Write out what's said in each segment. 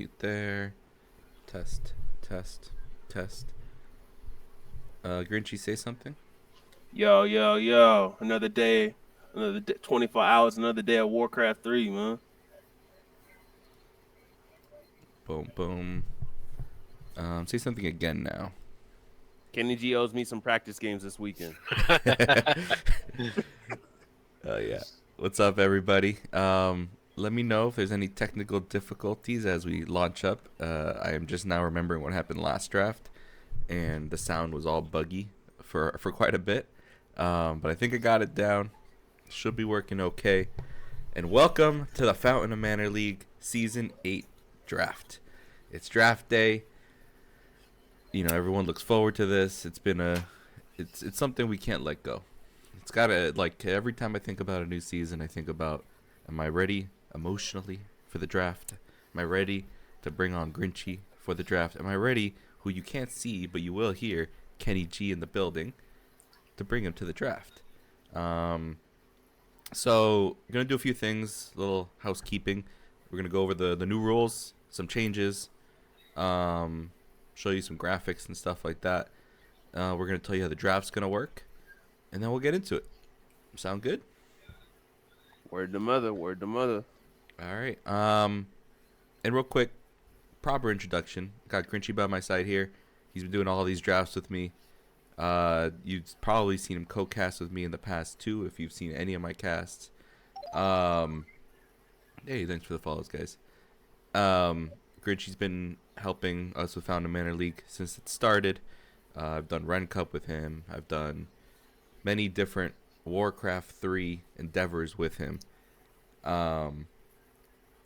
you there. Test, test, test. Grinchy, say something. Yo, yo, yo. Another day, 24 hours, another day of Warcraft 3, man. Boom, boom. Say something again now. Kenny G owes me some practice games this weekend. Oh yeah. What's up, everybody? Let me know if there's any technical difficulties as we launch up. I am just now remembering what happened last draft, and the sound was all buggy for quite a bit. But I think I got it down. Should be working okay. And welcome to the Fountain of Manor League Season 8 draft. It's draft day. You know, everyone looks forward to this. It's something we can't let go. It's gotta, like, every time I think about a new season, I think about, am I ready emotionally for the draft? Am I ready to bring on Grinchy for the draft? Am I ready, who you can't see but you will hear, Kenny G in the building, to bring him to the draft? So we're gonna do a few things, little housekeeping. We're gonna go over the new rules, some changes, show you some graphics and stuff like that. We're gonna tell you how the draft's gonna work, and then we'll get into it. Sound good? Word to mother, word to mother. All right. And real quick, proper introduction. Got Grinchy by my side here. He's been doing all these drafts with me. You've probably seen him co-cast with me in the past too, if you've seen any of my casts. Hey, thanks for the follows, guys. Grinchy's been helping us with Fountain Manor League since it started. I've done Ren Cup with him. I've done many different Warcraft 3 endeavors with him.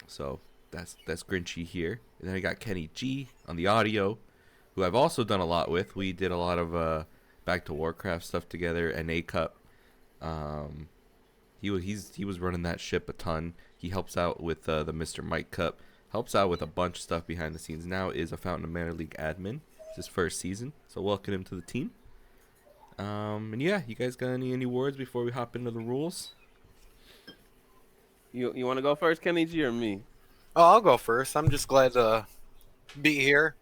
So that's Grinchy here. And then I got Kenny G on the audio, who I've also done a lot with. We did a lot of Back to Warcraft stuff together, and A Cup. He was running that ship a ton. He helps out with the Mr. Mike Cup. Helps out with a bunch of stuff behind the scenes. Now is a Fountain of Manor League admin. It's his first season, so welcome him to the team. And yeah, you guys got any words before we hop into the rules? You want to go first, Kenny G, or me? Oh, I'll go first. I'm just glad to be here.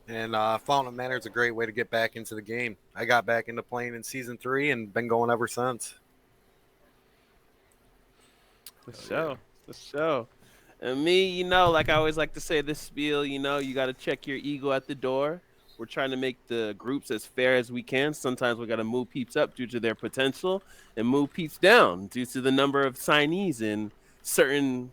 And Fountain of Manor is a great way to get back into the game. I got back into playing in Season 3 and been going ever since. For sure, for sure. And me, like I always like to say this spiel, you got to check your ego at the door. We're trying to make the groups as fair as we can. Sometimes we got to move peeps up due to their potential and move peeps down due to the number of signees and certain,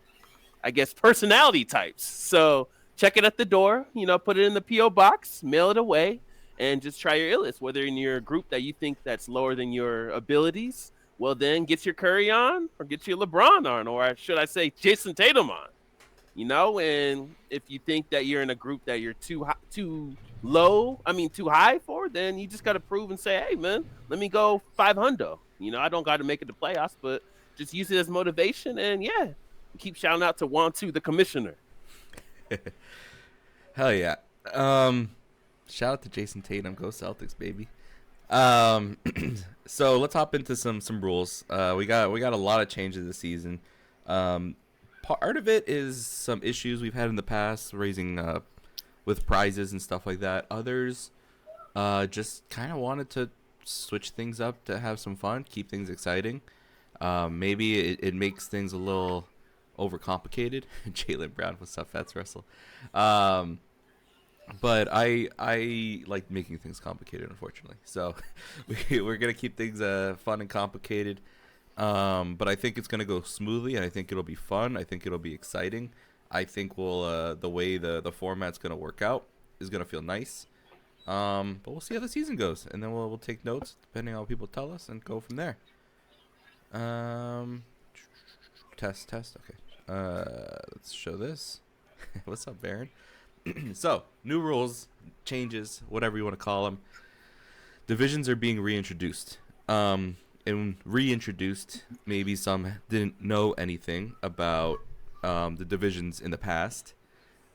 I guess, personality types. So check it at the door, put it in the P.O. box, mail it away, and just try your illest. Whether in your group that you think that's lower than your abilities, well, then get your Curry on or get your LeBron on, or should I say Jason Tatum on. And if you think that you're in a group that you're too high for, then you just got to prove and say, hey, man, let me go 500. I don't got to make it to playoffs, but just use it as motivation. And yeah, keep shouting out to Wantu, the commissioner. Hell yeah. Shout out to Jason Tatum. Go Celtics, baby. So let's hop into some rules. We got a lot of changes this season. Part of it is some issues we've had in the past, raising with prizes and stuff like that. Others just kind of wanted to switch things up to have some fun, keep things exciting. Maybe it makes things a little overcomplicated. Jaylen Brown, what's up, Fats Russell? But I like making things complicated, unfortunately. So we're gonna keep things fun and complicated. But I think it's gonna go smoothly, and I think it'll be fun. I think it'll be exciting. I think the way the format's gonna work out is gonna feel nice. But we'll see how the season goes, and then we'll take notes depending on what people tell us and go from there. Test. Okay. Let's show this. What's up, Baron? So, new rules, changes, whatever you want to call them. Divisions are being reintroduced. And reintroduced, maybe some didn't know anything about the divisions in the past.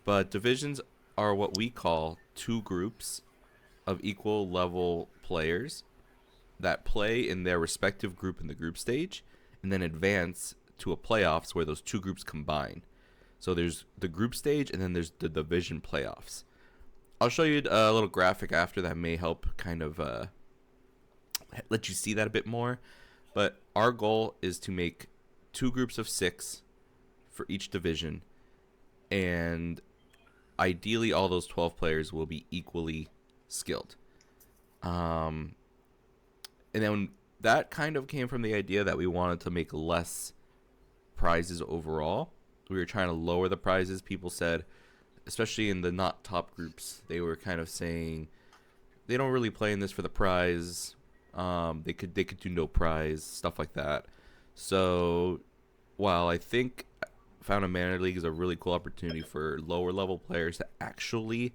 But divisions are what we call two groups of equal level players that play in their respective group in the group stage and then advance to a playoffs where those two groups combine. So there's the group stage, and then there's the division playoffs. I'll show you a little graphic after that may help kind of let you see that a bit more. But our goal is to make 2 groups of 6 for each division, and ideally all those 12 players will be equally skilled. And then that kind of came from the idea that we wanted to make less prizes overall. We were trying to lower the prizes. People said, especially in the not top groups, they were kind of saying they don't really play in this for the prize. They could do no prize, stuff like that. So while I think Found a Manor League is a really cool opportunity for lower level players to actually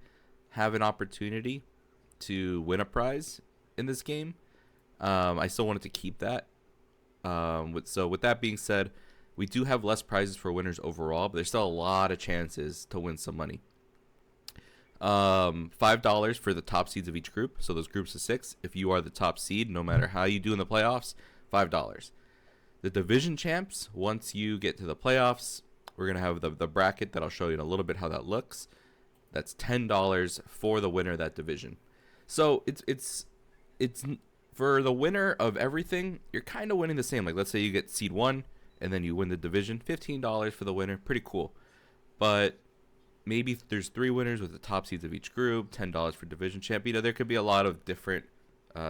have an opportunity to win a prize in this game, I still wanted to keep that. With that being said, we do have less prizes for winners overall, but there's still a lot of chances to win some money. $5 for the top seeds of each group. So those groups of 6, if you are the top seed, no matter how you do in the playoffs, $5. The division champs, once you get to the playoffs, we're going to have the bracket that I'll show you in a little bit how that looks. That's $10 for the winner of that division. So it's for the winner of everything, you're kind of winning the same. Like, let's say you get seed 1 and then you win the division, $15 for the winner. Pretty cool. But maybe there's 3 winners with the top seeds of each group, $10 for division champ. There could be a lot of different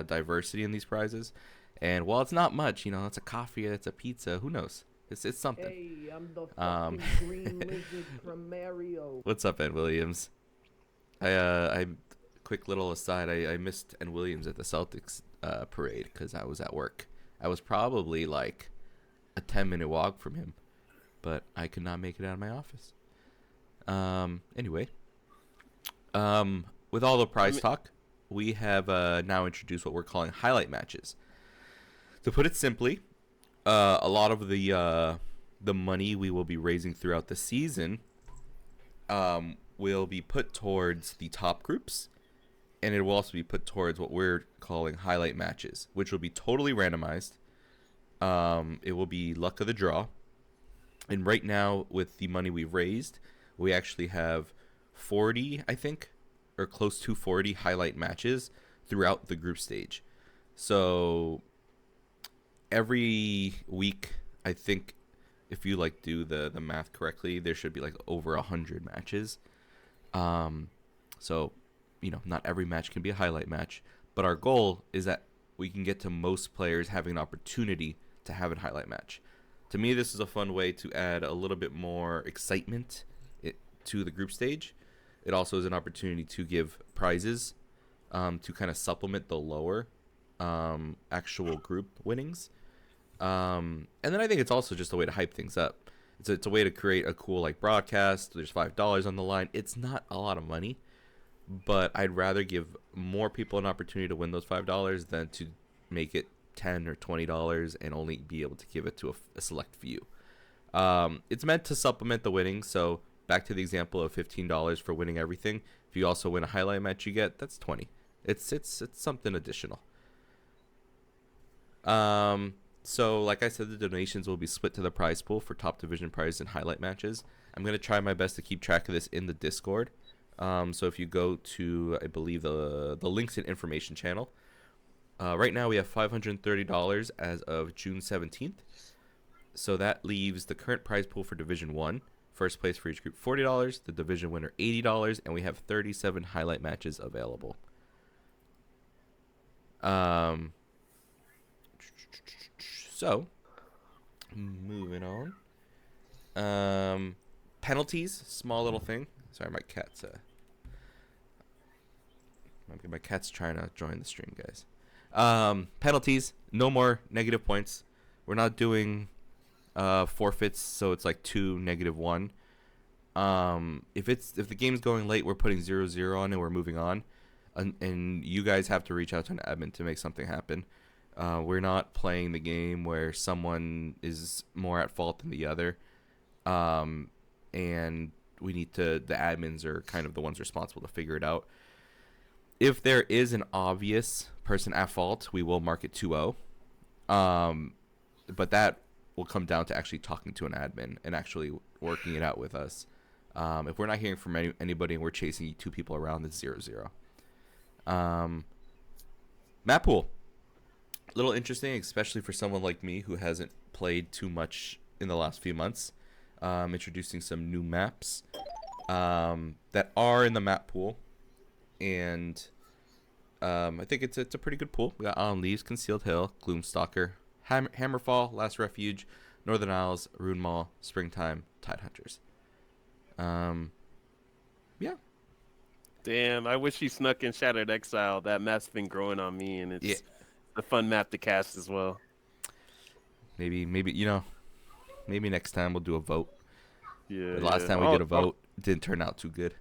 diversity in these prizes. And while it's not much, it's a coffee, it's a pizza, who knows? It's something. Hey, I'm the fucking green lizard from Mario. What's up, Ed Williams? I quick little aside, I missed Ed Williams at the Celtics parade because I was at work. I was probably like a 10-minute walk from him, but I could not make it out of my office. Anyway, with all the prize talk, we have now introduced what we're calling highlight matches. To put it simply, a lot of the money we will be raising throughout the season will be put towards the top groups, and it will also be put towards what we're calling highlight matches, which will be totally randomized. It will be luck of the draw, and right now with the money we've raised, we actually have 40, I think, or close to 40 highlight matches throughout the group stage. So every week, I think, if you do the math correctly, there should be over 100 matches. So, not every match can be a highlight match, but our goal is that we can get to most players having an opportunity to have a highlight match. To me, this is a fun way to add a little bit more excitement to the group stage. It also is an opportunity to give prizes to kind of supplement the lower actual group winnings. And then I think it's also just a way to hype things up. It's a way to create a cool broadcast. There's $5 on the line. It's not a lot of money, but I'd rather give more people an opportunity to win those $5 than to make it $10 or $20 and only be able to give it to a select few. It's meant to supplement the winnings. So back to the example of $15 for winning everything. If you also win a highlight match, you get that's $20. It's something additional. So like I said, the donations will be split to the prize pool for top division prizes and highlight matches. I'm going to try my best to keep track of this in the Discord. So if you go to, I believe, the links and information channel, right now we have $530 as of June 17th. So that leaves the current prize pool for Division 1, first place for each group, $40, the division winner $80, and we have 37 highlight matches available. So, moving on. Penalties, small little thing. Sorry, my cat's trying to join the stream, guys. Penalties, no more negative points. We're not doing forfeits, so it's 2, -1. If the game's going late, we're putting 0-0 on and we're moving on. And you guys have to reach out to an admin to make something happen. We're not playing the game where someone is more at fault than the other. And we need the admins are kind of the ones responsible to figure it out. If there is an obvious person at fault, we will mark it 2-0. But that will come down to actually talking to an admin and actually working it out with us. If we're not hearing from anybody and we're chasing 2 people around, it's 0-0. Map pool. A little interesting, especially for someone like me who hasn't played too much in the last few months. Introducing some new maps that are in the map pool. And I think it's a pretty good pool. We got On Leaves, Concealed Hill, Gloomstalker, Hammerfall, Last Refuge, Northern Isles, Rune Mall, Springtime, Tidehunters. Yeah. Damn, I wish he snuck in Shattered Exile. That map's been growing on me, and it's a fun map to cast as well. Maybe maybe next time we'll do a vote. Yeah. The last time we did a vote, it didn't turn out too good.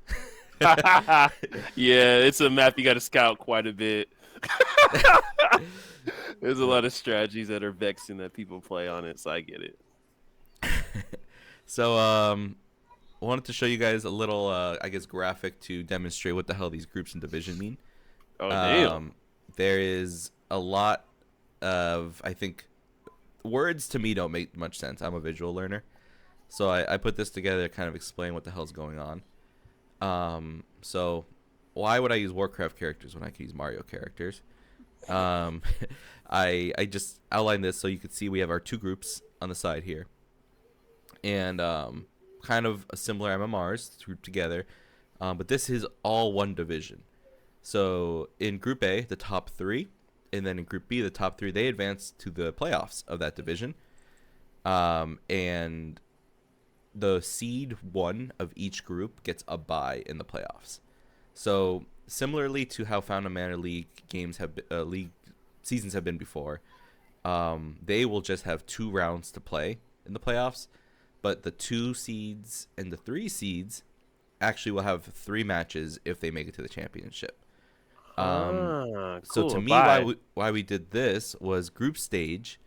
Yeah, it's a map you got to scout quite a bit. There's a lot of strategies that are vexing that people play on it, so I get it. So, I wanted to show you guys a little, I guess, graphic to demonstrate what the hell these groups and division mean. Oh, damn. There is a lot of, I think, words to me don't make much sense. I'm a visual learner. So I put this together to kind of explain what the hell's going on. So why would I use Warcraft characters when I could use Mario characters? I just outlined this so you could see we have our 2 groups on the side here. And kind of a similar MMRs grouped together. But this is all one division. So in Group A, the top 3, and then in Group B, the top 3, they advance to the playoffs of that division. And the seed 1 of each group gets a bye in the playoffs. So similarly to how Found a Manor League games have league seasons have been before, they will just have 2 rounds to play in the playoffs. But the 2 seeds and the 3 seeds actually will have 3 matches if they make it to the championship. Cool. So to me, why we did this was group stage,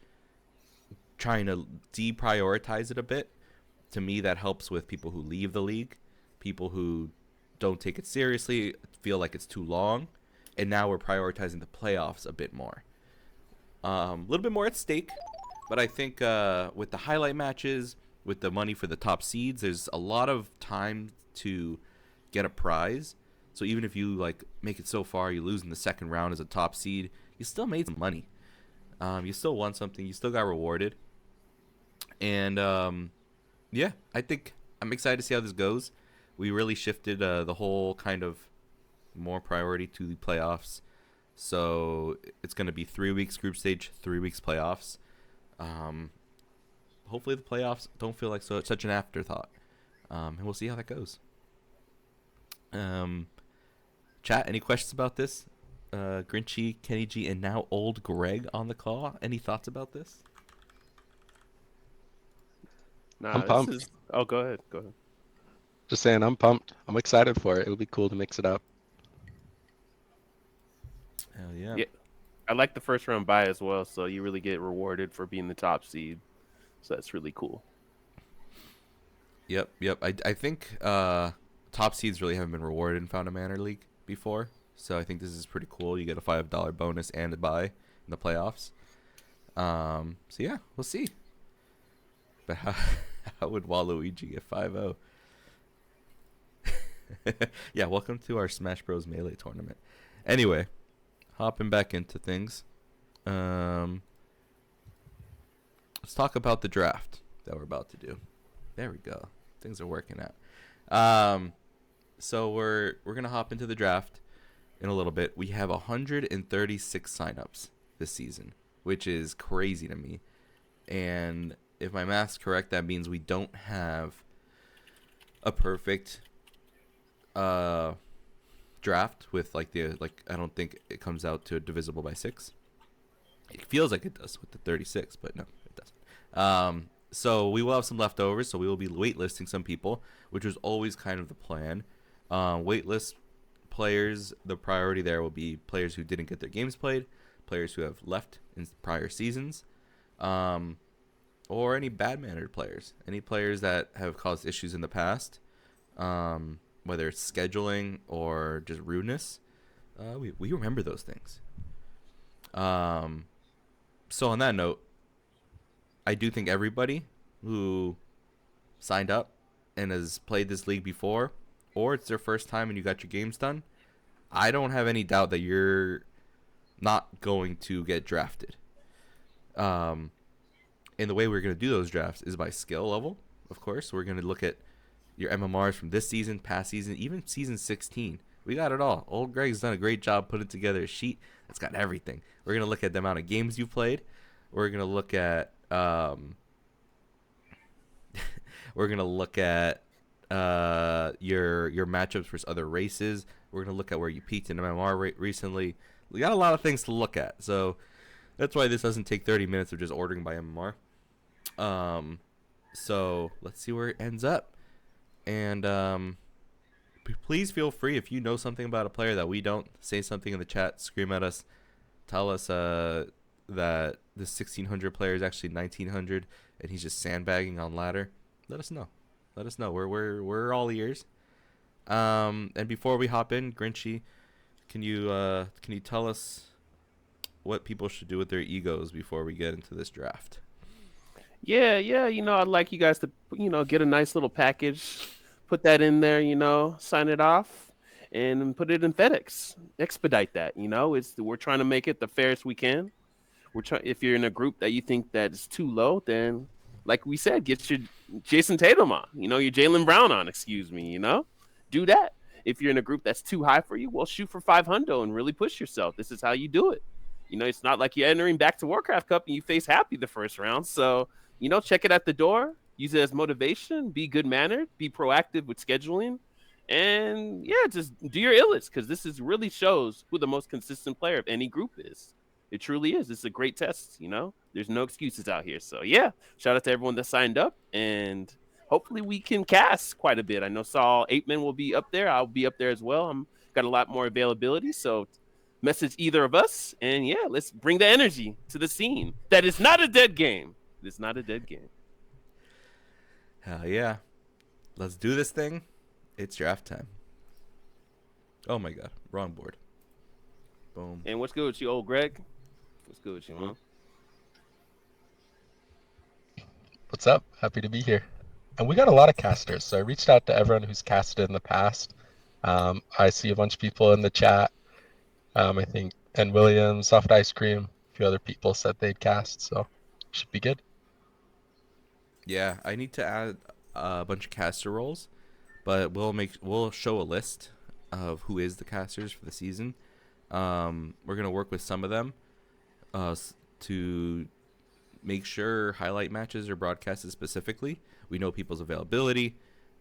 trying to deprioritize it a bit. To me, that helps with people who leave the league, people who don't take it seriously, feel like it's too long, and now we're prioritizing the playoffs a bit more. A little bit more at stake, but I think with the highlight matches, with the money for the top seeds, there's a lot of time to get a prize. So even if you like make it so far, you lose in the second round as a top seed, you still made some money. You still won something. You still got rewarded. And yeah, I think I'm excited to see how this goes. We really shifted the whole kind of more priority to the playoffs. So it's going to be 3 weeks group stage, 3 weeks playoffs. Hopefully the playoffs don't feel like such an afterthought. And we'll see how that goes. Chat, any questions about this? Grinchy, Kenny G, and now old Greg on the call. Any thoughts about this? Nah, I'm pumped. Oh, go ahead. Go ahead. Just saying, I'm pumped. I'm excited for it. It'll be cool to mix it up. Hell yeah. Yeah. I like the first round bye as well, so you really get rewarded for being the top seed. So that's really cool. Yep. I think top seeds really haven't been rewarded in Found a Manor League before, so I think this is pretty cool. You get a $5 bonus and a bye in the playoffs. So yeah, we'll see. But how would Waluigi get 5-0? Yeah, welcome to our Smash Bros. Melee tournament. Anyway, hopping back into things. Let's talk about the draft that we're about to do. There we go. Things are working out. So we're gonna hop into the draft in a little bit. We have 136 signups this season, which is crazy to me. And if my math's correct, that means we don't have a perfect draft with I don't think it comes out to divisible by 6. It feels like it does with the 36, but no, it doesn't. So we will have some leftovers, so we will be waitlisting some people, which was always kind of the plan. Waitlist players, the priority there will be players who didn't get their games played, players who have left in prior seasons, or any bad-mannered players, any players that have caused issues in the past, whether it's scheduling or just rudeness. We remember those things. So on that note, I do think everybody who signed up and has played this league before, or it's their first time and you got your games done, I don't have any doubt that you're not going to get drafted. And the way we're going to do those drafts is by skill level, of course. We're going to look at your MMRs from this season, past season, even season 16. We got it all. Old Greg's done a great job putting together a sheet that's got everything. We're going to look at the amount of games you've played. We're going to look at your matchups versus other races. We're going to look at where you peaked in MMR recently. We got a lot of things to look at. So that's why this doesn't take 30 minutes of just ordering by MMR. So let's see where it ends up. And please feel free, if you know something about a player that we don't, say something in the chat, scream at us, tell us that the 1600 player is actually 1900 and he's just sandbagging on ladder. Let us know. We're all ears. And before we hop in, Grinchy, can you tell us what people should do with their egos before we get into this draft? Yeah. I'd like you guys to, get a nice little package, put that in there, sign it off, and put it in FedEx. Expedite that. We're trying to make it the fairest we can. If you're in a group that you think that is too low, then, like we said, get your Jason Tatum on. Your Jaylen Brown on. Excuse me. Do that. If you're in a group that's too high for you, well, shoot for 500 and really push yourself. This is how you do it. It's not like you're entering back to Warcraft Cup and you face Happy the first round. So, check it at the door. Use it as motivation. Be good-mannered. Be proactive with scheduling. And, just do your illest, because this really shows who the most consistent player of any group is. It truly is. It's a great test, There's no excuses out here. So, shout out to everyone that signed up. And hopefully we can cast quite a bit. I know Saul Aitman will be up there. I'll be up there as well. I'm got a lot more availability. So, message either of us. And, let's bring the energy to the scene. That is not a dead game. It's not a dead game. Hell yeah. Let's do this thing. It's draft time. Oh my god. Wrong board. Boom. And what's good with you, old Greg? What's good with you, huh? What's up? Happy to be here. And we got a lot of casters, so I reached out to everyone who's casted in the past. I see a bunch of people in the chat. I think and Williams, Soft Ice Cream, a few other people said they'd cast, so should be good. Yeah, I need to add a bunch of caster roles, but we'll show a list of who is the casters for the season. We're gonna work with some of them to make sure highlight matches are broadcasted specifically. We know people's availability,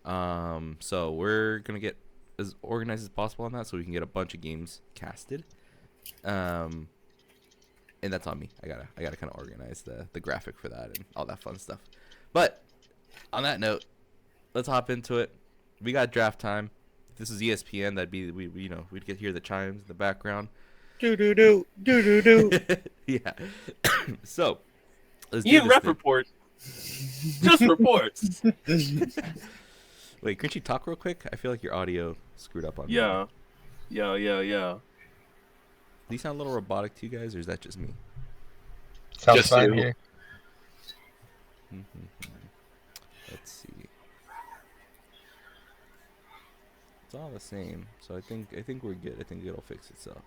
so we're gonna get as organized as possible on that, so we can get a bunch of games casted. And that's on me. I gotta kind of organize the graphic for that and all that fun stuff. But on that note, let's hop into it. We got draft time. If this is ESPN, that'd be we'd get hear the chimes in the background. Do do do do do do. Yeah. So let's do Ian this rep thing. report. Just reports. Wait, could you talk real quick? I feel like your audio screwed up on me. Yeah. Do you sound a little robotic to you guys, or is that just me? Sounds Just fine you. here. Let's see. It's all the same, so I think we're good. I think it'll fix itself.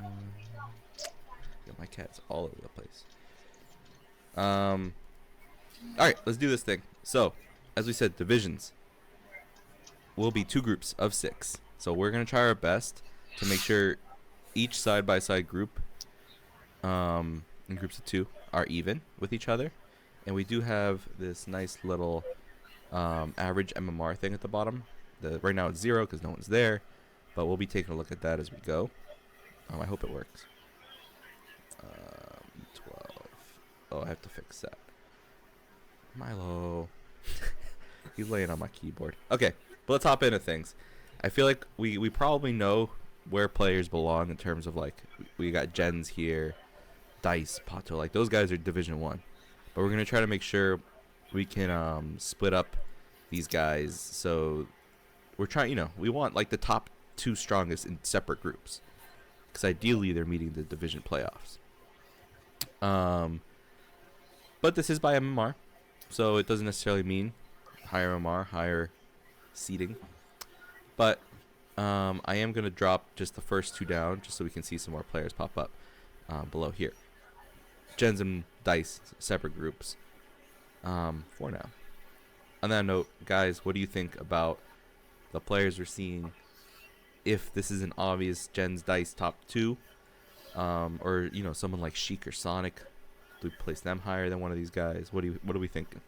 Yeah, my cat's all over the place. All right, let's do this thing. So, as we said, divisions will be 2 groups of 6. So we're gonna try our best to make sure each side-by-side group, in groups of 2, are even with each other. And we do have this nice little average MMR thing at the bottom. Right now it's 0 because no one's there, but we'll be taking a look at that as we go. I hope it works. 12. Oh, I have to fix that. Milo. He's laying on my keyboard. Okay, but let's hop into things. I feel like we probably know where players belong in terms of, like, we got Jens here, Dice, Pato, like those guys are Division 1. But we're going to try to make sure we can split up these guys. So we're trying, we want like the top 2 strongest in separate groups, because ideally they're meeting the division playoffs. But this is by MMR, so it doesn't necessarily mean higher MMR, higher seating. But I am going to drop just the first two down just so we can see some more players pop up below here. Gens and Dice, separate groups for now. On that note, guys, what do you think about the players we're seeing? If this is an obvious Gens Dice top 2, or someone like Sheik or Sonic, do we place them higher than one of these guys? What are we thinking?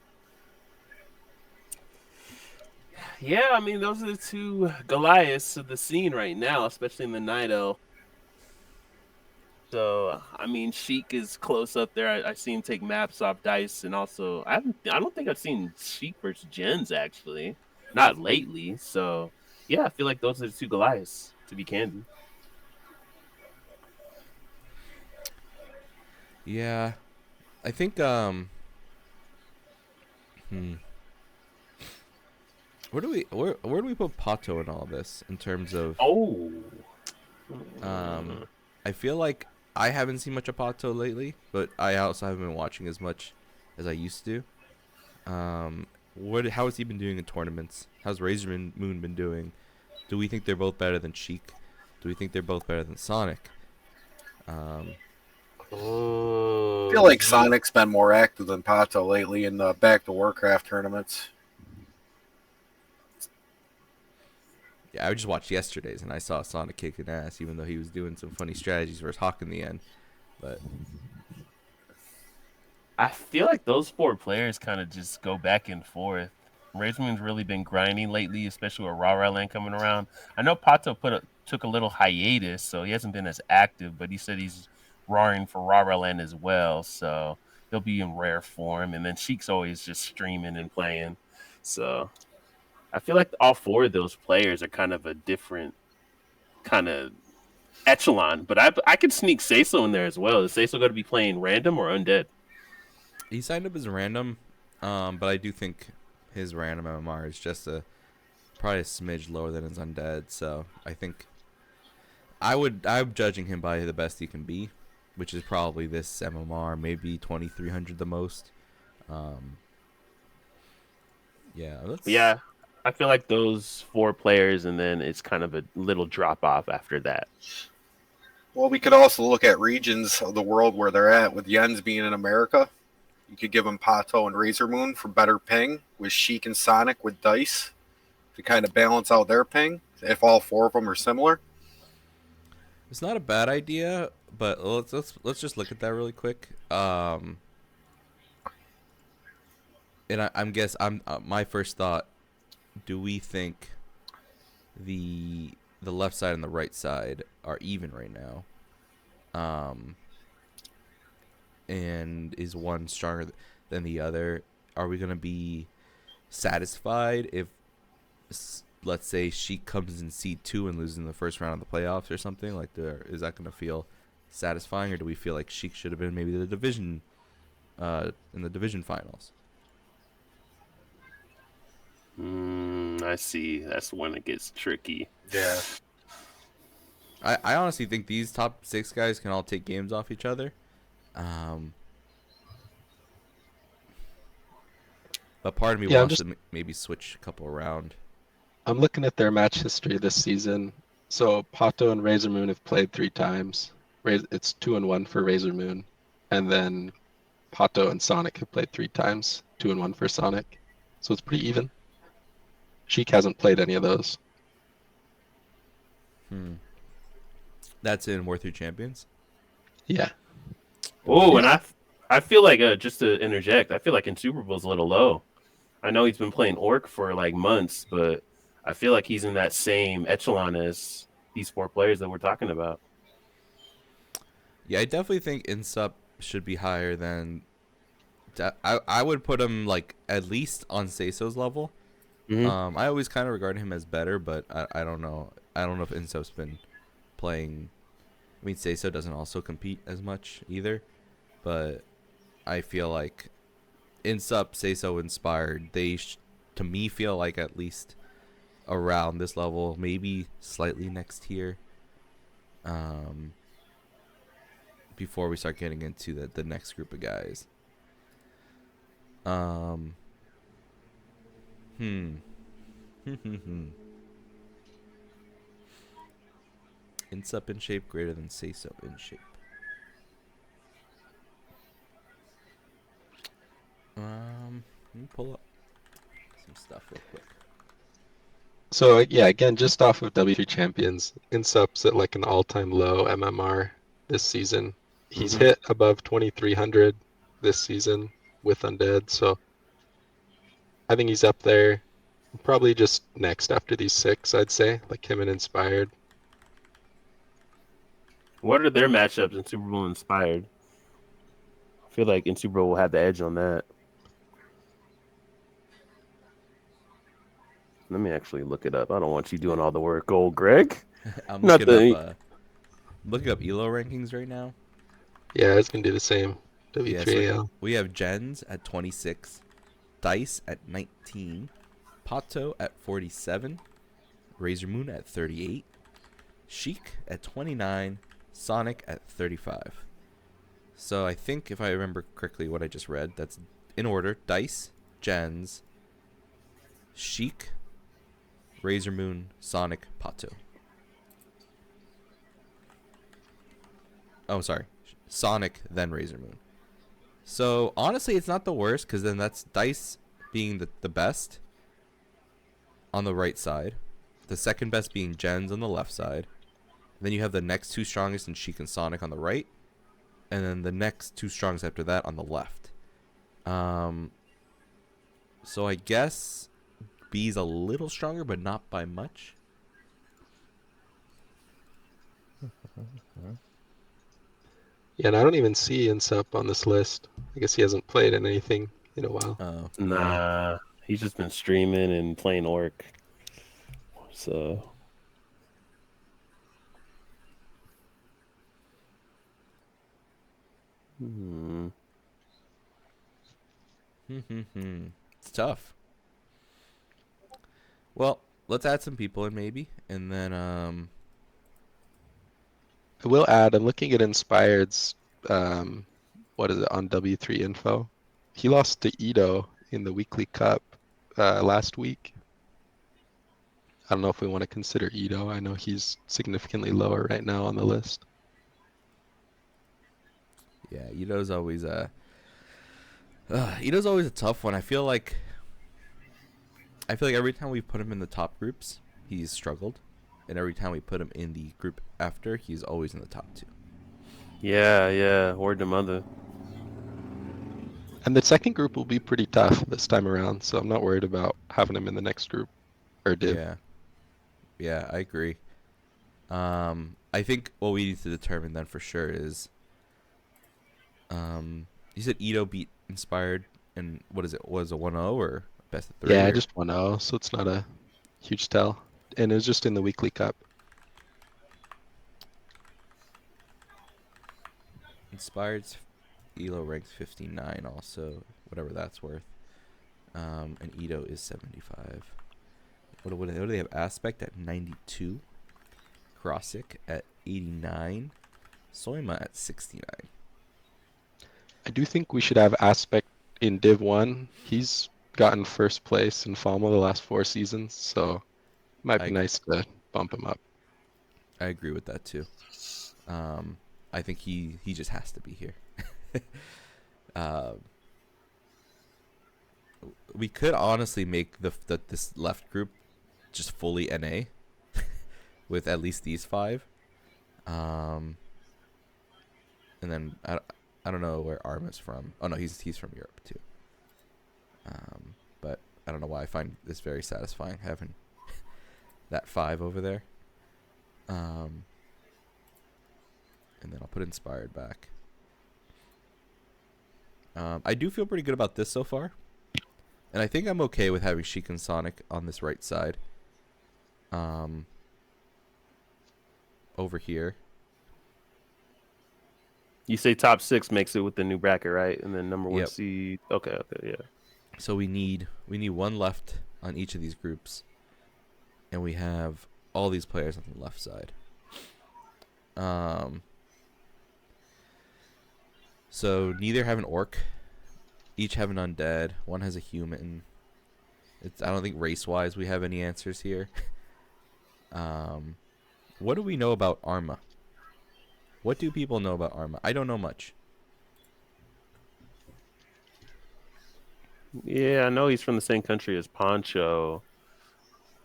Yeah, I mean, those are the two Goliaths of the scene right now, especially in the Nido. So, I mean, Sheik is close up there. I seen him take maps off Dice, and also I don't think I've seen Sheik versus Gens actually, not lately. So, yeah, I feel like those are the two Goliaths, to be candid. Yeah, I think where do we put Pato in all this in terms of I feel like I haven't seen much of Pato lately, but I also haven't been watching as much as I used to. How has he been doing in tournaments? How's Razor Moon been doing? Do we think they're both better than Sheik? Do we think they're both better than Sonic? I feel like Sonic's been more active than Pato lately in the Back to Warcraft tournaments. Yeah, I just watched yesterday's and I saw Sonic kicking ass, even though he was doing some funny strategies versus Hawk in the end. But I feel like those four players kind of just go back and forth. Razorman's really been grinding lately, especially with Raw Land coming around. I know Pato took a little hiatus, so he hasn't been as active, but he said he's roaring for Raw Land as well, so he'll be in rare form. And then Sheik's always just streaming and playing. So I feel like all four of those players are kind of a different kind of echelon, but I could sneak Seiso in there as well. Is Seiso going to be playing random or undead? he signed up as random, but I do think his random MMR is just probably a smidge lower than his undead. So I think I'm judging him by the best he can be, which is probably this MMR, maybe 2300 the most. Yeah, I feel like those four players, and then it's kind of a little drop off after that. Well, we could also look at regions of the world where they're at, with Jens being in America. You could give them Pato and Razor Moon for better ping, with Sheik and Sonic with Dice to kind of balance out their ping, if all four of them are similar. It's not a bad idea, but let's just look at that really quick. And I'm my first thought: do we think the left side and the right side are even right now? And is one stronger than the other? Are we gonna be satisfied if, let's say, Sheik comes in seed 2 and loses in the first round of the playoffs or something? Like, is that gonna feel satisfying, or do we feel like Sheik should have been maybe the division in the division finals? I see. That's when it gets tricky. Yeah. I honestly think these top 6 guys can all take games off each other. But part of me wants to maybe switch a couple around. I'm looking at their match history this season. So Pato and Razor Moon have played 3 times. It's 2-1 for Razor Moon. And then Pato and Sonic have played 3 times. 2-1 for Sonic. So it's pretty even. Sheik hasn't played any of those. That's in War 3 Champions? Yeah. Oh, and I feel like, just to interject, I feel like in Super Bowl's a little low. I know he's been playing Orc for like months, but I feel like he's in that same echelon as these 4 players that we're talking about. Yeah, I definitely think Insup should be higher than... I would put him like at least on Seiso's level. Mm-hmm. I always kind of regard him as better, but I don't know. I don't know if Insup's been playing... I mean, Seiso doesn't also compete as much either, but I feel like Insup, Seiso, Inspired, they to me feel like at least around this level, maybe slightly next tier, before we start getting into the next group of guys. Um. Hmm. Insup in shape greater than say so in shape. Let me pull up some stuff real quick. So yeah, again, just off of W3 Champions, Insup's at like an all-time low MMR this season. He's hit above 2300 this season with Undead, so I think he's up there. Probably just next after these 6, I'd say, like him and Inspired. What are their matchups in Super Bowl inspired? I feel like in Super Bowl will have the edge on that. Let me actually look it up. I don't want you doing all the work, old Greg. I'm Not looking up ELO rankings right now. Yeah, it's gonna do the same. Yeah, W3AL. so we have Jens at 26, Dice at 19, Pato at 47, Razor Moon at 38, Sheik at 29, Sonic at 35. So I think if I remember correctly what I just read, that's in order: Dice, Jens, Sheik, Razor Moon, Sonic, Pato. Oh, sorry. Sonic, then Razor Moon. So honestly, it's not the worst, because then that's Dice being the best on the right side, the second best being Jens on the left side, then you have the next 2 strongest in Sheik and Sonic on the right, and then the next 2 strongest after that on the left. So I guess B's a little stronger, but not by much. Yeah, and I don't even see Insup on this list. I guess he hasn't played in anything in a while. Oh, Nah, he's just been streaming and playing Orc. So it's tough. Well, let's add some people in maybe, and then I will add, I'm looking at Inspired's, what is it, on W3 Info. He lost to Ito in the weekly cup last week. I don't know if we want to consider Ito. I know he's significantly lower right now on the list. yeah, Ito's always Ito's always a tough one. I feel like every time we put him in the top groups, he's struggled, and every time we put him in the group after, he's always in the top 2. yeah, word to mother. And the second group will be pretty tough this time around, so I'm not worried about having him in the next group or div. Yeah, I agree. I think what we need to determine then for sure is, you said Ito beat Inspired, and what is it? Was it 1-0 or best of 3? Yeah, or? just 1-0, so it's not a huge tell. And it was just in the weekly cup. Inspired's Elo ranks 59 also, whatever that's worth. And Ito is 75. What do they have? Aspect at 92. Krossic at 89. Soima at 69. I do think we should have Aspect in Div 1. He's gotten first place in FAMA the last 4 seasons, so it might be nice to bump him up. I agree with that too. I think he just has to be here. We could honestly make this left group just fully NA with at least these 5. And then I don't know where Arma's from. Oh no, he's from Europe too. But I don't know why I find this very satisfying having that 5 over there. And then I'll put Inspired back. I do feel pretty good about this so far. And I think I'm okay with having Sheik and Sonic on this right side. Over here. You say top 6 makes it with the new bracket, right? And then number 1 Yep. seed. Okay, yeah. So we need 1 left on each of these groups. And we have all these players on the left side. So neither have an Orc. each have an undead. One has a human. I don't think race-wise we have any answers here. What do we know about Arma? What do people know about Arma? I don't know much. Yeah, I know he's from the same country as Poncho,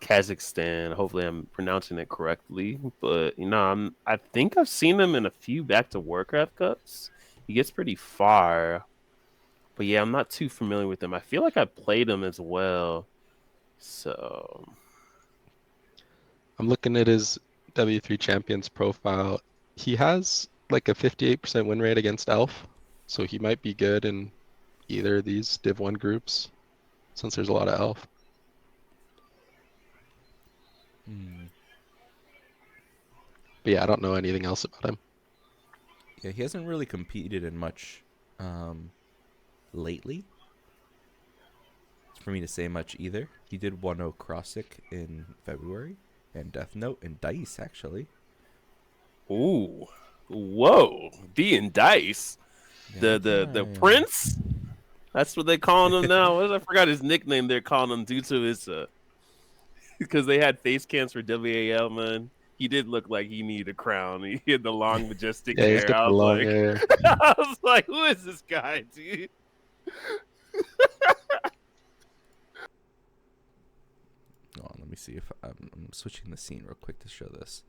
Kazakhstan. Hopefully, I'm pronouncing it correctly. But I think I've seen him in a few Back to Warcraft cups. He gets pretty far. But yeah, I'm not too familiar with him. I feel like I played him as well. So I'm looking at his W3 Champions profile. He has like a 58% win rate against Elf, so he might be good in either of these Div 1 groups, since there's a lot of Elf. But yeah, I don't know anything else about him. Yeah, he hasn't really competed in much lately. For me to say much either. He did 1-0 Crossic in February, and Death Note and Dice actually. ooh, whoa, D and Dice, Yeah, the Prince. That's what they calling him now. I forgot his nickname. They're calling him due to his because they had face cams for WAL. Man, he did look like he needed a crown. He had the long, majestic Yeah, he's hair. got I the was long like, hair. I was like, who is this guy, dude? Hold on, let me see if I'm switching the scene real quick to show this.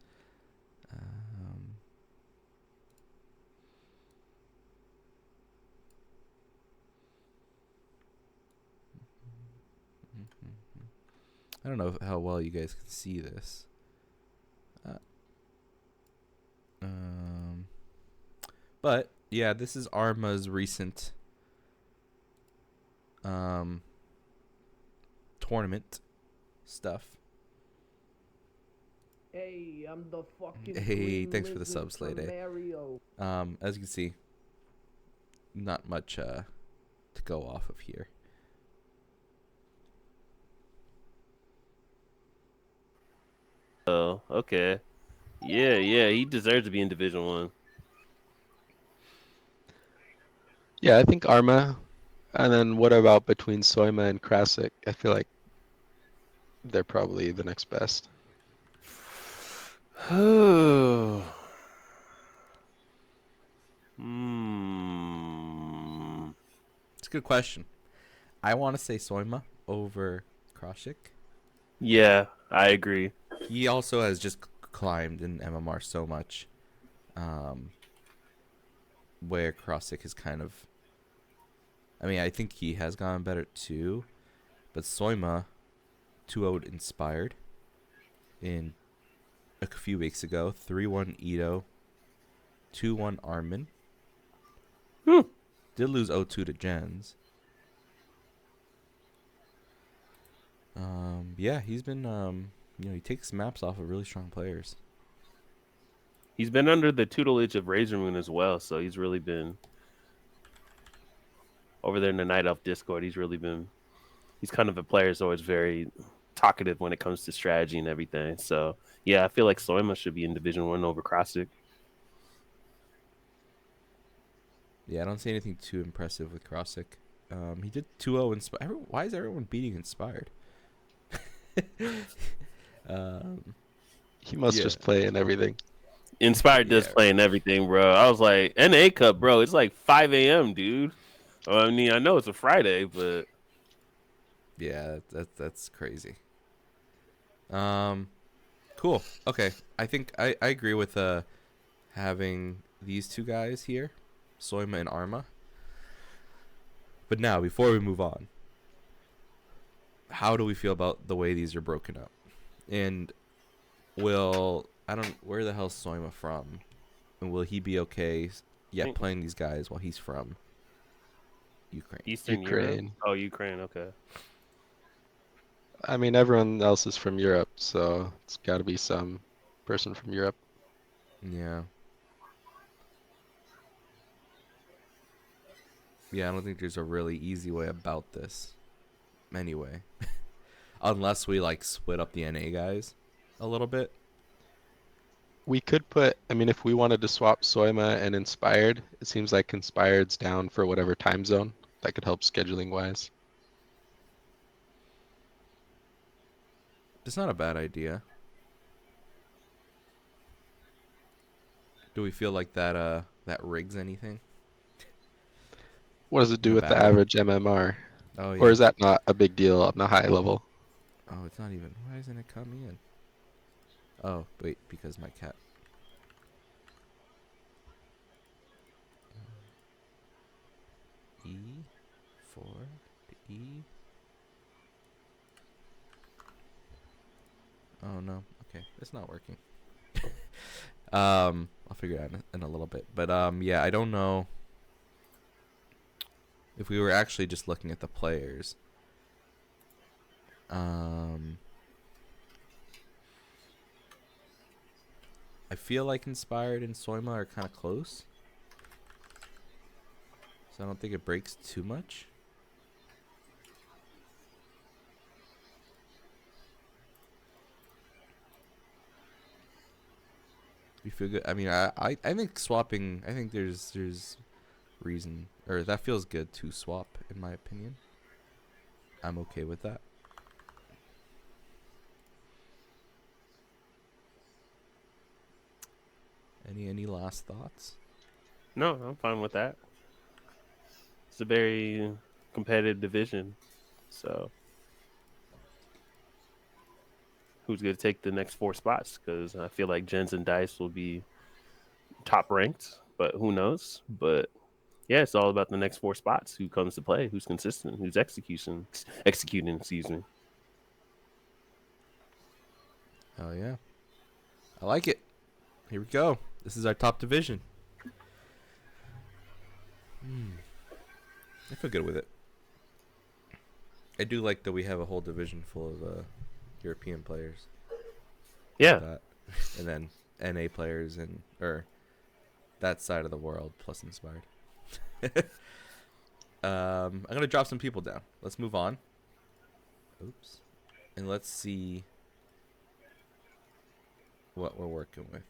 I don't know how well you guys can see this. But yeah, this is Arma's recent tournament stuff. Hey, I'm the fucking Hey, green thanks for the lizard sub, Slay from Day. Mario. As you can see, not much to go off of here. Oh, okay. Yeah, he deserves to be in Division 1. Yeah, I think Arma. And then what about between Soima and Krasic? I feel like they're probably the next best. Hmm. It's a good question. I want to say Soima over Kroshik. Yeah, I agree. He also has just climbed in MMR so much, where Krossic is kind of. I mean, I think he has gotten better too, but Soima 2-0'd Inspired in a few weeks ago. 3-1 Ito, 2-1 Armin. Did lose 0-2 to Jens. Yeah, he's been he takes maps off of really strong players. He's been under the tutelage of Razormoon as well, so he's really been over there in the Night Elf Discord. He's kind of a player who's always very talkative when it comes to strategy and everything. So yeah, I feel like Soima should be in Division 1 over Krossic. Yeah, I don't see anything too impressive with Krossic. He did 2-0 Inspired. Why is everyone beating Inspired? He must just play in everything. Inspired does play in everything, bro. I was like, NA Cup, bro. It's like 5 a.m., dude. I mean, I know it's a Friday, but yeah, that's crazy. Cool. Okay, I think I agree with having these two guys here, Soima and Arma. But now, before we move on, how do we feel about the way these are broken up? And where the hell's Soima from? And will he be okay, playing these guys while he's from Ukraine? Eastern Ukraine. Europe? Oh, Ukraine, okay. I mean, everyone else is from Europe, so it's got to be some person from Europe. Yeah. Yeah, I don't think there's a really easy way about this. Anyway. Unless we, split up the NA guys a little bit. We could if we wanted to swap Soima and Inspired, it seems like Inspired's down for whatever time zone. that could help scheduling wise. It's not a bad idea. Do we feel like that rigs anything? What does it do The with the battle? average MMR? Oh Or yeah. is that not a big deal on the high level? Oh, it's not even. Why isn't it coming in? Oh, wait, because my cat. E4 to E. Oh no. Okay, it's not working. I'll figure it out in a little bit. But yeah, I don't know if we were actually just looking at the players. I feel like Inspired and Soima are kind of close. So I don't think it breaks too much. You feel good? I mean, I think swapping. I think there's reason, or that feels good to swap, in my opinion. I'm okay with that. Any last thoughts? No, I'm fine with that. It's a very competitive division. So who's going to take the next 4 spots? Because I feel like Jens and Dice will be top ranked, but who knows? But yeah, it's all about the next 4 spots. Who comes to play? Who's consistent? Who's executing? Excuse me. Oh yeah, I like it. Here we go. This is our top division. I feel good with it. I do like that we have a whole division full of European players. Yeah, That. And then NA players and or that side of the world plus Inspired. I'm gonna drop some people down. Let's move on. Oops. And let's see what we're working with.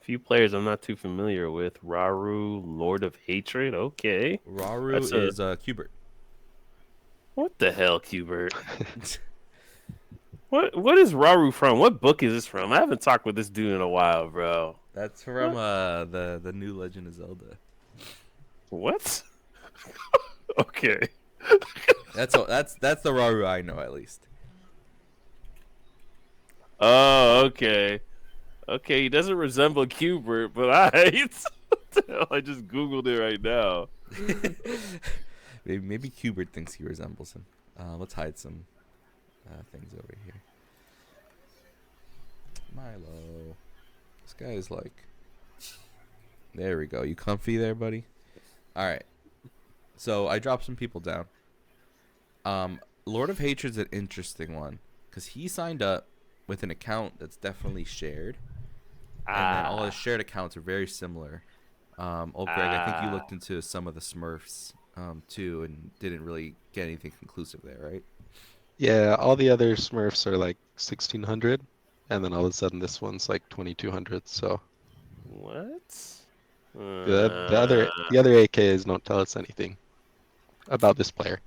few players I'm not too familiar with. Raru, Lord of Hatred. Okay, Raru That's is Qbert. what the hell, Qbert? What is Raru from? What book is this from? I haven't talked with this dude in a while, bro. That's from the new Legend of Zelda. What? Okay. That's the Raru I know at least. Oh, okay. Okay, he doesn't resemble Qbert, but what the hell? I just googled it right now. Maybe Qbert thinks he resembles him. Let's hide some things over here. Milo. This guy is like... There we go. You comfy there, buddy? Alright. So, I dropped some people down. Lord of Hatred's an interesting one. Because he signed up with an account that's definitely shared. And then all his shared accounts are very similar. Greg, I think you looked into some of the Smurfs too and didn't really get anything conclusive there, right? Yeah, all the other Smurfs are like 1600, and then all of a sudden this one's like 2200. So What? the other AKs don't tell us anything about this player.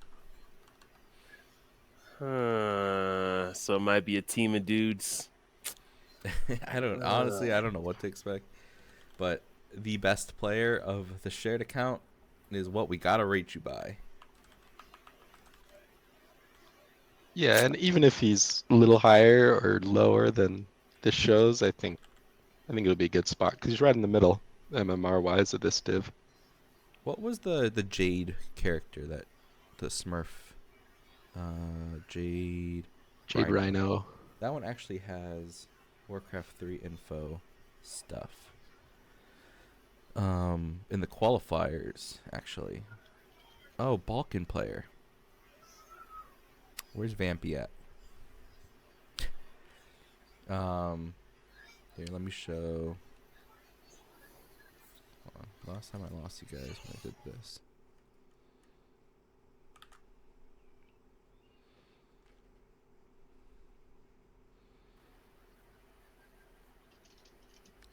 So it might be a team of dudes. I don't know what to expect. But the best player of the shared account is what we gotta rate you by. Yeah, and even if he's a little higher or lower than this shows, I think it'll be a good spot because he's right in the middle, MMR wise, of this div. What was the Jade character that the Smurf Jade Rhino. That one actually has Warcraft 3 info stuff. In the qualifiers, actually. Oh, Balkan player. Where's Vampy at? Here, let me show. Hold on. Last time I lost you guys when I did this.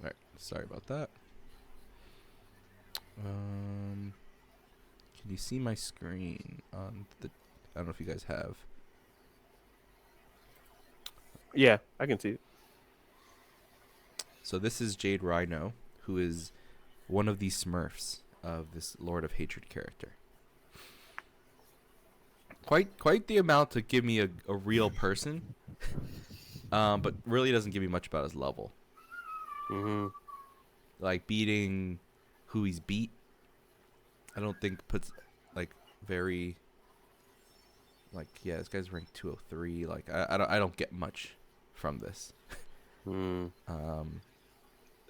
Alright, sorry about that. Can you see my screen on the? I don't know if you guys have. Yeah, I can see it. So this is Jade Rhino, who is one of the Smurfs of this Lord of Hatred character. Quite the amount to give me a real person, but really doesn't give me much about his level. Mm-hmm. Like beating who he's beat, I don't think puts like very. Like yeah, this guy's ranked 203. Like I don't get much from this. Mm.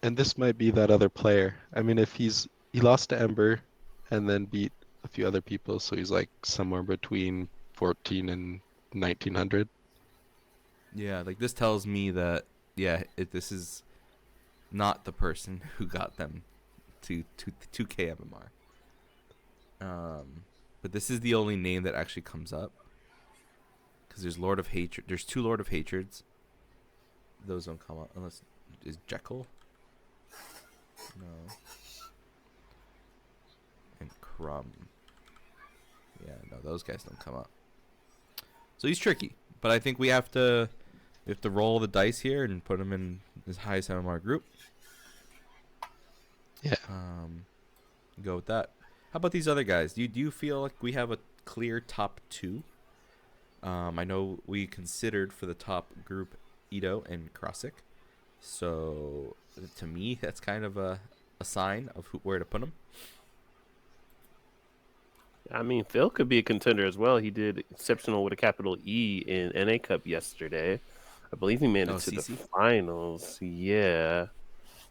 And this might be that other player. I mean, if he lost to Ember and then beat a few other people, so he's like somewhere between 14 and 1900. Yeah, like this tells me that this is not the person who got them to 2K MMR. But this is the only name that actually comes up. Because there's Lord of Hatred. There's 2 Lord of Hatreds. Those don't come up unless is Jekyll. No. And Crumb. Yeah, no, those guys don't come up. So he's tricky, but I think we have to roll the dice here and put him in his highest MMR group. Yeah. Go with that. How about these other guys? Do you feel like we have a clear top 2? I know we considered for the top group Ito and Krosik. So to me, that's kind of a sign of where to put him. I mean, Phil could be a contender as well. He did exceptional with a capital E in NA Cup yesterday. I believe he made it to CC? the finals. Yeah.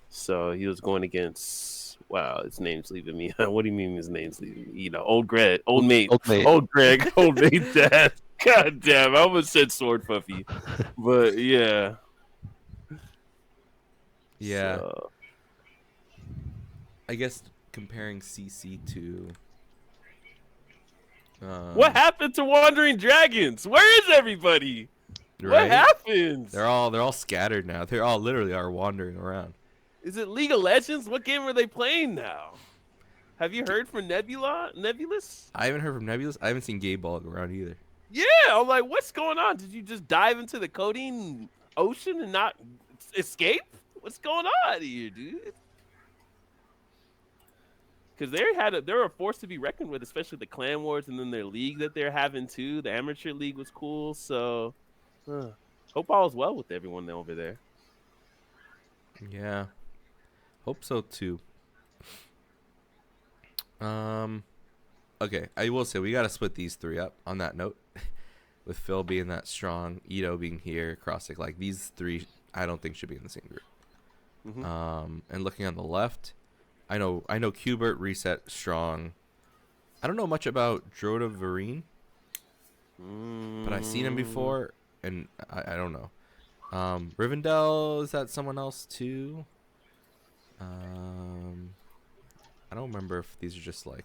So he was going against. Wow, his name's leaving me. What do you mean his name's leaving me? Old Greg, old mate, old Greg, old mate, dad. God damn, I almost said Sword Fuffy, but yeah. Yeah. So, I guess comparing CC to. what happened to Wandering Dragons? Where is everybody? Right? What happens? They're all scattered now. They're all literally are wandering around. Is it League of Legends? What game are they playing now? Have you heard from Nebulous? I haven't heard from Nebulous. I haven't seen Gay Ball around either. Yeah, I'm like, what's going on? Did you just dive into the coding ocean and not escape? What's going on here, dude? Because they're a force to be reckoned with, especially the clan wars and then their league that they're having too. The amateur league was cool, so hope all is well with everyone over there. Yeah, hope so too. Okay, I will say we gotta split these 3 up. On that note, with Phil being that strong, Ito being here, Krosik, like these 3, I don't think should be in the same group. Mm-hmm. And looking on the left. I know Qbert reset strong. I don't know much about Droda Varine, but I've seen him before, and I don't know. Rivendell, is that someone else too? I don't remember if these are just like.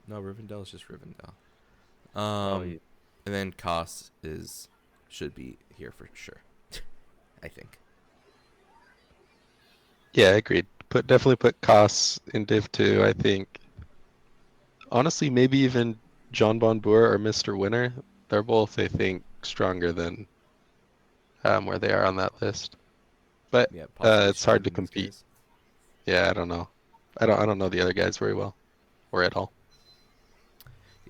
No, Rivendell is just Rivendell. And then Koss should be here for sure. I think. Yeah, agreed. Definitely put Koss in Div 2, I think. Honestly, maybe even John Bon Boer or Mr. Winner. They're both, I think, stronger than where they are on that list. But Yeah, possibly it's hard to stronger than these compete. guys. Yeah, I don't know. I don't know the other guys very well, or at all.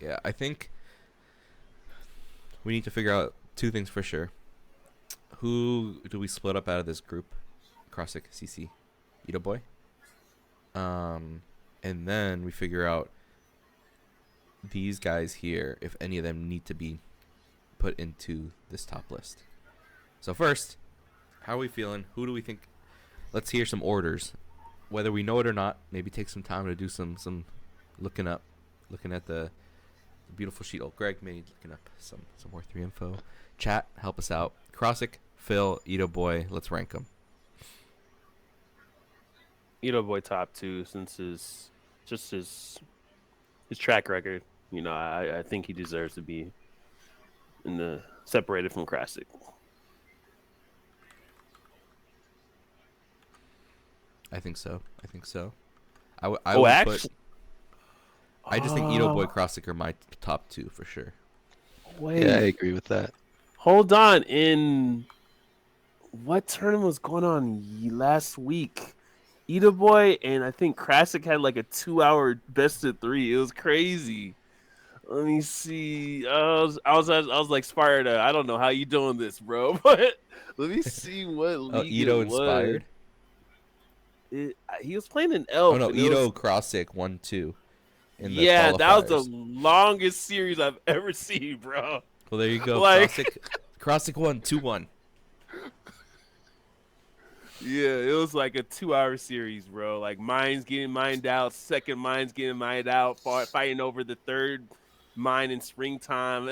Yeah, I think we need to figure out 2 things for sure. Who do we split up out of this group? Krosik, CC, Ito Boy. And then we figure out these guys here, if any of them need to be put into this top list. So first, how are we feeling? Who do we think? Let's hear some orders. Whether we know it or not, maybe take some time to do some looking at the beautiful sheet. Oh, Greg made looking up some more 3 info. Chat, help us out. Krosik, Phil, Ito Boy, let's rank them. Ito Boy top 2 since his track record. I think he deserves to be in the separated from Krasik. I think so. I Oh, would actually, put. I just think Ito Boy Crossick are my top two for sure. wait. Yeah, I agree with that. Hold on. In what tournament was going on last week? Ida Boy and I think Krasick had like a 2-hour best of 3. It was crazy. Let me see. I was like Sparta. I don't know how you doing this, bro, but let me see what Oh, league Ito it was. inspired. He was playing an Oh elf. no, And it Ito was, Crossick 1-2 in the yeah, that was the qualifiers. longest series I've ever seen, bro. Well, there you go. Like- Crossick won 2-1. Yeah, it was like a 2-hour series, bro. Like mine's getting mined out, second mine's getting mined out, fighting over the third mine in springtime.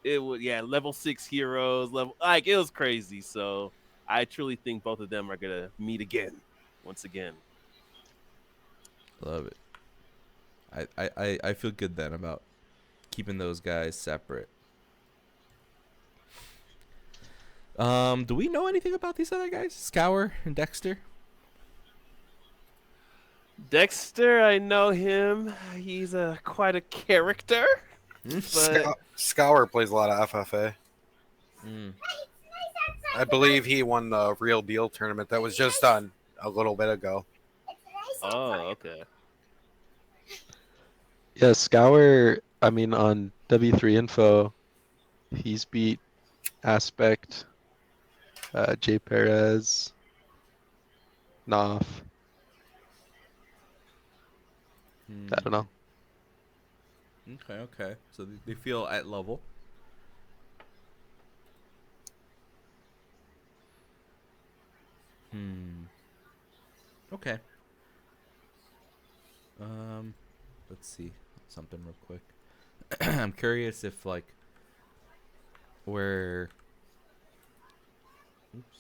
Yeah, level 6 heroes, it was crazy. So I truly think both of them are gonna meet again, once again. Love it. I feel good then about keeping those guys separate. Do we know anything about these other guys? Scour and Dexter? Dexter, I know him. He's quite a character. But Scour plays a lot of FFA. Mm. I believe he won the Real Deal tournament that was just done a little bit ago. oh, okay. Yeah, Scour, I mean, on W3 Info, he's beat Aspect, Jay Perez, Knopf. I don't know. Okay. So they feel at level. Okay. Let's see something real quick. I'm curious if where. Oops.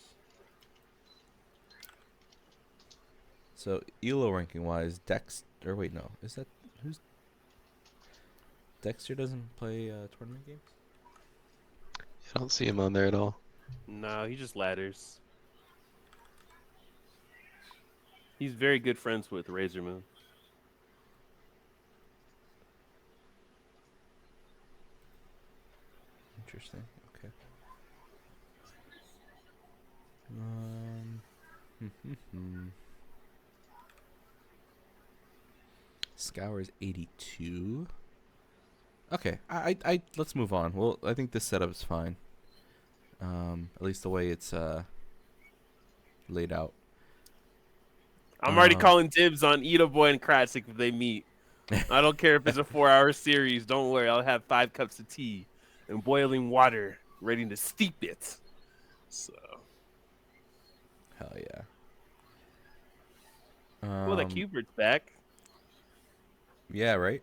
So Elo ranking wise, Dexter. Wait, no, is that who's? Dexter doesn't play tournament games. I don't see him on there at all. No, he just ladders. He's very good friends with Razor Moon. Interesting. Okay. Scour's 82. Okay, I let's move on. Well, I think this setup is fine. At least the way it's laid out. I'm already calling dibs on Ito Boy and Krasick if they meet. I don't care if it's a 4-hour series. Don't worry, I'll have 5 cups of tea and boiling water ready to steep it. So, Hell yeah. well, that Cubert's back. Yeah, right.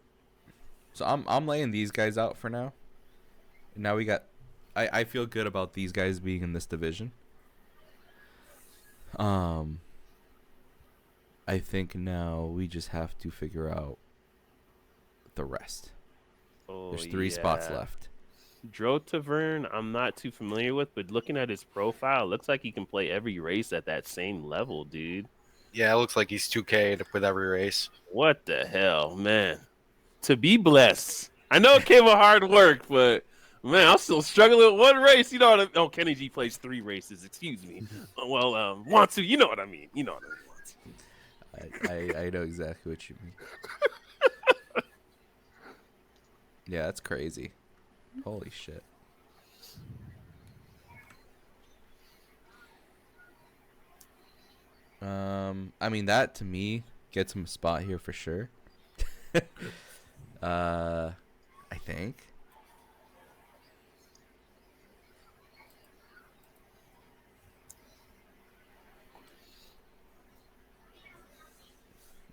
So I'm laying these guys out for now. And now we got. I feel good about these guys being in this division. I think now we just have to figure out the rest. Oh, There's 3 spots left. Dro Tavern, I'm not too familiar with, but looking at his profile, looks like he can play every race at that same level, dude. Yeah, it looks like he's 2K'd with every race. What the hell, man? To be blessed. I know it came with hard work, but man, I'm still struggling with one race. You know what I mean? Oh, Kenny G plays 3 races. Excuse me. Well, want to? You know what I mean? You know what I mean? I know exactly what you mean. Yeah, that's crazy. Holy shit. I mean that to me gets him a spot here for sure. I think.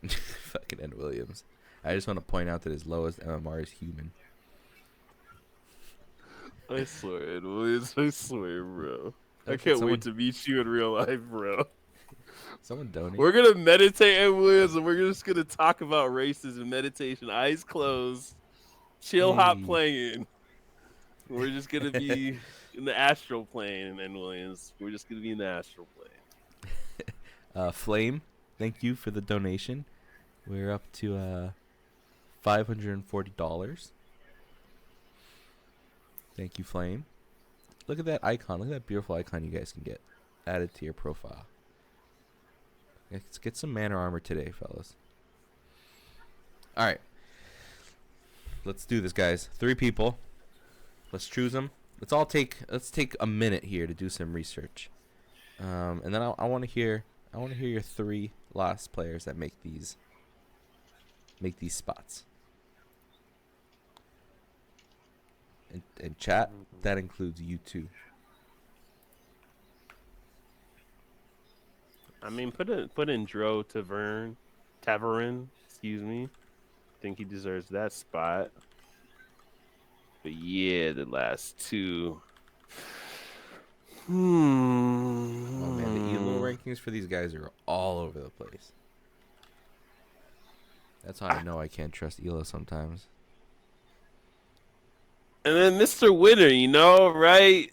Fucking Ed Williams. I just want to point out that his lowest MMR is human. I swear, Ed Williams. I swear, bro. I Okay, can't someone- wait to meet you in real life, bro. Someone donate. We're gonna meditate, Ed Williams, and we're just gonna talk about races and meditation, eyes closed, chill hop Hey. playing. We're just gonna be in the astral plane, Ed Williams. We're just gonna be in the astral plane. Flame, thank you for the donation. We're up to $540. Thank you, Flame. Look at that icon. Look at that beautiful icon you guys can get added to your profile. Let's get some mana armor today, fellas. All right. Let's do this, guys. 3 people. Let's choose them. Let's take a minute here to do some research. And then I want to hear your 3 last players that make these spots. And chat, that includes you too. I mean, put in Dro Taverin, excuse me. I think he deserves that spot. But yeah, the last 2. Oh man, the ELO rankings for these guys are all over the place. That's how I know I can't trust ELO sometimes. And then Mr. Winner, you know, right?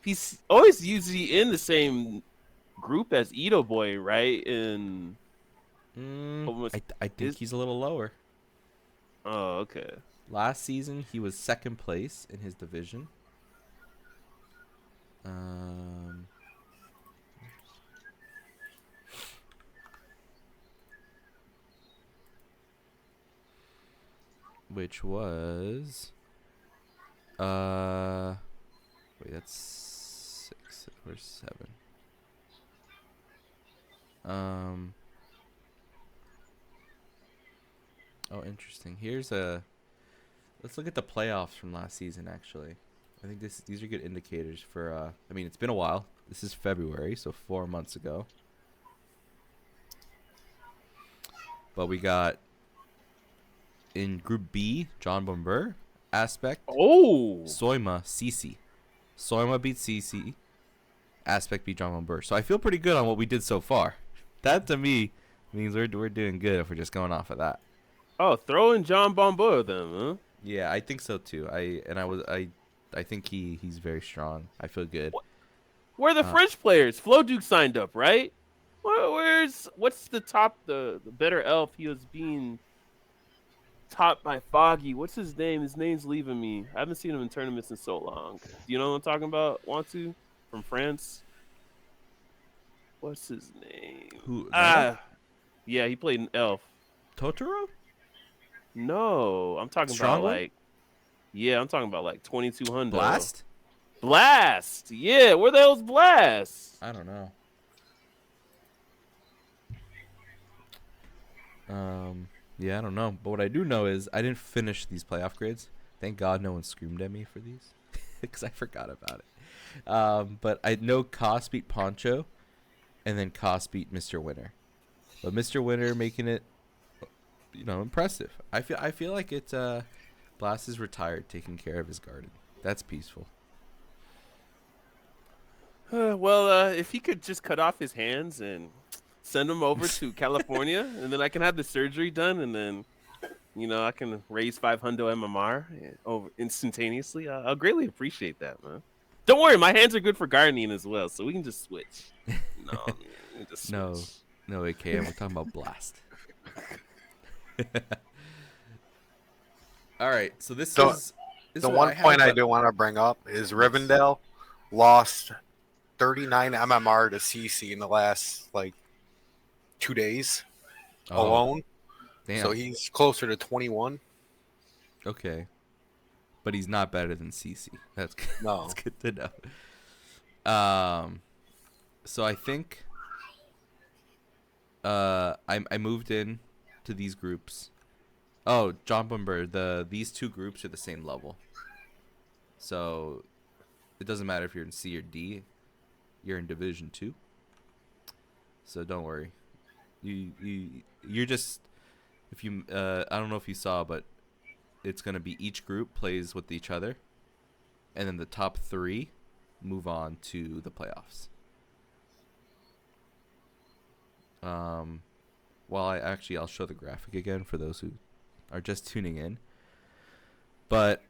He's always usually in the same group as Ito Boy, right? And I think he's a little lower. Oh, okay. Last season, he was 2nd place in his division. Which was wait, that's 6 or 7. Oh, interesting. Let's look at the playoffs from last season. Actually, I think these are good indicators for. I mean, it's been a while. This is February, so 4 months ago. But we got in Group B, John Bomber, Aspect, Soima, CC. Soima beat CC. Aspect beat John Bomber. So I feel pretty good on what we did so far. That to me means we're doing good if we're just going off of that. Oh, throw in John Bombo then, huh? Yeah, I think so too. I think he's very strong. I feel good. Where are the French players? Flo Duke signed up, right? What's the top the better elf? He was being topped by Foggy. What's his name? His name's leaving me. I haven't seen him in tournaments in so long. Do you know what I'm talking about? Want to? From France? What's his name? Who? Yeah, he played an elf. Totoro? No, I'm talking Strong about one? I'm talking about like 2200. Blast? Yeah, where the hell's Blast? I don't know. Yeah, I don't know. But what I do know is I didn't finish these playoff grades. Thank God no one screamed at me for these because I forgot about it. But I know Koss beat Poncho, and then Koss beat Mr. Winner. But Mr. Winner making it, impressive. I feel like it's Blast is retired, taking care of his garden. That's peaceful. If he could just cut off his hands and send him over to California, and then I can have the surgery done, and then, I can raise 500 MMR over instantaneously. I'll greatly appreciate that, man. Don't worry, my hands are good for gardening as well, so we can just switch. No, AKM, we're talking about Blast. All right, so this is the one point I do want to bring up is Rivendell lost 39 MMR to CC in the last 2 days alone. Damn. So he's closer to 21. Okay, but he's not better than CC. That's good. No. That's good to know. So I think I moved in to these groups. Oh, John Bumber, these 2 groups are the same level. So it doesn't matter if you're in C or D. You're in Division 2. So don't worry. You're just, if you I don't know if you saw, but it's going to be each group plays with each other, and then the top 3 move on to the playoffs. I'll show the graphic again for those who are just tuning in. But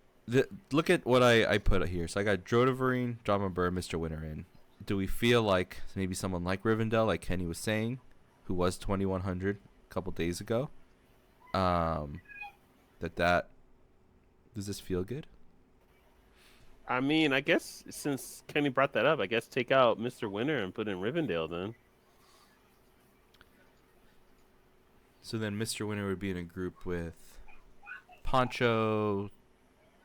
look at what I put here. So I got Drodaverine, Drama Burr, Mr. Winner in. Do we feel like maybe someone like Rivendell, like Kenny was saying, who was 2100 a couple days ago. That does this feel good? I mean, I guess since Kenny brought that up, I guess take out Mr. Winter and put in Rivendell then. So then Mr. Winter would be in a group with Poncho,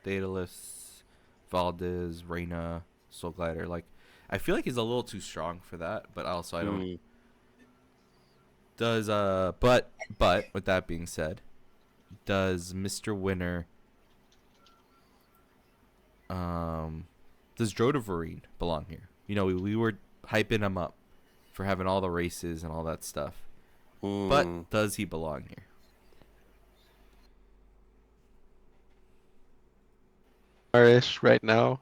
Daedalus, Valdez, Reyna, Soul Glider. Like, I feel like he's a little too strong for that, but also I don't. Does but with that being said, does Mr. Winter does Drodavarine belong here? You know, we were hyping him up for having all the races and all that stuff. But does he belong here? Irish right now.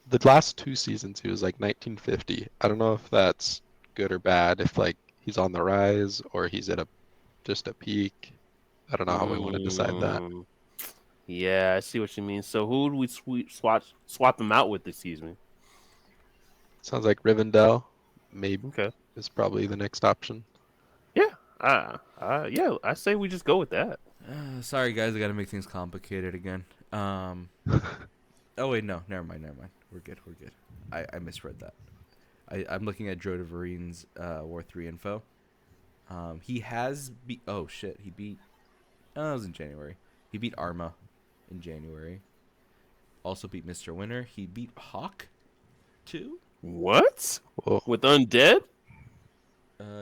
The last 2 seasons he was like 1950. I don't know if that's good or bad. If like he's on the rise or he's at just a peak. I don't know how we want to decide that. Yeah, I see what you mean. So who would we swap him out with this season? Sounds like Rivendell, maybe, Okay. is probably the next option. Yeah. Yeah, I say we just go with that. Sorry guys, I gotta make things complicated again. Oh wait, no, never mind. We're good. I misread that. I'm looking at Drodavarine's War 3 info. He has beat. Oh shit, he beat. Oh, it was in January. He beat Arma in January. Also beat Mr. Winter. He beat Hawk too. What? Whoa. With Undead?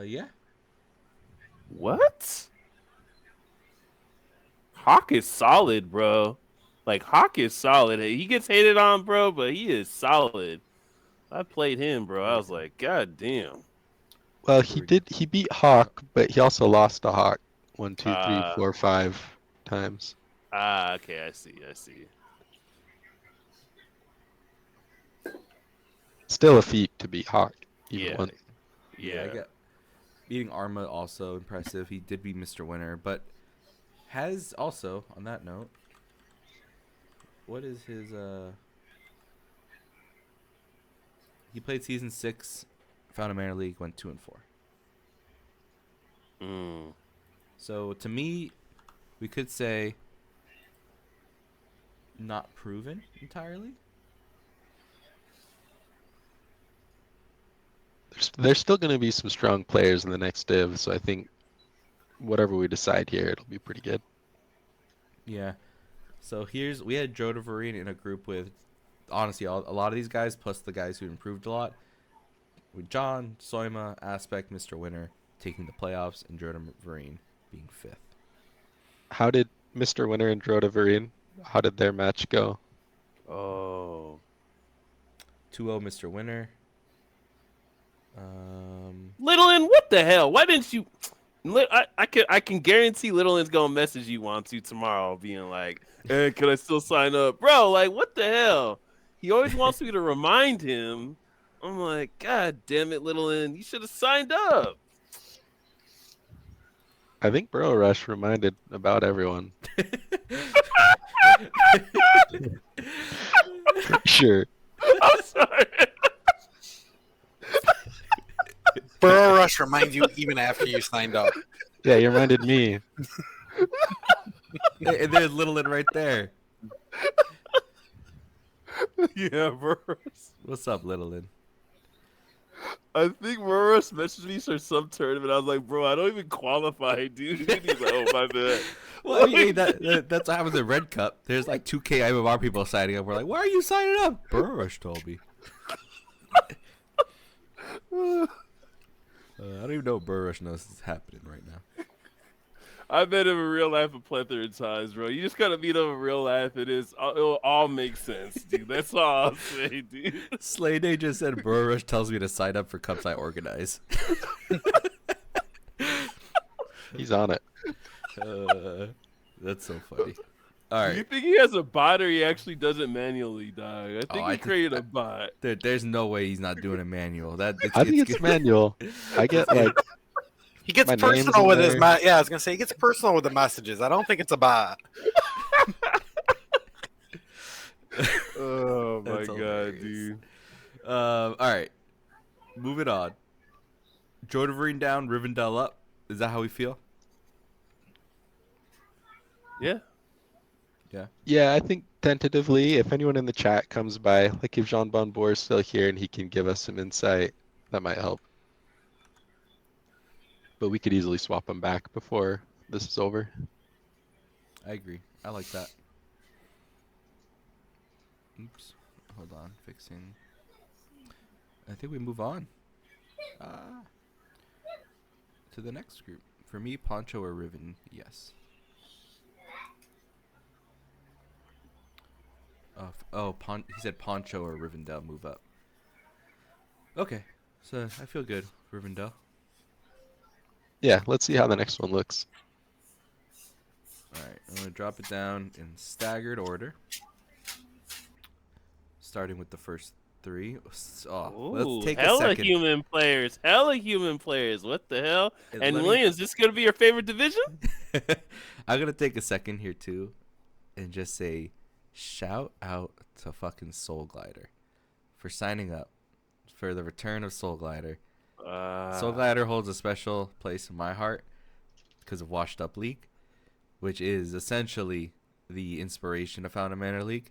Yeah. What? Hawk is solid, bro. Like, Hawk is solid. He gets hated on, bro, but he is solid. I played him, bro. I was like, God damn. Well, he beat Hawk, but he also lost to Hawk 1, 2, 3, 4, 5 times. Okay, I see. Still a feat to beat Hawk. Yeah. I got beating Arma also impressive. He did beat Mr. Winter, but has also on that note, what is his he played season 6, found a Manor League, went 2-4. So to me, we could say not proven entirely. There's still going to be some strong players in the next div, so I think whatever we decide here, it'll be pretty good. Yeah. So we had Drodavarine in a group with, honestly, a lot of these guys, plus the guys who improved a lot. With John, Soima, Aspect, Mr. Winter taking the playoffs, and Drodavarine being 5th. How did Mr. Winter and Drodavarine, how did their match go? Oh. 2-0 Mr. Winter. Littlein, what the hell? Why didn't you? I can guarantee Littlein's gonna message you on to tomorrow, being like, "Hey, can I still sign up, bro?" Like, what the hell? He always wants me to remind him. I'm like, God damn it, Littlein, you should have signed up. I think Burrow Rush reminded about everyone. Sure. I'm sorry. Burrow Rush reminds you even after you signed up. Yeah, you reminded me. And there's Littlein right there. Yeah, bro. What's up, Littlein? I think Morris messaged me for some tournament. I was like, bro, I don't even qualify, dude. And he's like, oh, my bad. Well, I mean, that's what happens at Red Cup. There's like 2K IMR people signing up. We're like, why are you signing up? Burrow Rush told me. I don't even know what Burrow Rush knows is happening right now. I met him in real life a plethora of times, bro. You just gotta meet him in real life. It'll all make sense, dude. That's all I'll say, dude. Slay Day just said Burrow Rush tells me to sign up for cups I organize. He's on it. That's so funny. All Do you right. think he has a bot or he actually does it manually, dog? I think I he think- created a bot. There's no way he's not doing a manual. I think it's manual. I get like He gets My name's personal in with his there. yeah, I was gonna say he gets personal with the messages. I don't think it's a bot. Oh my That's god, hilarious. dude. All right. Moving on. Jordaverine down, Rivendell up. Is that how we feel? Yeah. Yeah, I think tentatively, if anyone in the chat comes by, like if Jean Bonbour is still here and he can give us some insight, that might help. But we could easily swap him back before this is over. I agree. I like that. Oops. Hold on. Fixing. I think we move on. To the next group. For me, Poncho or Riven, yes. He said Poncho or Rivendell move up. Okay, so I feel good, Rivendell. Yeah, let's see how the next one looks. Alright, I'm gonna drop it down in staggered order. Starting with the first 3. Oh, let's take a hella second. human players. Hella human players. What the hell? And And let me- Williams, this gonna be your favorite division? I'm gonna take a second here too, and just say, shout out to fucking Soul Glider for signing up for the return of Soul Glider. Soul Glider holds a special place in my heart because of Washed Up League, which is essentially the inspiration of Fountain Manor League.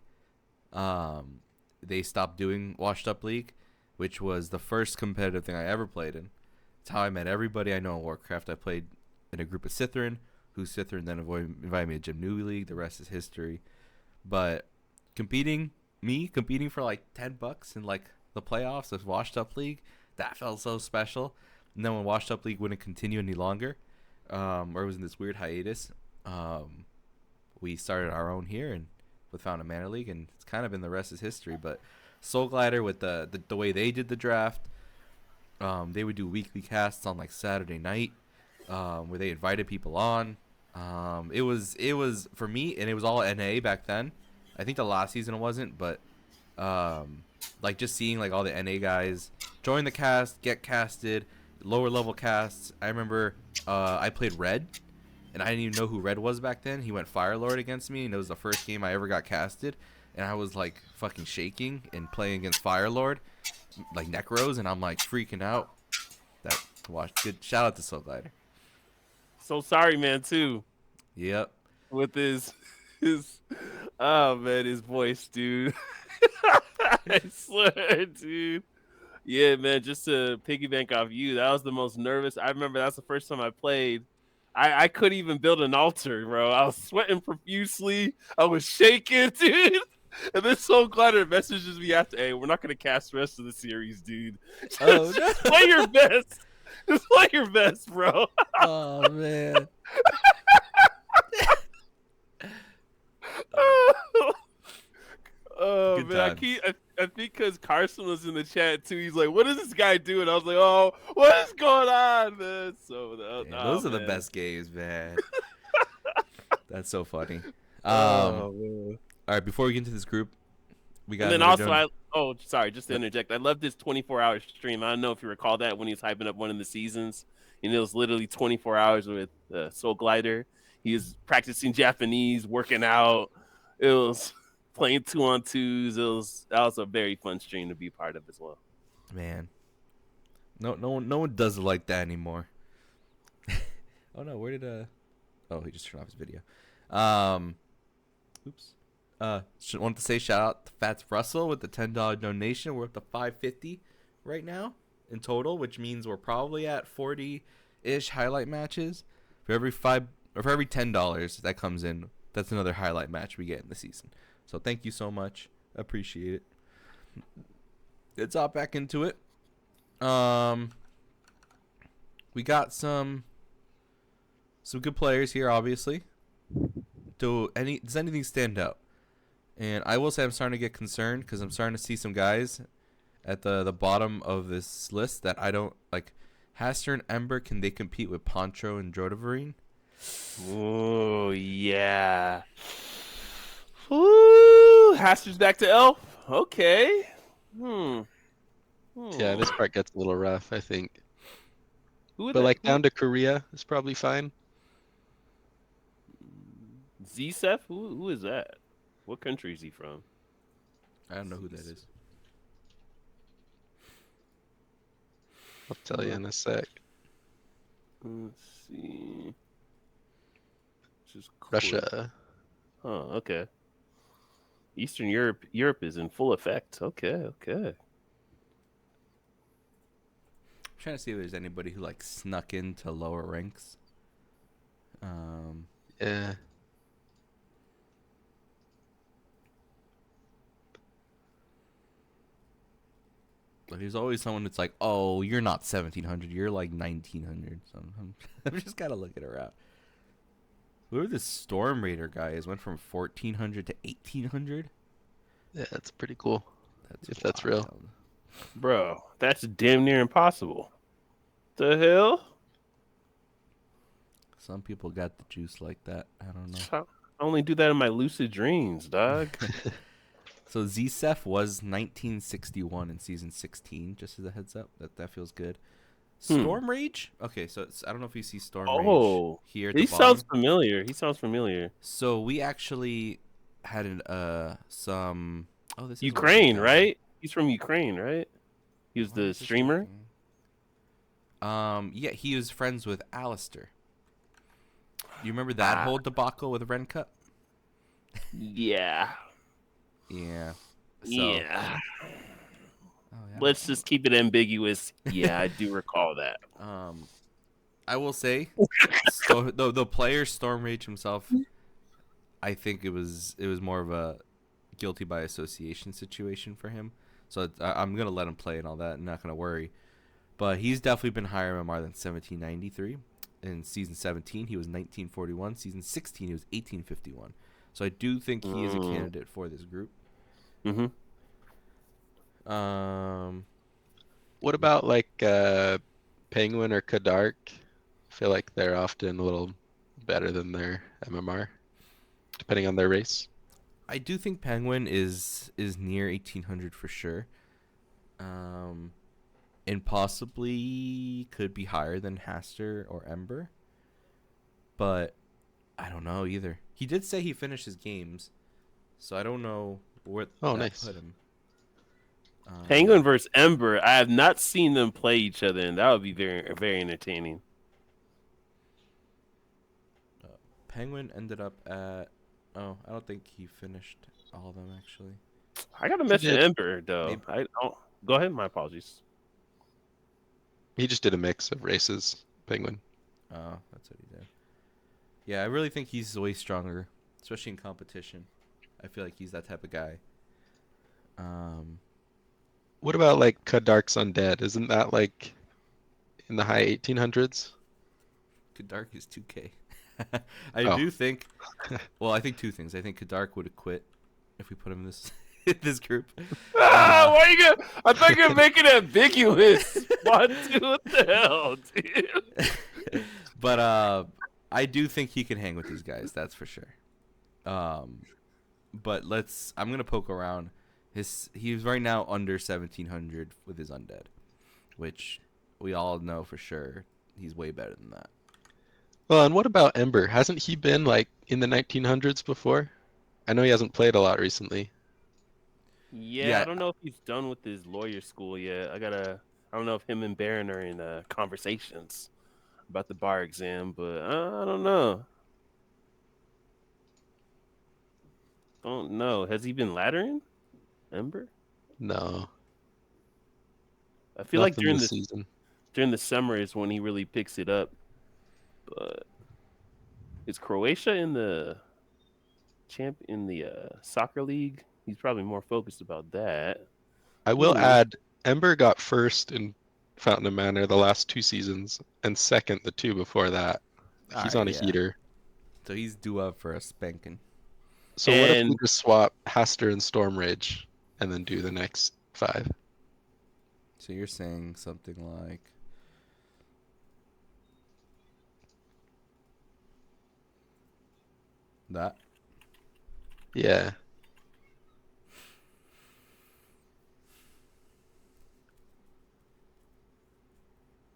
They stopped doing Washed Up League, which was the first competitive thing I ever played in. It's how I met everybody I know in Warcraft. I played in a group of Sithrin, who Sithrin then invited me to Jim Newey League. The rest is history. But competing for like $10 in like the playoffs of Washed Up League, that felt so special. And then when Washed Up League wouldn't continue any longer, or it was in this weird hiatus, we started our own here and with Fountain Manor League, and it's kind of been the rest is history. But Soul Glider, with the way they did the draft, they would do weekly casts on like Saturday night, where they invited people on. It was for me, and it was all NA back then. I think the last season it wasn't, but like just seeing like all the NA guys join the cast, get casted, lower level casts. I remember I played Red, and I didn't even know who Red was back then. He went Firelord against me, and it was the first game I ever got casted, and I was like fucking shaking and playing against Firelord, like Necros, and I'm like freaking out. Good shout out to Soul Glider. So sorry, man, too. Yep. With his oh man, his voice, dude. I swear, dude. Yeah, man, just to piggyback off you, that was the most nervous. I remember that's the first time I played. I couldn't even build an altar, bro. I was sweating profusely. I was shaking, dude. And then Soul Glider messages me after, hey, we're not gonna cast the rest of the series, dude. Oh, Just play your best. Just play your best, bro. Oh man. Oh Good man, times. I think because Carson was in the chat too. He's like, "What is this guy doing?" I was like, "Oh, what is going on, man?" So Those are the best games, man. That's so funny. Man. All right, before we get into this group, we got. And then another also, sorry, just to interject. I love this 24-hour stream. I don't know if you recall that when he was hyping up one of the seasons. And it was literally 24 hours with Soul Glider. He was practicing Japanese, working out. It was playing 2-on-2s. That was a very fun stream to be part of as well. man. No one does it like that anymore. Oh no, where did Oh, he just turned off his video. Oops. Want to say shout out to Fats Russell with the $10 donation. We're up to $5.50 right now in total, which means we're probably at 40-ish highlight matches. For every $10 that comes in, that's another highlight match we get in the season. So thank you so much. Appreciate it. Let's hop back into it. We got some good players here, obviously. Does anything stand out? And I will say I'm starting to get concerned because I'm starting to see some guys at the bottom of this list that I don't like. Haster and Ember, can they compete with Poncho and Jordaverine? Oh yeah. Ooh, Haster's back to Elf. Okay. Yeah, this part gets a little rough, I think. Who But like down to Korea is probably fine. Zsef? Who is that? What country is he from? I don't know who that is. I'll tell you in a sec. Let's see. Just Russia. Oh, okay. Eastern Europe is in full effect. Okay. I'm trying to see if there's anybody who like snuck into lower ranks. Yeah. But there's always someone that's like, oh, you're not 1700, you're like 1900. So I'm just kind of looking around. Whoever this Storm Raider guy is went from 1400 to 1800. Yeah, that's pretty cool. If that's wild. real. Bro, that's damn near impossible. The hell? Some people got the juice like that. I don't know. I only do that in my lucid dreams, dog. So Zsef was 1961 in season 16. Just as a heads up, that feels good. Storm Rage. Okay, so I don't know if you see Storm Rage here. At He the bottom. sounds familiar. So we actually had some. Oh, this is Ukraine, right? He's from Ukraine, right? He was the streamer. Yeah, he was friends with Alistair. You remember that whole debacle with Ren Cup? Yeah. Yeah. So, Yeah. Oh, yeah. Let's just keep it ambiguous. Yeah, I do recall that. I will say, the player Storm Rage himself, I think it was more of a guilty by association situation for him. So I'm gonna let him play and all that. I'm not gonna worry. But he's definitely been higher MMR than 1793. In season 17, he was 1941. Season 16, he was 1851. So I do think he is a candidate for this group. Mm-hmm. What about like Penguin or Kadark? I feel like they're often a little better than their MMR, depending on their race. I do think Penguin is near 1800 for sure. And possibly could be higher than Haster or Ember. But I don't know either. He did say he finished his games, so I don't know where nice. put him. Penguin versus Ember. I have not seen them play each other, and that would be very, very entertaining. Penguin ended up at. Oh, I don't think he finished all of them actually. I gotta mention did. Ember though. Maybe. I don't. Go ahead. My apologies. He just did a mix of races, Penguin. Oh, that's what he did. Yeah, I really think he's way stronger, especially in competition. I feel like he's that type of guy. What about like Kadark's Undead? Isn't that like in the high 1800s? Kadark is 2K. I do think. Well, I think two things. I think Kadark would have quit if we put him in this this group. Why are you gonna? I thought you were making it ambiguous. What the hell, dude? But I do think he can hang with these guys. That's for sure. But I'm gonna poke around. He's right now under 1700 with his undead, which we all know for sure he's way better than that. Well, and what about Ember? Hasn't he been like in the 1900s before? I know he hasn't played a lot recently. Yeah, I don't know if he's done with his lawyer school yet. I don't know if him and Baron are in conversations about the bar exam, but I don't know. Don't know. Has he been laddering, Ember? No. I feel like Nothing this season. during the summer is when he really picks it up. But is Croatia in the soccer league? He's probably more focused about that. I will add, Ember got first in Fountain of Manor the last 2 seasons, and second the 2 before that. He's on a heater. So he's due up for a spanking. So what if we just swap Haster and Storm Rage, and then do the next 5? So you're saying something like... that? Yeah.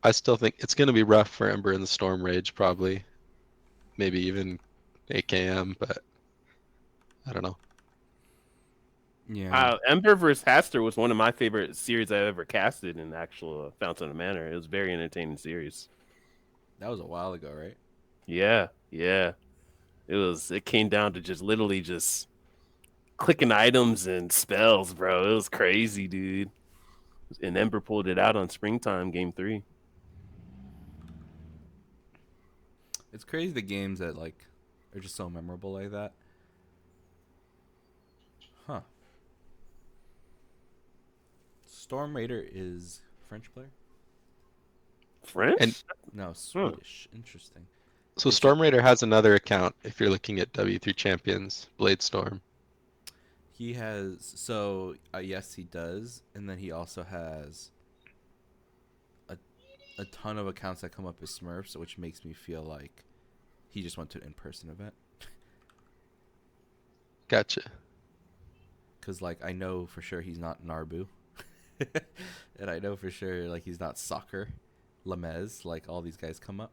I still think it's going to be rough for Ember and the Storm Rage, probably. Maybe even AKM, but I don't know. Yeah. Ember vs. Haster was one of my favorite series I've ever casted in actual Fountain of Manor. It was a very entertaining series. That was a while ago, right? Yeah, yeah. It came down to just literally just clicking items and spells, bro. It was crazy, dude. And Ember pulled it out on Springtime Game 3. It's crazy the games that like are just so memorable like that. Huh. Storm Raider is French player? French? And- No, Swedish. Interesting. So Is Storm Raider has another account if you're looking at W3 Champions, Blade Storm. He has so yes, he does, and then he also has a ton of accounts that come up as Smurfs, which makes me feel like he just went to an in-person event. Gotcha. Cause like I know for sure he's not Narbu, and I know for sure like he's not Soccer, Lemez. Like all these guys come up.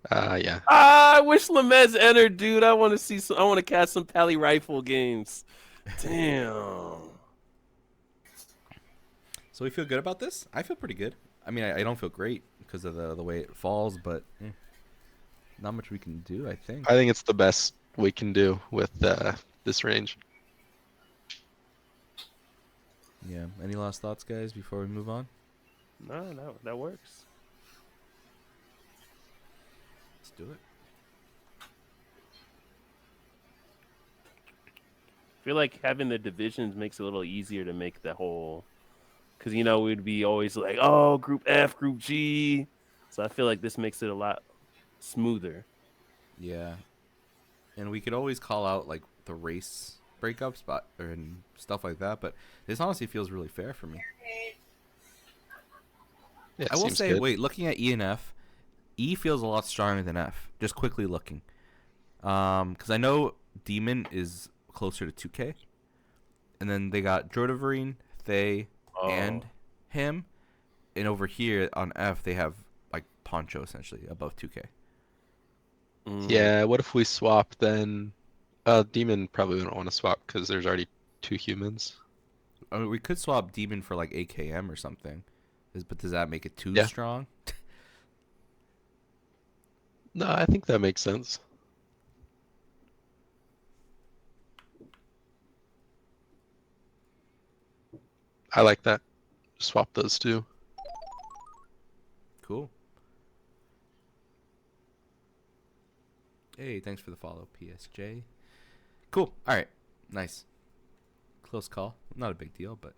Yeah. I wish Lemez entered, dude. I want to see some. I want to catch some Pally Rifle games. Damn. So we feel good about this. I feel pretty good. I mean, I don't feel great because of the way it falls, but not much we can do. I think. I think it's the best we can do with this range. Yeah. Any last thoughts, guys, before we move on? No, that works. Let's do it. I feel like having the divisions makes it a little easier to make the whole. Because, we'd be always like, oh, Group F, Group G. So I feel like this makes it a lot smoother. Yeah. And we could always call out like the race breakups, and stuff like that. But this honestly feels really fair for me. Yeah, I will seems say, good. wait, looking at E and F, E feels a lot stronger than F. Just quickly looking, because I know Demon is closer to 2K, and then they got Droideverine, Thay, and him, and over here on F they have like Poncho essentially above 2K. Yeah, what if we swap then? Demon probably wouldn't want to swap because there's already 2 humans. I mean, we could swap Demon for like AKM or something, but does that make it too Yeah. strong? No, I think that makes sense. I like that. Swap those 2. Cool. Hey, thanks for the follow, PSJ. Cool. All right. Nice. Close call. Not a big deal, but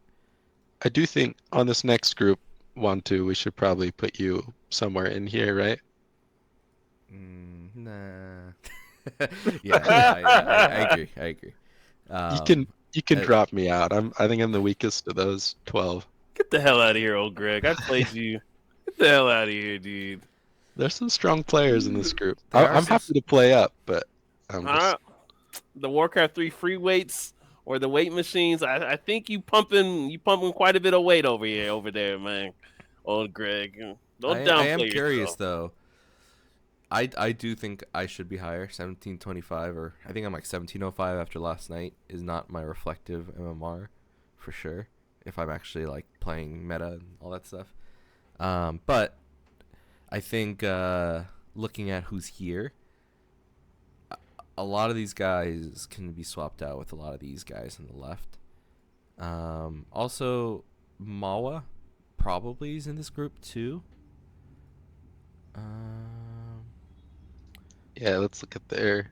I do think on this next group, 1-2, we should probably put you somewhere in here, right? nah. I agree. I agree. You can uh, drop me out. I think I'm the weakest of those 12. Get the hell out of here, old Greg. I played you. Get the hell out of here, dude. There's some strong players in this group. There are I'm some happy to play up, but I'm just The Warcraft 3 free weights or the weight machines. I think you pumping quite a bit of weight over there, man. Old Greg. Don't downplay I am curious yourself. though. I do think I should be higher. 1725, or I think I'm like 1705 after last night is not my reflective MMR for sure. If I'm actually like playing meta and all that stuff. But I think looking at who's here, a lot of these guys can be swapped out with a lot of these guys on the left. Also, Mawa probably is in this group too. yeah. Let's look at their.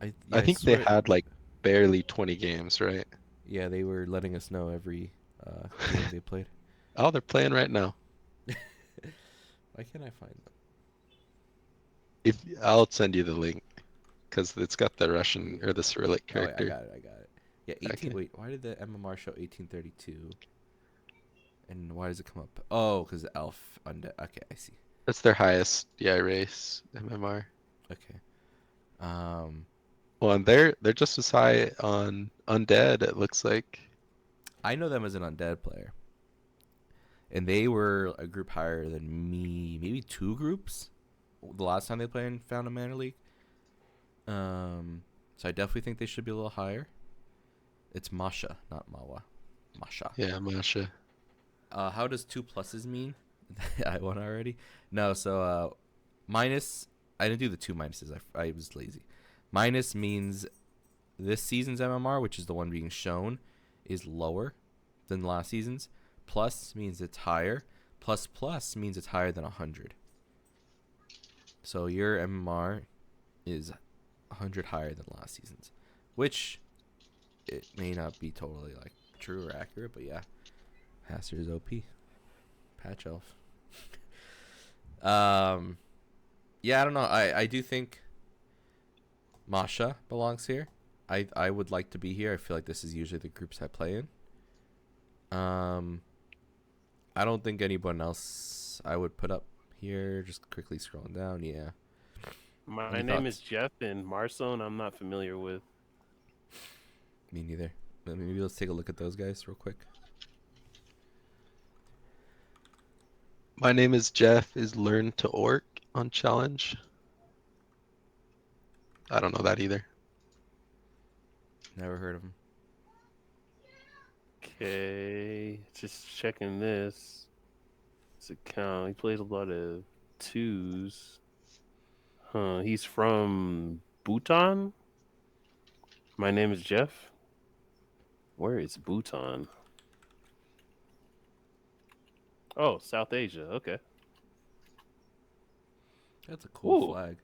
I I think they swear- had like barely 20 games, right? Yeah, they were letting us know every game they played. Oh, they're playing right now. Why can't I find them? If I'll send you the link because it's got the Russian or the Cyrillic Oh, wait, character. I got it. Yeah, 18. Okay. Wait, why did the MMR show 1832? And why does it come up? Oh, because Elf Undead. Okay, I see. That's their highest race MMR. Okay. Well, and they're just as high on Undead. It looks like. I know them as an Undead player. And they were a group higher than me, maybe 2 groups. The last time they played in Found a Manor League. So I definitely think they should be a little higher. It's Masha, not Mawa. Masha. Yeah, Masha. How does 2 pluses mean? I won already. No, so minus. I didn't do the two minuses. I was lazy. Minus means this season's MMR, which is the one being shown, is lower than last season's. Plus means it's higher. Plus means it's higher than 100. So your MMR is 100 higher than last season's, which it may not be totally like true or accurate, but yeah, Haster is OP. Patch elf. Yeah, I don't know. I do think Masha belongs here. I would like to be here. I feel like this is usually the groups I play in. I don't think anyone else I would put up here. Just quickly scrolling down. Yeah. My Any name is thoughts? Jeff, and Marsone I'm not familiar with. Me neither. Maybe let's take a look at those guys real quick. My name is Jeff. Is learn to orc on challenge? I don't know that either. Never heard of them. Okay, just checking this account. He plays a lot of twos. Huh? He's from Bhutan. My name is Jeff. Where is Bhutan? Oh, South Asia. Okay. That's a cool Ooh. flag.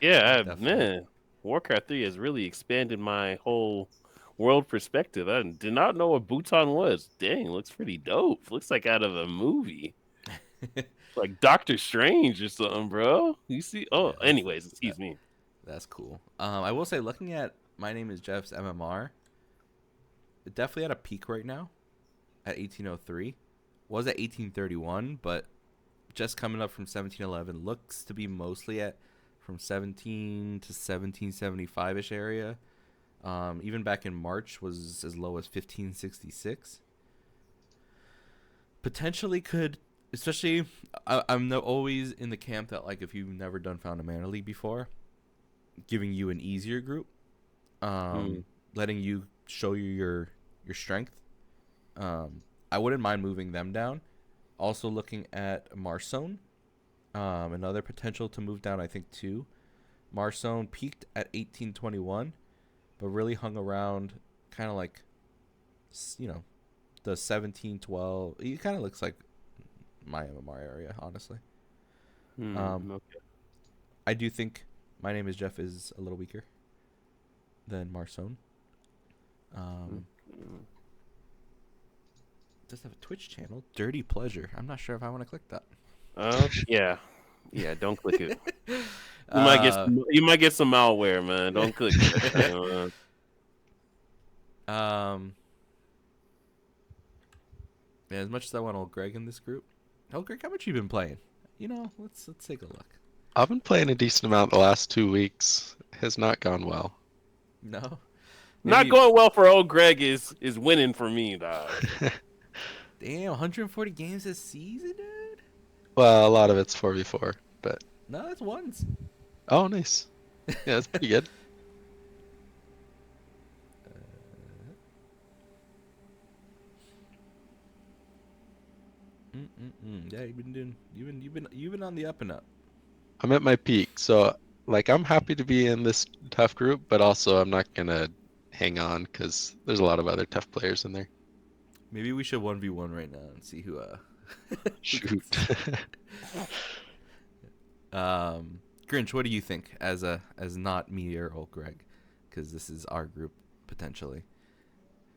Yeah, Definitely. man. Warcraft 3 has really expanded my whole world perspective. I did not know what Bhutan was. Dang, looks pretty dope. Looks like out of a movie. Like Doctor Strange or something, bro. You see? Oh, Yeah, anyways, excuse me. That's cool. I will say, looking at My Name is Jeff's MMR, it definitely at a peak right now at 1803. Was at 1831, but just coming up from 1711. Looks to be mostly at from 17 to 1775-ish area. Even back in March was as low as 1566. Potentially could, especially, I'm always in the camp that, like, if you've never done Found a Mana League before, giving you an easier group, letting you show you your strength. I wouldn't mind moving them down. Also looking at Marsone, another potential to move down, I think, too. Marsone peaked at 1821, but really hung around kind of like, you know, the 1712. He kind of looks like my MMR area, honestly. Okay. I do think My Name is Jeff is a little weaker than Marsone. Does have a Twitch channel, Dirty Pleasure. I'm not sure if I want to click that. Yeah. Yeah, don't click it. You might get some malware, man. Don't click it. Yeah, as much as I want old Greg in this group, old Greg, how much you been playing? You know, let's take a look. I've been playing a decent amount the last 2 weeks. It has not gone well. No, Not Maybe- going well for old Greg is winning for me, dog. Damn, 140 games this season, dude. Well, a lot of it's 4v4, but No, that's ones. oh, nice. Yeah, that's pretty good. Yeah, you've been on the up and up. I'm at my peak, so like I'm happy to be in this tough group, but also I'm not gonna hang on because there's a lot of other tough players in there. Maybe we should 1v1 right now and see who Shoot. Grinch, what do you think as not me or old Greg, because this is our group potentially?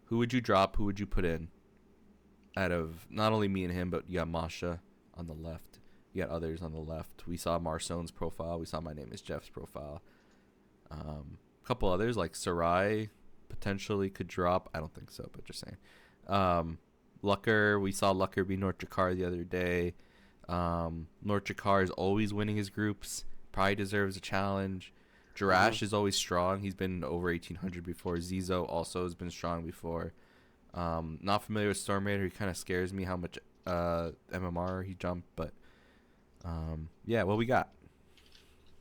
Who would you drop? Who would you put in? Out of not only me and him, but you got Masha on the left. You got others on the left. We saw Marsone's profile. We saw My Name is Jeff's profile. A couple others like Sarai potentially could drop. I don't think so, but just saying. Lucker, we saw Lucker be North Jakar the other day. North Jakar is always winning his groups. Probably deserves a challenge. Jirash is always strong. He's been over 1800 before. Zizo also has been strong before. Not familiar with Storm Raider. He kind of scares me how much MMR he jumped, but yeah, what we got?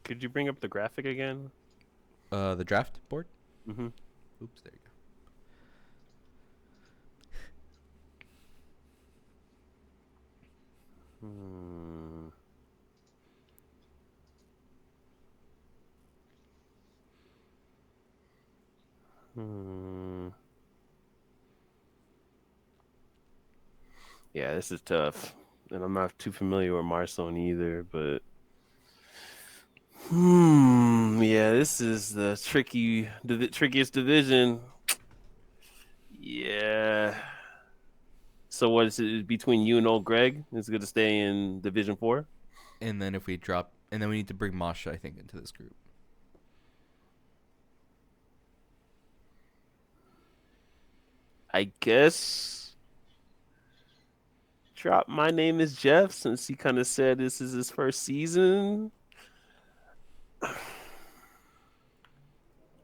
Could you bring up the graphic again? The draft board? Mm-hmm. Oops, there you go. Hmm. Yeah, this is tough, and I'm not too familiar with Marcel either. But yeah, this is the trickiest division. Yeah. So what is it between you and old Greg? Is it going to stay in Division 4? And then if we drop, and then we need to bring Masha, I think, into this group. I guess drop My Name is Jeff, since he kind of said this is his first season.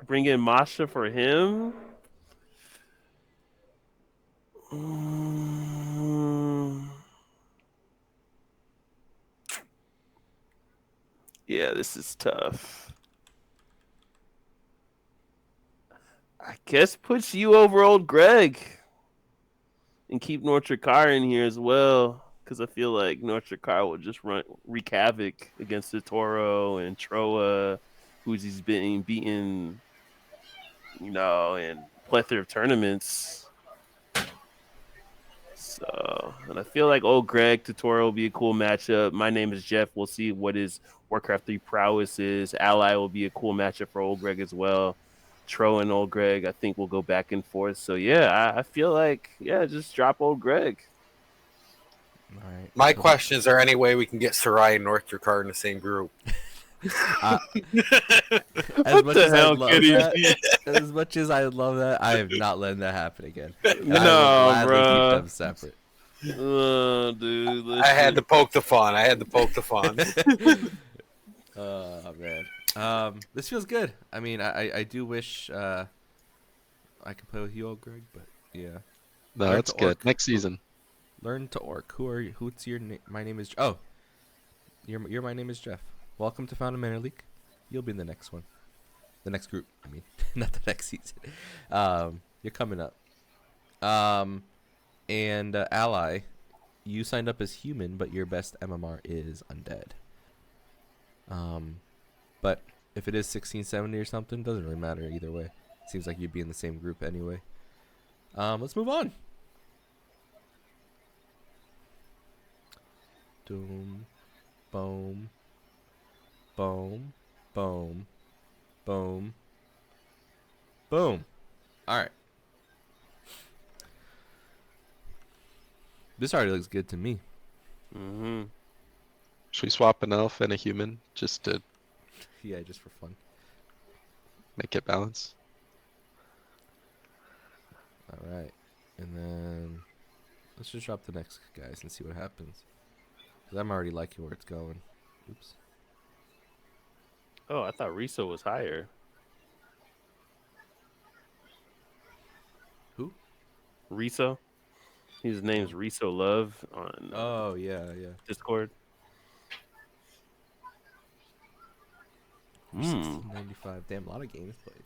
Bring in Masha for him. Yeah, this is tough. I guess puts you over old Greg. And keep North Car in here as well. Because I feel like North Car will just wreak havoc against the Toro and Troa, who's he's been beaten, in plethora of tournaments. So, and I feel like old Greg Totoro will be a cool matchup. My Name is Jeff. We'll see what his Warcraft 3 prowess is. Ally will be a cool matchup for old Greg as well. Tro and old Greg, I think, will go back and forth. So yeah, I feel like just drop old Greg. All right. My question is there any way we can get Sarai and North Car in the same group? As What much the as I hell, love Kitty? that, as much as I love that, I am not letting that happen again. No, I will gladly bro. keep them separate. Dude, I had to poke the fun. Oh man, this feels good. I mean, I do wish I could play with you, old Greg, but yeah. No, Learn that's to good. orc. Next season. Learn to orc. Who are you? Who's your name? My name is. Oh, your My Name is Jeff. Welcome to Founded Manor League. You'll be in the next one, the next group. I mean, not the next season. You're coming up. And Ally, you signed up as human, but your best MMR is undead. But if it is 1670 or something, doesn't really matter either way. Seems like you'd be in the same group anyway. Let's move on. Doom, boom, boom, boom, boom, boom. All right. This already looks good to me. Mm-hmm. Should we swap an elf and a human just to Yeah, just for fun. make it balance? All right. And then let's just drop the next guys and see what happens. Because I'm already liking where it's going. Oops. Oh, I thought Riso was higher. Who? Riso. His name's Riso Love on Oh, yeah. Discord. 1695. Damn, a lot of games played.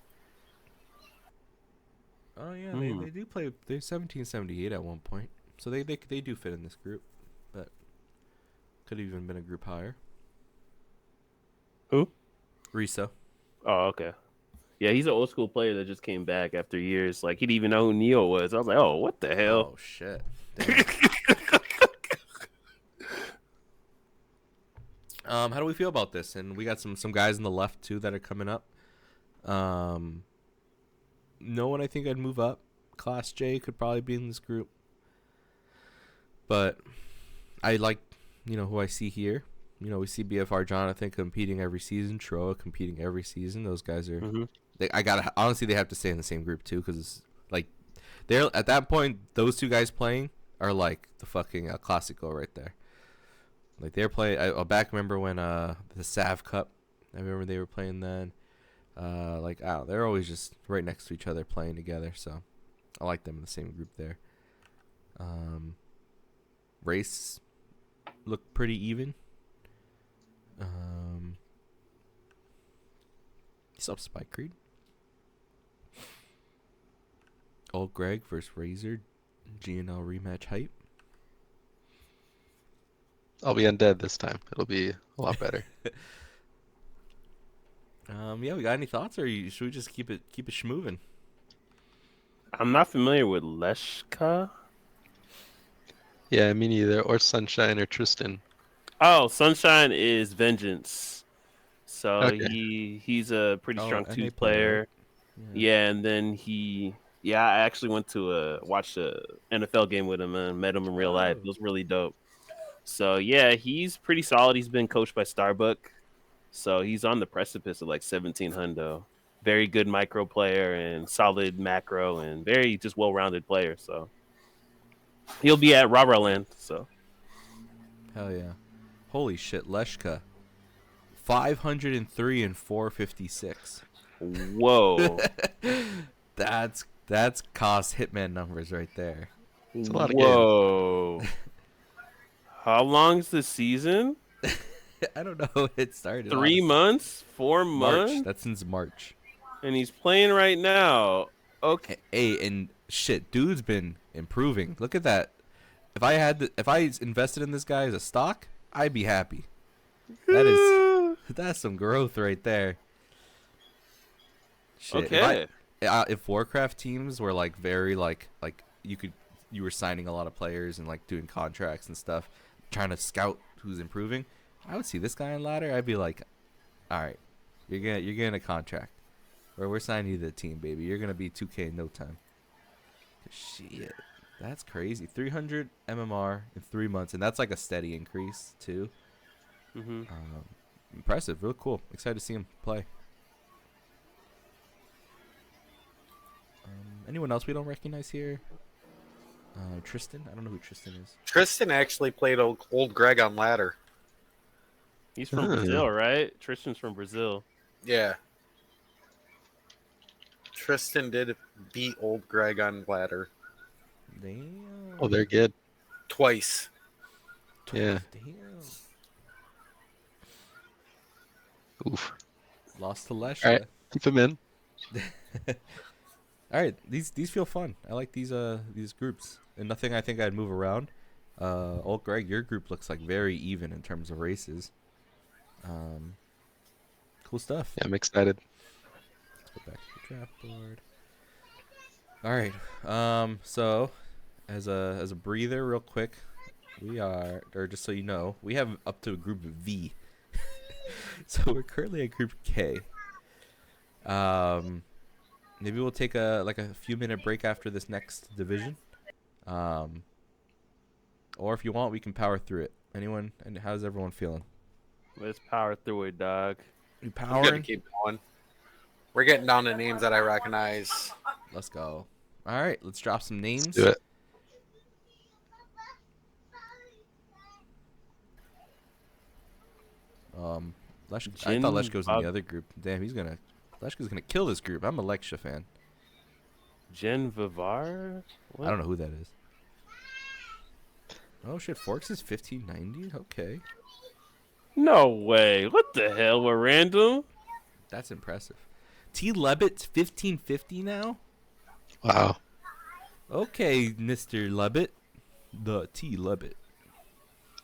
Oh, yeah, they do play. They're 1778 at one point. So they do fit in this group. But could have even been a group higher. Who? Riso. Oh, okay. Yeah, he's an old school player that just came back after years. Like, he didn't even know who Neo was. I was like, oh, what the hell? Oh, shit. Damn. How do we feel about this? And we got some guys on the left too that are coming up. No one I think I'd move up. Class J could probably be in this group. But I like, who I see here. We see BFR Jonathan competing every season. Troa competing every season. Those guys are. Honestly, they have to stay in the same group too, because like, they're at that point. Those two guys playing are like the fucking Classico right there. Like they're playing. I back remember when the Sav Cup. I remember they were playing then. They're always just right next to each other playing together. So I like them in the same group there. Race look pretty even. What's up, Spike Creed? Old Greg versus Razor. GNL rematch hype. I'll be undead this time. It'll be a lot better. Yeah, we got any thoughts, or should we just keep it schmoving? I'm not familiar with Leshka. Yeah, me neither. Or Sunshine or Tristan. Oh, Sunshine is Vengeance. So Okay. he's a pretty Oh, strong NA twos player, right? player. Yeah, and then I actually went to watch a NFL game with him and met him in real life. It was really dope. So yeah, he's pretty solid. He's been coached by Starbuck, so he's on the precipice of like 17 hundo. Very good micro player and solid macro and very just well-rounded player. So he'll be at Rah Land. So Hell yeah. Holy shit, Leshka. 503 and 456. whoa, That's cost hitman numbers right there. It's a lot of whoa. How long's the season? I don't know when it started. 3 honestly. months? 4 March. months? That's since March. And he's playing right now. Okay. Hey, and shit, dude's been improving. Look at that. If I invested in this guy as a stock, I'd be happy. That's some growth right there. Shit. Okay. If Warcraft teams were like very like you were signing a lot of players and like doing contracts and stuff, trying to scout who's improving, I would see this guy in ladder. I'd be like, all right, you're getting a contract, or we're signing you to the team, baby. You're gonna be 2K in no time. Shit, that's crazy. 300 MMR in 3 months, and that's like a steady increase too. hmm Impressive, real cool. Excited to see him play. Anyone else we don't recognize here? Tristan? I don't know who Tristan is. Tristan actually played old Greg on ladder. He's from Oh. Brazil, right? Tristan's from Brazil. Yeah. Tristan did beat old Greg on ladder Damn. Oh, they're good. twice. Yeah. Damn. Oof. Lost to Leshka. All right. Keep him in. All right, these feel fun. I like these groups, and nothing I think I'd move around. Old Greg, your group looks like very even in terms of races. Cool stuff. Yeah, I'm excited. Let's go back to the draft board. All right. So as a breather, real quick, or just so you know, we have up to a group V. So we're currently at group K. Maybe we'll take a few minute break after this next division. Or if you want, we can power through it. Anyone? And how's everyone feeling? Let's power through it, dog. You I'm powering? gonna keep going. We're getting down to names that I recognize. Let's go. All right, let's drop some names. Let's do it. I Jin thought Leshka was in Bob- the other group. Damn, Leshka's gonna kill this group. I'm a Leshka fan. Jen Vivar? What? I don't know who that is. Oh shit, Forks is 1590. Okay, No way. What the hell? We're random? that's impressive. T Lebbit's 1550 now. Wow. Okay, Mr. Lebbit, the T Lebbit.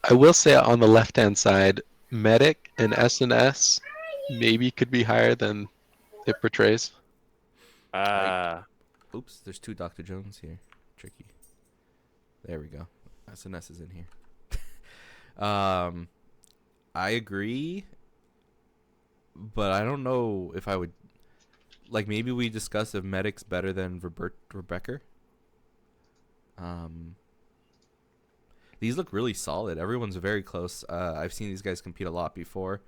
I will say on the left-hand side, Medic and SNS maybe could be higher than it portrays. Oops, there's two Dr. Jones here. Tricky. There we go. SNS is in here. I agree, but I don't know if I would. Like, maybe we discuss if Medic's better than Rebecca. These look really solid. Everyone's very close. I've seen these guys compete a lot before.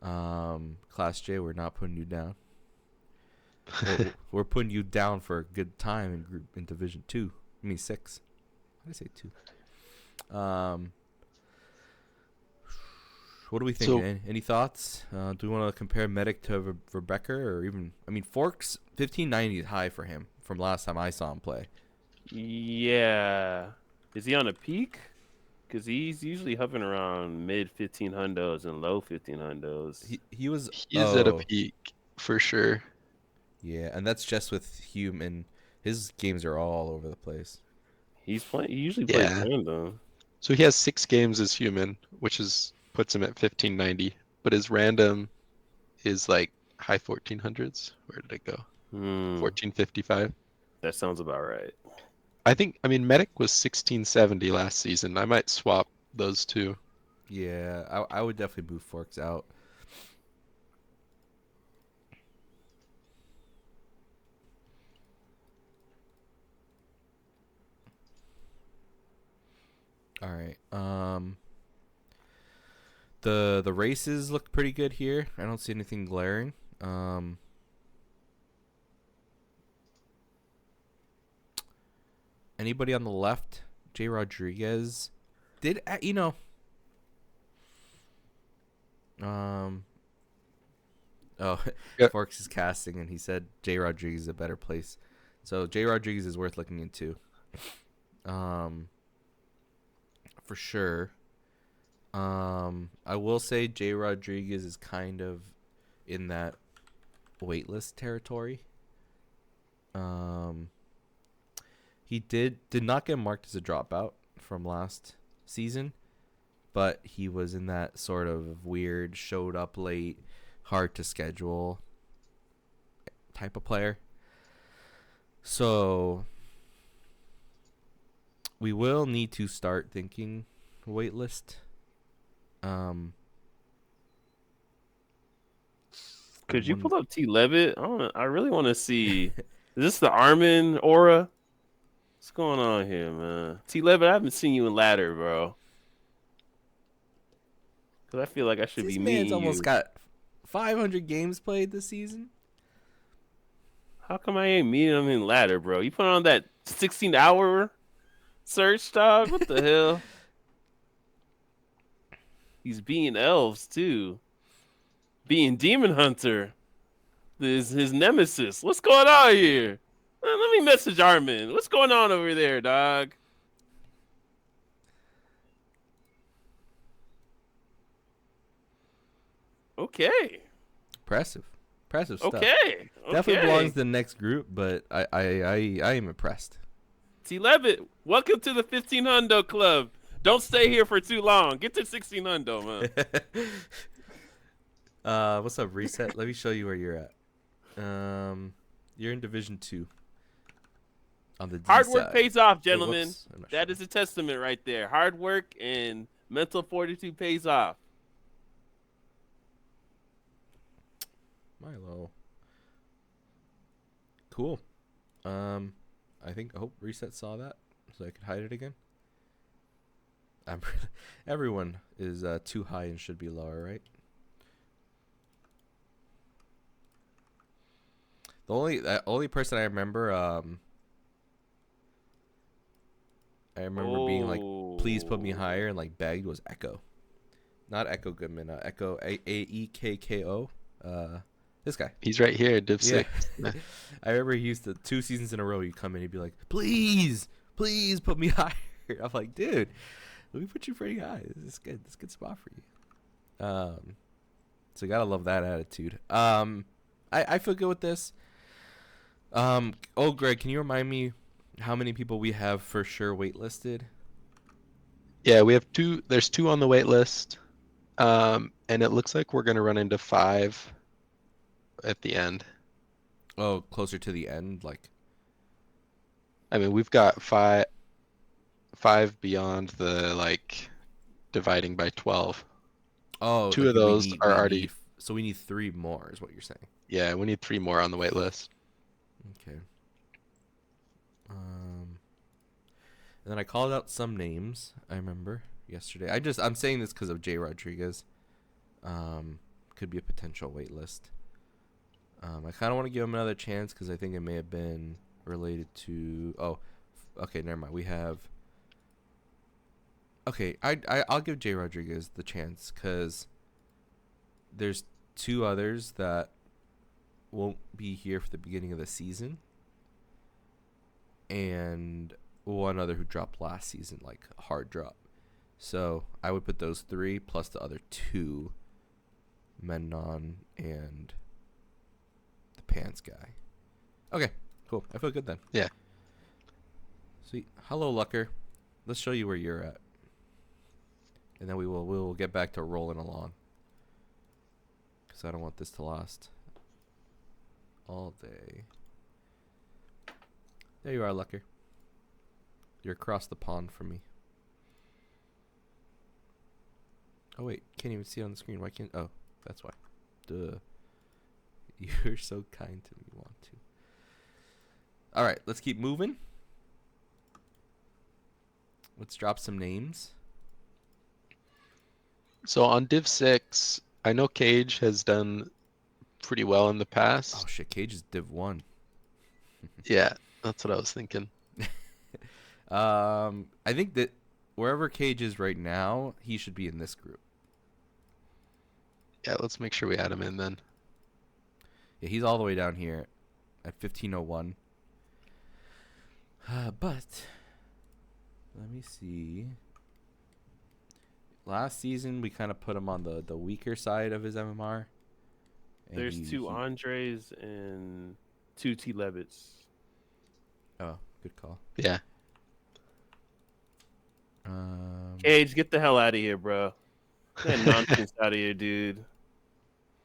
Class J, we're not putting you down. We're putting you down for a good time in Division 2. I mean 6. Why did I say 2? What do we think? So- Any thoughts? Do we want to compare Medic to Rebecca, or even? I mean, Forks 1590 is high for him from last time I saw him play. Yeah. Is he on a peak? Because he's usually hovering around mid 15 hundos and low 15 hundos. He was. He's at a oh, peak for sure. Yeah, and that's just with Hume, and his games are all over the place. He's playing. He usually plays Yeah. random. So he has 6 games as human, which puts him at 1590. But his random is like high 1400s. Where did it go? 1455. That sounds about right. I mean, Medic was 1670 last season. I might swap those two. Yeah, I would definitely move Forks out. All right. The races look pretty good here. I don't see anything glaring. Anybody on the left? Jay Rodriguez did oh, Yeah. Forks is casting and he said Jay Rodriguez is a better place. So Jay Rodriguez is worth looking into. For sure. I will say Jay Rodriguez is kind of in that waitlist territory. He did not get marked as a dropout from last season, but he was in that sort of weird, showed up late, hard to schedule type of player. So we will need to start thinking waitlist. Could you pull up T Levitt? I really want to see. Is this the Armin aura? What's going on here, man? T Levitt, I haven't seen you in ladder, bro. Because I feel like I should This be man's meeting almost you. got 500 games played this season. How come I ain't meeting him in ladder, bro? You put on that 16-hour search, dog? What the hell? He's being elves, too. Being Demon Hunter. His nemesis. What's going on here? Let me message Armin. What's going on over there, dog? Okay. Impressive stuff. Okay. Definitely belongs to the next group, but I am impressed. T Levitt, welcome to the 15 Hundo Club. Don't stay here for too long. Get to 16 Hundo, man. What's up, Reset? Let me show you where you're at. You're in Division 2. On the D Hard work side. pays off, Oh, gentlemen. whoops. I'm not That sure. is a testament right there. Hard work and mental fortitude pays off. Milo. Cool. I hope Reset saw that so I could hide it again. Everyone is too high and should be lower, right? The only person I remember being like, please put me higher and like begged was Echo. Not Echo Goodman, Echo Aekko. This guy. He's right here, Div Yeah. 6. I remember he used to 2 seasons in a row he'd come in, he'd be like, please put me higher. I'm like, dude, let me put you pretty high. This is good. This is a good spot for you. So you gotta love that attitude. I feel good with this. Greg, can you remind me how many people we have for sure waitlisted? Yeah, we have 2. There's 2 on the wait list. And it looks like we're gonna run into 5 at the end. Oh, closer to the end, like. I mean, we've got 5 beyond the like dividing by 12. Oh, 2 like of those are already. So we need 3 more, is what you're saying. Yeah, we need 3 more on the wait list. Okay. And then I called out some names. I remember yesterday. I'm saying this because of Jay Rodriguez. Could be a potential wait list. I kind of want to give him another chance because I think it may have been related to. Oh, okay. Never mind. We have. Okay, I'll give Jay Rodriguez the chance because there's 2 others that won't be here for the beginning of the season, and 1 other who dropped last season, like a hard drop. So I would put those 3 plus the other 2, Menon and the Pants guy. Okay, cool. I feel good then. Yeah. Sweet. Hello, Lucker. Let's show you where you're at, and then we will get back to rolling along. Because I don't want this to last all day. There you are, Lucker. You're across the pond from me. Oh wait, can't even see it on the screen. Why can't? Oh, that's why. Duh. You're so kind to me. Want to? All right, let's keep moving. Let's drop some names. So on Div 6, I know Cage has done pretty well in the Oh past. shit, Cage is Div 1. Yeah, that's what I was thinking. I think that wherever Cage is right now, he should be in this group. Yeah, let's make sure we add him in then. Yeah, he's all the way down here at 1501. But let me see. Last season, we kind of put him on the weaker side of his MMR. and There's two Andres and two T Levitts. Oh, good call. Yeah. Cage, get the hell out of here, bro. Get that nonsense out of here, dude.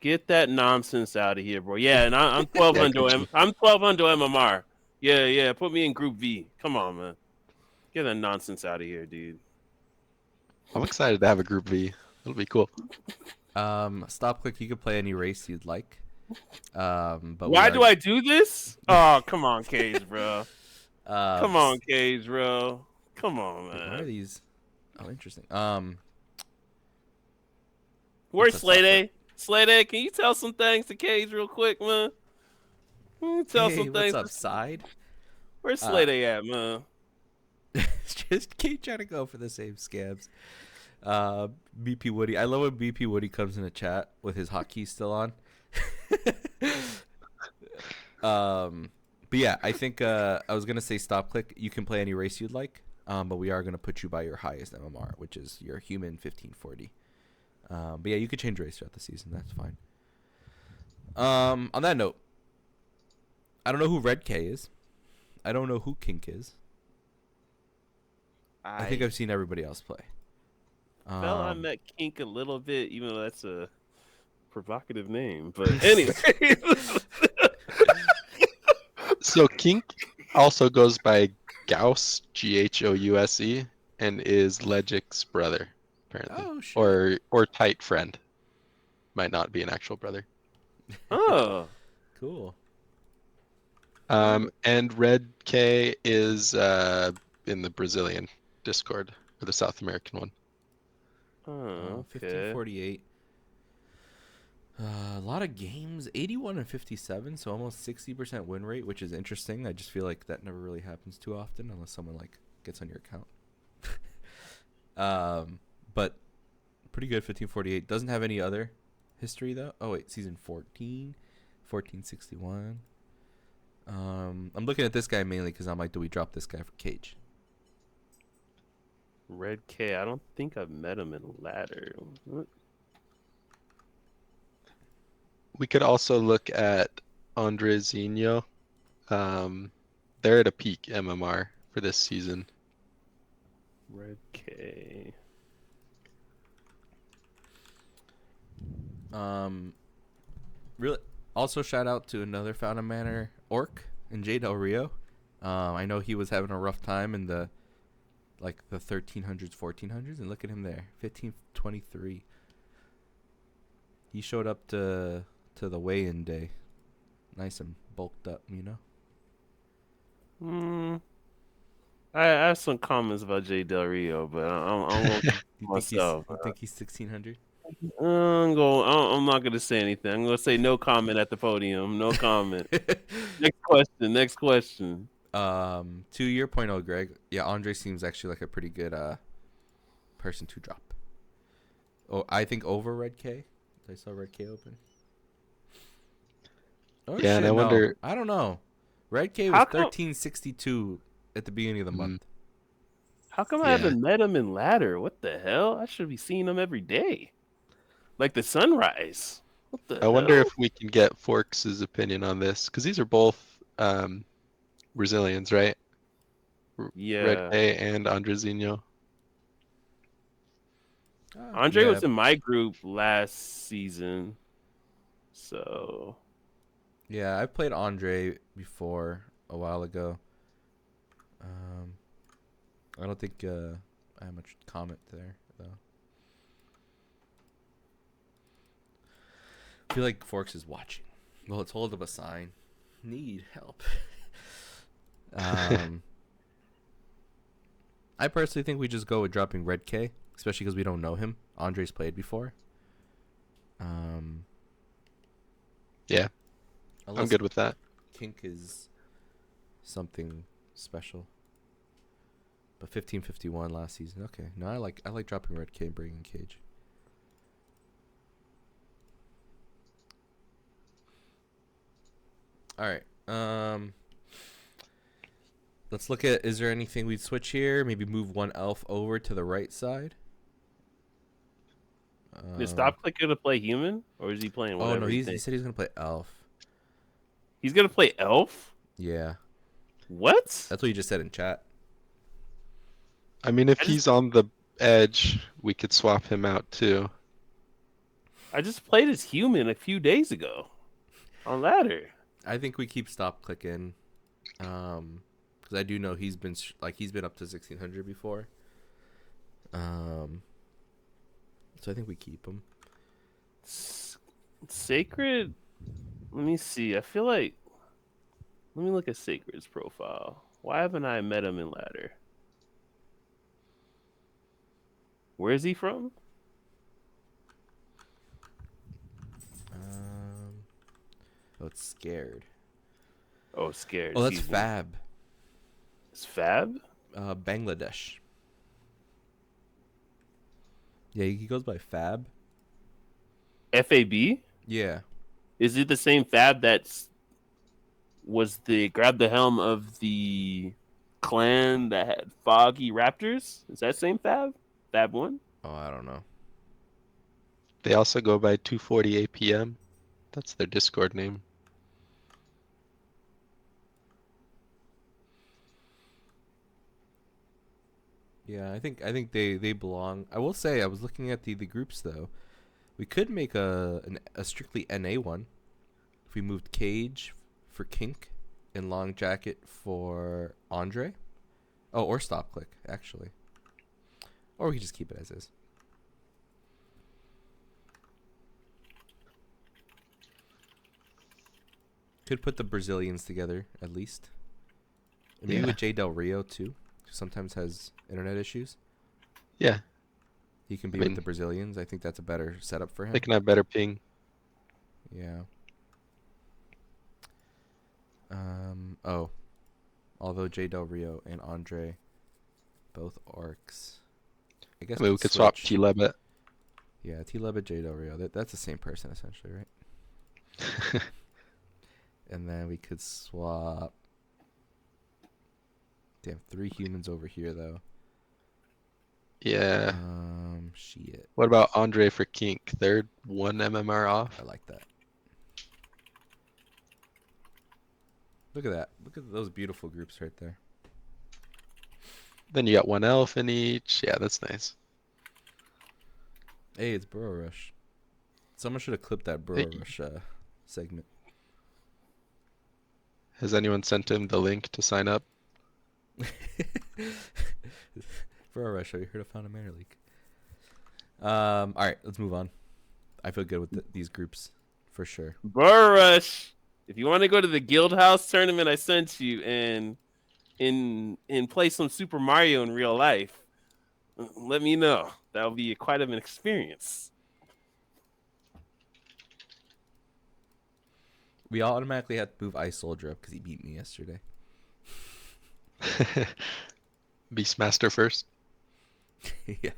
Get that nonsense out of here, bro. Yeah, and I'm 1200. I'm 1200 MMR. Yeah. Put me in Group V. Come on, man. Get that nonsense out of here, dude. I'm excited to have a Group V. It'll be cool. Stop click. You can play any race you'd like. But why do I do this? Oh, come on, Cage, bro. Come on, Cage, bro. Come on, man. Why are these? Oh, interesting. Where's Slade? Slade, can you tell some things to Cage real quick, man? Can you tell some things? What's up, side? Where's Slade at, man? It's just keep trying to go for the same scabs. BP Woody. I love when BP Woody comes in a chat with his hotkey still on. But yeah, I think I was gonna say stop click. You can play any race you'd like, but we are gonna put you by your highest MMR, which is your human 1540. But yeah, you could change race throughout the season. That's fine. On that note, I don't know who Red K is. I don't know who Kink is. I think I've seen everybody else play. I met Kink a little bit, even though that's a provocative name. But anyway. So Kink also goes by Gauss, Ghouse, and is Legic's brother, apparently. Oh, shit. Or tight friend. Might not be an actual brother. Oh. Cool. And Red K is in the Brazilian Discord, or the South American one. Oh, okay. 1548. A lot of games, 81 and 57, so almost 60% win rate, which is interesting. I just feel like that never really happens too often unless someone like gets on your account. But pretty good, 1548. Doesn't have any other history though. Oh wait, season 14, 1461. I'm looking at this guy mainly because I'm like, do we drop this guy for Cage? Red K. I don't think I've met him in ladder. What? We could also look at Andrezinho. They're at a peak MMR for this season. Red K. Really. Also, shout out to another Fountain Manor Orc in J Del Rio. I know he was having a rough time in the 1300s, 1400s, and look at him there, 1523. He showed up to the weigh-in day, nice and bulked up, you know. I have some comments about J Del Rio, but I'm myself. You think he's 1600? I'm not gonna say anything. I'm gonna say no comment at the podium. No comment. Next question. To your point, Greg. Yeah, Andre seems actually like a pretty good person to drop. Oh, I think over Red K. I saw Red K open. Oh, yeah, and I wonder. I don't know. Red K was 1362 at the beginning of the month. How come I haven't met him in ladder? What the hell? I should be seeing him every day, like the sunrise. What the? I wonder if we can get Forks' opinion on this, because these are both Brazilians, right? Yeah. Red K and Andrezinho. Andre was in my group last season, so. Yeah, I played Andre before a while ago. I don't think I have much comment there though. I feel like Forks is watching. Well, let's hold up a sign. Need help. I personally think we just go with dropping Red K, especially because we don't know him. Andre's played before. Yeah, I'm Unless good with that. Kink is something special. But 1551 last season. Okay. No, I like dropping Red K and bringing Cage. All right. Let's look at, is there anything we'd switch here? Maybe move one elf over to the right side. Is Stop Click gonna play human, or is he playing Oh whatever? no, he he said he's gonna play elf. He's gonna play elf. Yeah, What? that's what you just said in chat. I mean, if I just- he's on the edge, we could swap him out too. I just played as human a few days ago on ladder. I think we keep Stop Click in, because I do know he's been up to 1600 before. So I think we keep him. Sacred. Let me see. I feel like. Let me look at Sacred's profile. Why haven't I met him in ladder? Where is he from? Oh, it's Scared. Oh, scared. Oh, that's excuse me. Fab. It's Fab. Bangladesh. Yeah, he goes by Fab. FAB. Yeah. Is it the same Fab was the grab the helm of the clan that had Foggy Raptors? Is that same Fab? Fab 1? Oh, I don't know. They also go by 240 APM. That's their Discord name. Yeah, I think they belong. I will say I was looking at the groups though. We could make a strictly NA one. If we moved Cage for Kink and Long Jacket for Andre. Oh, or Stop Click actually. Or we could just keep it as is. Could put the Brazilians together at least. And maybe Yeah. with J Del Rio too, who sometimes has internet issues. Yeah, He can be I with mean- the Brazilians. I think that's a better setup for him. they can have better ping. Yeah. Oh. Although J Del Rio and Andre, both orcs. I guess I mean, we could swap switch. T-Lebet. Yeah, T Lebet, J Del Rio. That's the same person essentially, right? And then we could swap. Damn, 3 humans over here though. Yeah. Shit. What about Andre for Kink? They're 1 MMR off. I like that. Look at that. Look at those beautiful groups right there. Then you got 1 elf in each. Yeah, that's nice. Hey, it's Burrow Rush. Someone should have clipped that Burrow Hey. Rush segment. Has anyone sent him the link to sign up? Burrow Rush, have you heard of Found a Manor League? All right, let's move on. I feel good with these groups for sure. Burrush. If you want to go to the Guild House tournament I sent you and play some Super Mario in real life, let me know. That'll be quite of an experience. We automatically had to move Ice Soldier up because he beat me yesterday. Beastmaster first. Yeah.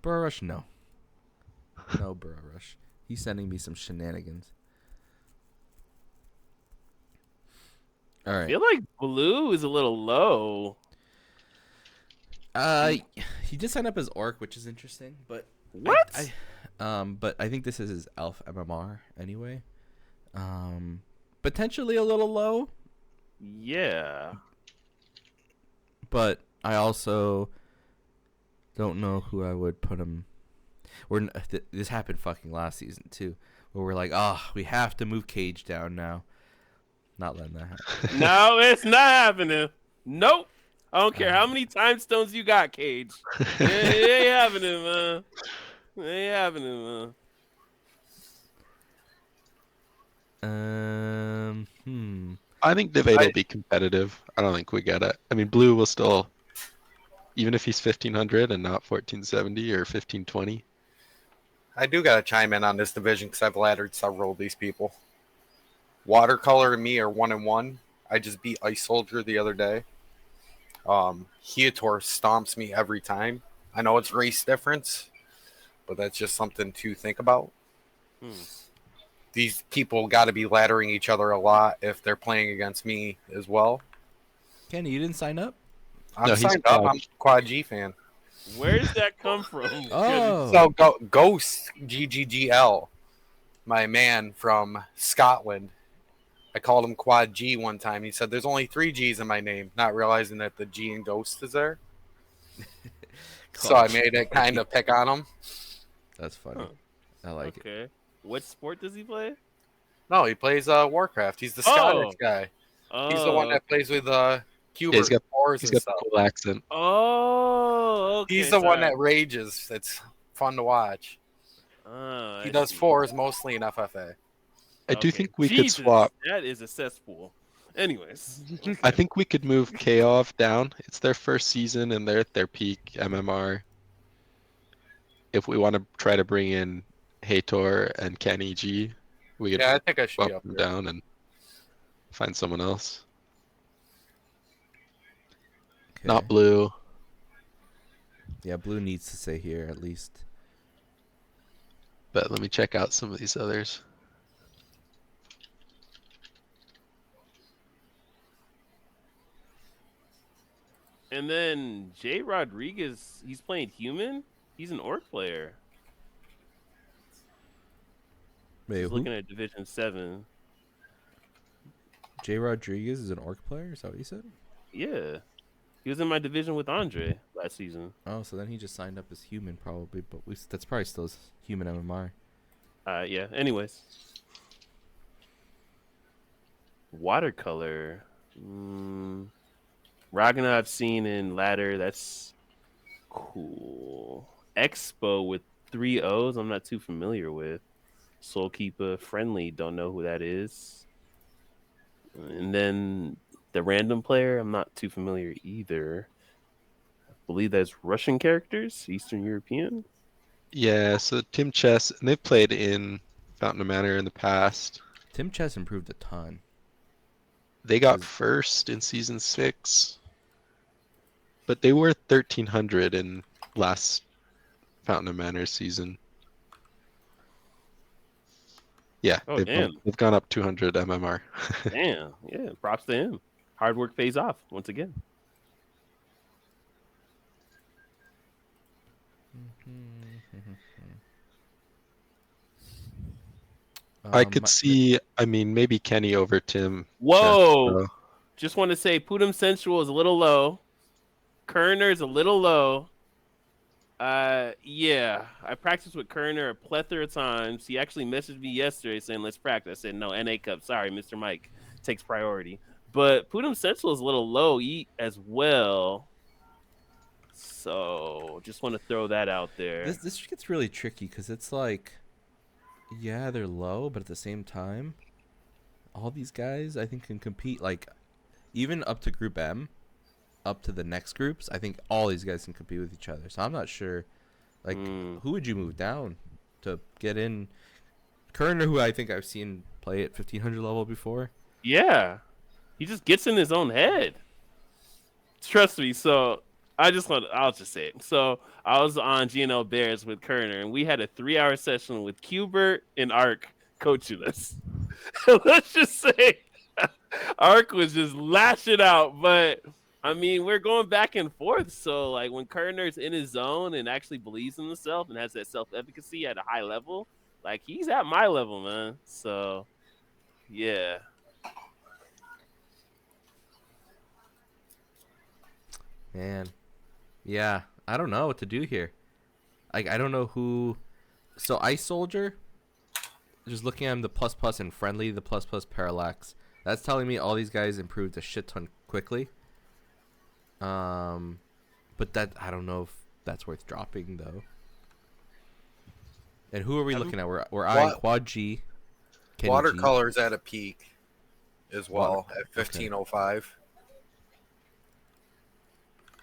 Burrow Rush, no. No Burrow Rush. He's sending me some shenanigans. All I right. feel like blue is a little low. He did sign up as Orc, which is interesting, but What? but I think this is his Elf MMR anyway. Potentially a little low, Yeah. but I also don't know who I would put him. This happened fucking last season too, where we're like, oh, we have to move Cage down now. Not letting that happen. No, it's not happening. Nope. I don't care how many time stones you got, Cage. It ain't happening, man. It ain't happening, man. I think debate will be competitive. I don't think we get it. I mean, blue will still, even if he's 1500 and not 1470 or 1520. I do got to chime in on this division because I've laddered several of these people. Watercolor and me are 1-1. I just beat Ice Soldier the other day. Heator stomps me every time. I know it's race difference, but that's just something to think about. These people got to be laddering each other a lot if they're playing against me as well. Kenny, you didn't sign up? I'm No, he's signed up. Quad. I'm a Quad G fan. Where does that come from? Oh. So Ghost GGGL, my man from Scotland. I called him Quad G one time. He said, "There's only 3 G's in my name," not realizing that the G in Ghost is there. So I made it kind of pick on him. That's funny. I like it. Okay. What sport does he play? No, he plays Warcraft. He's the Scottish guy. He's the one that plays with Cubert He's got Wars He's and got stuff. the cool accent. Oh, okay. He's the one that rages. It's fun to watch. Oh, He I does see. 4s mostly in FFA. I do Okay. think we could Jesus, swap. That is a cesspool. Anyways. I think we could move Kaov down. It's their first season and they're at their peak MMR. If we want to try to bring in Hator and Kenny G, we could Yeah, I think I should be bump up them there. down and find someone else. Okay. Not blue. Yeah, blue needs to stay here at least. But let me check out some of these others. And then Jay Rodriguez, he's playing human. He's an orc player. Wait, He's who? looking at Division 7. Jay Rodriguez is an orc player? Is that what you said? Yeah. He was in my division with Andre last season. Oh, so then he just signed up as human probably, but that's probably still his human MMR. Yeah. Anyways. Watercolor. Ragnar I've seen in ladder. That's cool. Expo with 3 O's. I'm not too familiar with. Soulkeeper Friendly. Don't know who that is. And then the random player. I'm not too familiar either. I believe that's Russian characters. Eastern European. Yeah, so Tim Chess, and they've played in Fountain of Manor in the past. Tim Chess improved a ton. They got first in season 6, but they were 1300 in last Fountain of Manor season. Yeah, Oh, they've damn. gone up 200 MMR. Damn. Yeah. Props to him. Hard work pays off once again. I could see, I mean, maybe Kenny over Tim. Whoa. Chess, Just want to say Putum Sensual is a little low. Kerner is a little low. Yeah, I practiced with Kerner a plethora of times. He actually messaged me yesterday saying, let's practice. I said, no, NA Cup. Sorry, Mr. Mike takes priority. But Putum Sensual is a little low as well. So just want to throw that out there. This gets really tricky because it's like, yeah, they're low, but at the same time, all these guys I think can compete. Like, even up to Group M, up to the next groups, I think all these guys can compete with each other. So I'm not sure, like, who would you move down to get in? Kerner, who I think I've seen play at 1500 level before. Yeah, he just gets in his own head. Trust me. So I'll just say it. So I was on GNL Bears with Kerner, and we had a 3-hour session with Qbert and Ark coaching us. Let's just say Ark was just lashing out, but I mean, we're going back and forth. So like when Kerner's in his zone and actually believes in himself and has that self-efficacy at a high level, like he's at my level, man. So yeah. Man, yeah, I don't know what to do here. Like, I don't know who. So Ice Soldier, just looking at him, the plus and friendly, the plus parallax. That's telling me all these guys improved a shit ton quickly. But that I don't know if that's worth dropping though. And who are we looking at? We're eyeing Quad G. Kenny G. Watercolor's at a peak as well Water- at 1505.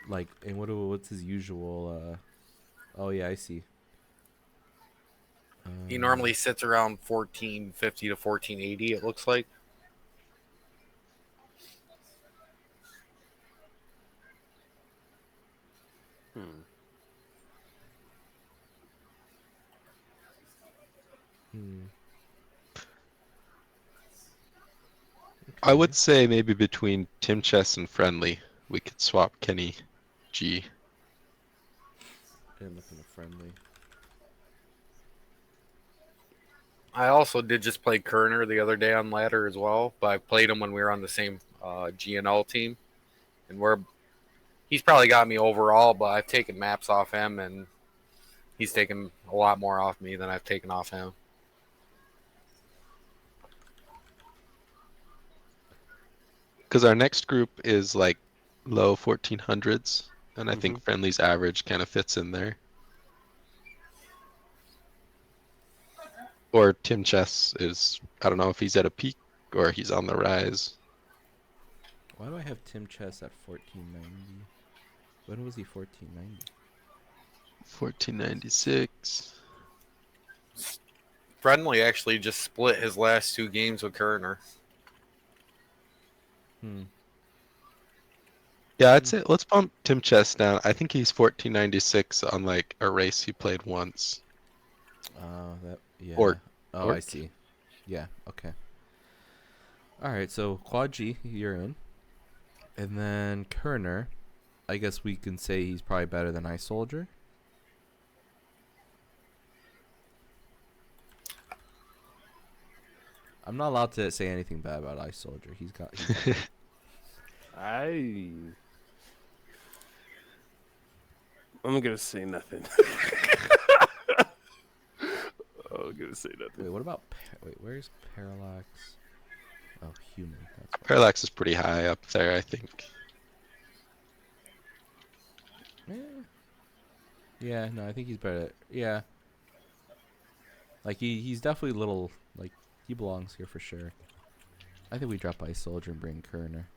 Like, and what's his usual? Oh yeah, I see. He normally sits around 1450 to 1480. It looks like. I would say maybe between Tim Chess and Friendly, we could swap Kenny G. And looking at friendly. I also did just play Kerner the other day on ladder as well, but I played him when we were on the same GNL team, and he's probably got me overall, but I've taken maps off him, and he's taken a lot more off me than I've taken off him. Because our next group is like low 1400s, and I think Friendly's average kind of fits in there. Or Tim Chess is, I don't know if he's at a peak or he's on the rise. Why do I have Tim Chess at 1490? When was he 1490? 1496. Friendly actually just split his last 2 games with Kerner. Yeah, I'd say let's bump Tim Chess down. I think he's 1496 on like a race he played once. Yeah. Or I see. Yeah. Okay. All right. So Quad G, you're in, and then Kerner. I guess we can say he's probably better than Ice Soldier. I'm not allowed to say anything bad about Ice Soldier. He's got I'm gonna say nothing. I'm gonna say nothing. Wait, what about where's Parallax? Oh, human. That's why. Parallax is pretty high up there, I think. Yeah, no, I think he's better. Yeah. Like he's definitely a little like he belongs here for sure. I think we drop Ice Soldier and bring Kerner.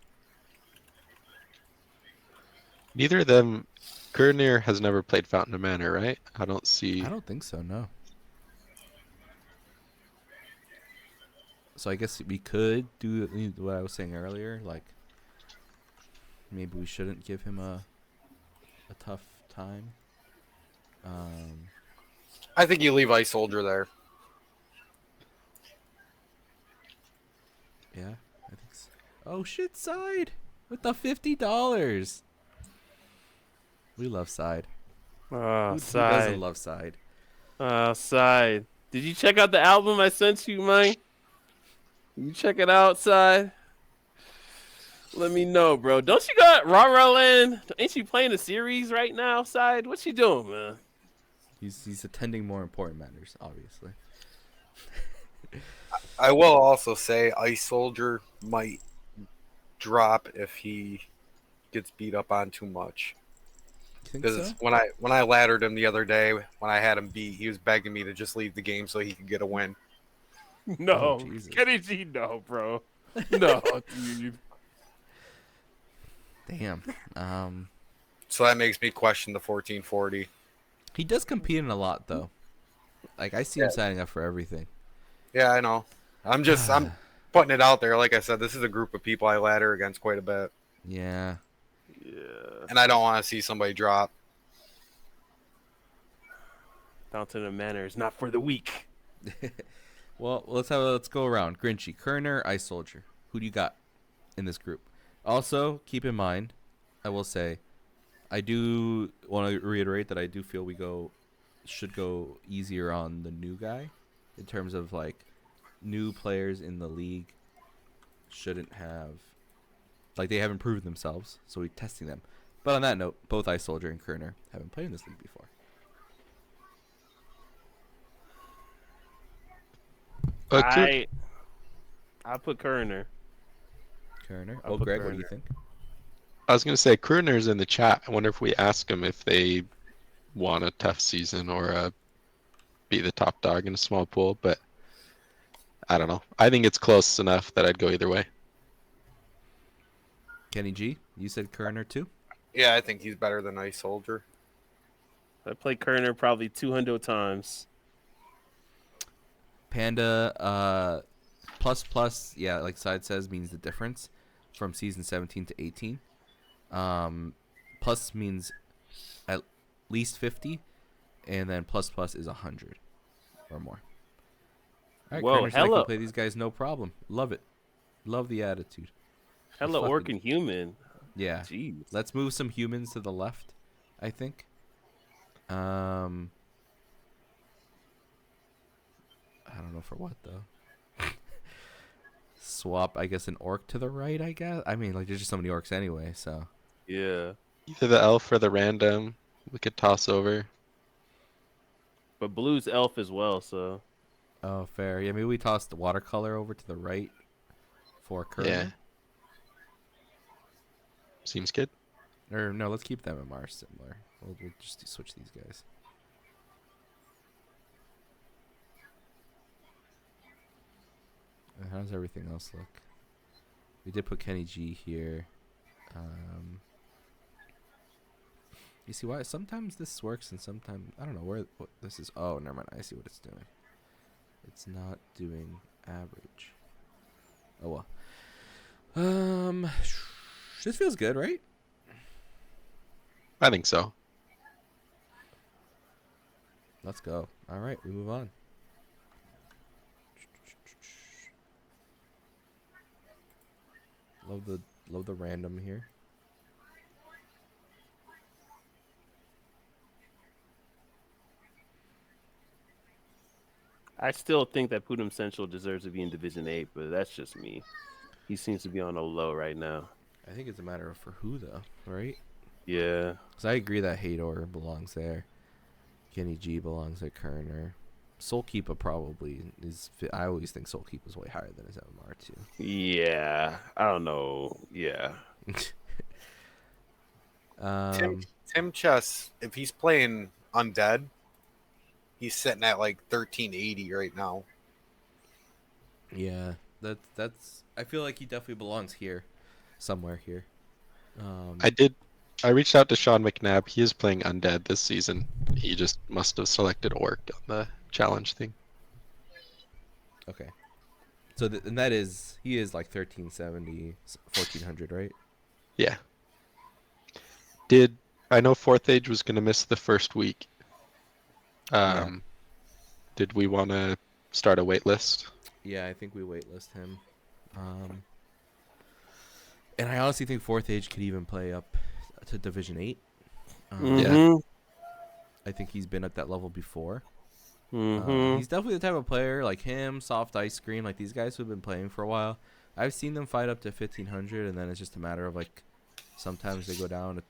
Neither of them. Kerner has never played Fountain of Manor, right? I don't see. I don't think so, no. So I guess we could do what I was saying earlier, like maybe we shouldn't give him a tough time. I think you leave Ice Soldier there. Yeah, I think so. Oh shit, Side with the $50. We love Side. Oh, Who Side. doesn't love Side? Oh, Side. Did you check out the album I sent you, man? You check it out, Side. Let me know, bro. Don't you got Rah Land? Ain't you playing a series right now, Side? What you doing, man? He's attending more important matters, obviously. I will also say Ice Soldier might drop if he gets beat up on too much. You think Because so? when I laddered him the other day, when I had him beat, he was begging me to just leave the game so he could get a win. No, Oh, Jesus. Kenny G, no, bro. No, dude. Damn. So that makes me question the 1440. He does compete in a lot though. Like I see him signing up for everything. Yeah, I know. I'm putting it out there. Like I said, this is a group of people I ladder against quite a bit, Yeah. Yeah. and I don't want to see somebody drop. Fountain of Manor is not for the weak. Well, let's go around. Grinchy, Kerner, Ice Soldier. Who do you got in this group? Also, keep in mind, I will say, I do want to reiterate that I do feel we should go easier on the new guy, in terms of like new players in the league shouldn't have, like they haven't proven themselves, so we're testing them. But on that note, both Ice Soldier and Kerner haven't played in this league before. I put Kerner. Kerner. I'll Well, put Greg, what do you Kerner. think? I was gonna say Kruner's in the chat. I wonder if we ask them if they want a tough season or be the top dog in a small pool, but I don't know. I think it's close enough that I'd go either way. Kenny G, you said Kerner too? Yeah, I think he's better than Ice Soldier. I play Kerner probably 200 times. Panda, plus plus, yeah, like Side says, means the difference from season 17 to 18. Plus means at least 50, and then plus plus is 100 or more. All right, Whoa, Kerner said I can hella, play these guys no problem. Love it. Love the attitude. hella fucking- orc and human. Yeah. Jeez. Let's move some humans to the left, I think. I don't know for what though. Swap, I guess, an orc to the right, I guess. I mean, like, there's just so many orcs anyway, so. Yeah. Either the elf or the random. We could toss over. But blue's elf as well, so. Oh, fair. Yeah, maybe we toss the watercolor over to the right for Kerner. Yeah. Seems good. Or no, let's keep them in Mars similar. We'll just switch these guys. And how does everything else look? We did put Kenny G here. You see why? Sometimes this works and sometimes I don't know where what this is. Oh, never mind. I see what it's doing. It's not doing average. Oh well. This feels good, right? I think so. Let's go. All right, we move on. Love the random here. I still think that Putum Central deserves to be in Division 8, but that's just me. He seems to be on a low right now. I think it's a matter of for who though, right? Yeah. Because I agree that Hador belongs there. Kenny G belongs at Kerner. Soulkeeper probably is. I always think Soulkeeper is way higher than his MMR too. Yeah. I don't know. Yeah. Tim Chess, if he's playing Undead, he's sitting at like 1380 right now. Yeah, that's. I feel like he definitely belongs here, somewhere here. I reached out to Sean McNabb. He is playing Undead this season. He just must have selected Orc on the challenge thing. Okay. So and that is he is like 1370, 1400, right? Yeah. I know Fourth Age was going to miss the first week. Yeah. Did we want to start a wait list? Yeah, I think we waitlist him. And I honestly think Fourth Age could even play up to Division 8. Yeah. I think he's been at that level before. Mm-hmm. He's definitely the type of player like him, Soft Ice Cream, like these guys who've been playing for a while. I've seen them fight up to 1500, and then it's just a matter of like sometimes they go down to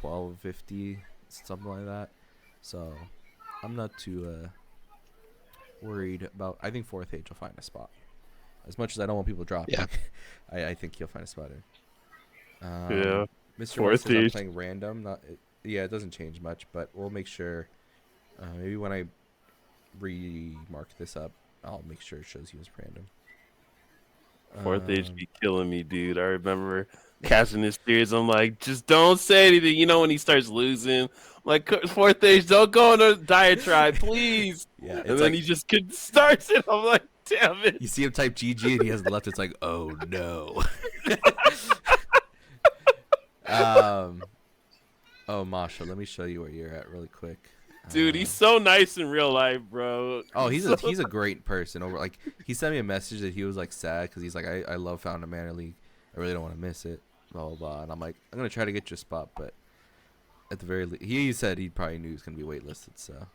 1250, something like that. So I'm not too worried about. I think Fourth Age will find a spot. As much as I don't want people dropping, Yeah. I think he'll find a spot in. Yeah. Mr. Fourth Fourth I'm Age. playing random. Yeah, it doesn't change much, but we'll make sure. Maybe when I remark this up, I'll make sure it shows you as random. Fourth Age be killing me, dude. I remember catching this series. I'm like, just don't say anything. You know, when he starts losing, I'm like, Fourth Age, don't go on a diatribe, please. Yeah, it's And then like, he just starts it. I'm like, damn it. you see him type GG and he has the left. It's like, oh no. Oh, Masha, let me show you where you're at really quick. Dude, he's so nice in real life, bro. Oh, he's a great person. Over like he sent me a message that he was like sad because he's like I love Found a Manor League. I really don't want to miss it. Blah blah blah. And I'm like I'm gonna try to get you a spot, but at the very least, he said he probably knew he was gonna be waitlisted, so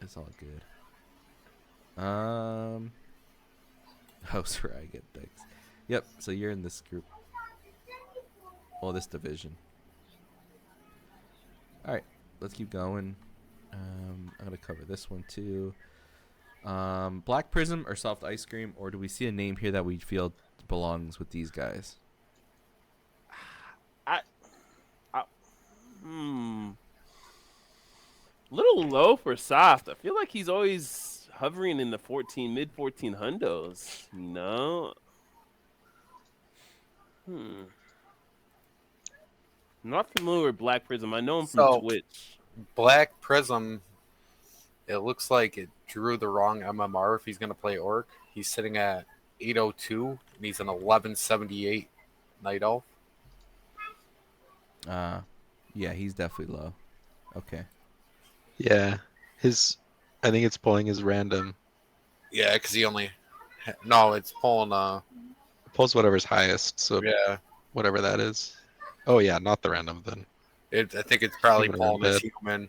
it's all good. Oh, sorry, I get thanks. Yep. So you're in this group. Well, this division. All right, let's keep going. I'm gonna cover this one too. Black Prism or Soft Ice Cream, or do we see a name here that we feel belongs with these guys? I, I hmm. Little low for Soft. I feel like he's always hovering in the mid 14 hundos. You know. I'm not familiar with Black Prism. I know him from So- Twitch. Black Prism, it looks like it drew the wrong MMR if he's going to play Orc. He's sitting at 802, and he's an 1178 Night Elf. Yeah, he's definitely low. Okay. Yeah, I think it's pulling his random. Yeah, because he only... No, it's pulling... It pulls whatever's highest, so Yeah, whatever that is. Oh yeah, not the random then. I think it's probably Human pulling his Undead. human.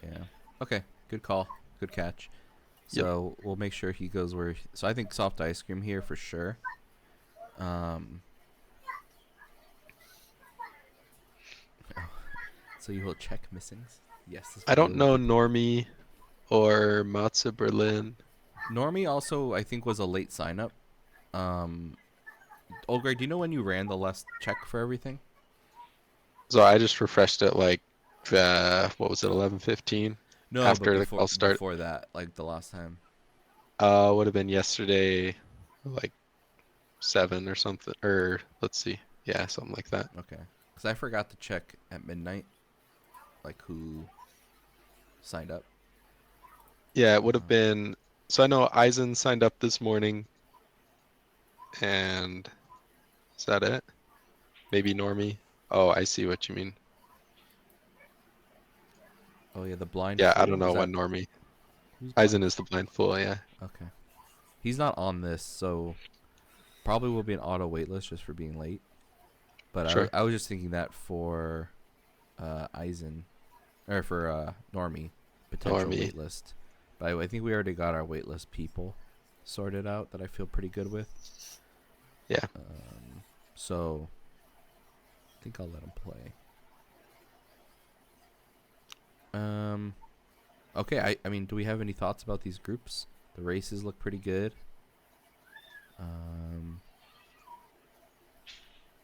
Yeah. Okay. Good call. Good catch. So we'll make sure he goes where. So I think Soft Ice Cream here for sure. So you will check missings. Yes. this I don't will know be- Normie or Matza Berlin. Normie also I think was a late sign up. Olgreg, do you know when you ran the last check for everything? So I just refreshed it like what was it, 11:15? No, After but the before, call start. before that, like the last time. Would have been yesterday, like 7 or something. Or let's see, yeah, something like that. Okay. Because I forgot to check at midnight, like who signed up. Yeah, it would have been. So I know Eisen signed up this morning. And is that it? Maybe Normie. Oh, I see what you mean. Oh yeah, the blind. Yeah, I Fool, don't know is when that- Normie. who's Eisen blind? is the blind fool, yeah. Okay. He's not on this, so probably will be an auto waitlist just for being late. But Sure. I was just thinking that for Eisen, or for Normie, potential Normie. waitlist. But I think we already got our waitlist people sorted out that I feel pretty good with. Yeah. So I think I'll let him play. Okay, I mean, do we have any thoughts about these groups? The races look pretty good.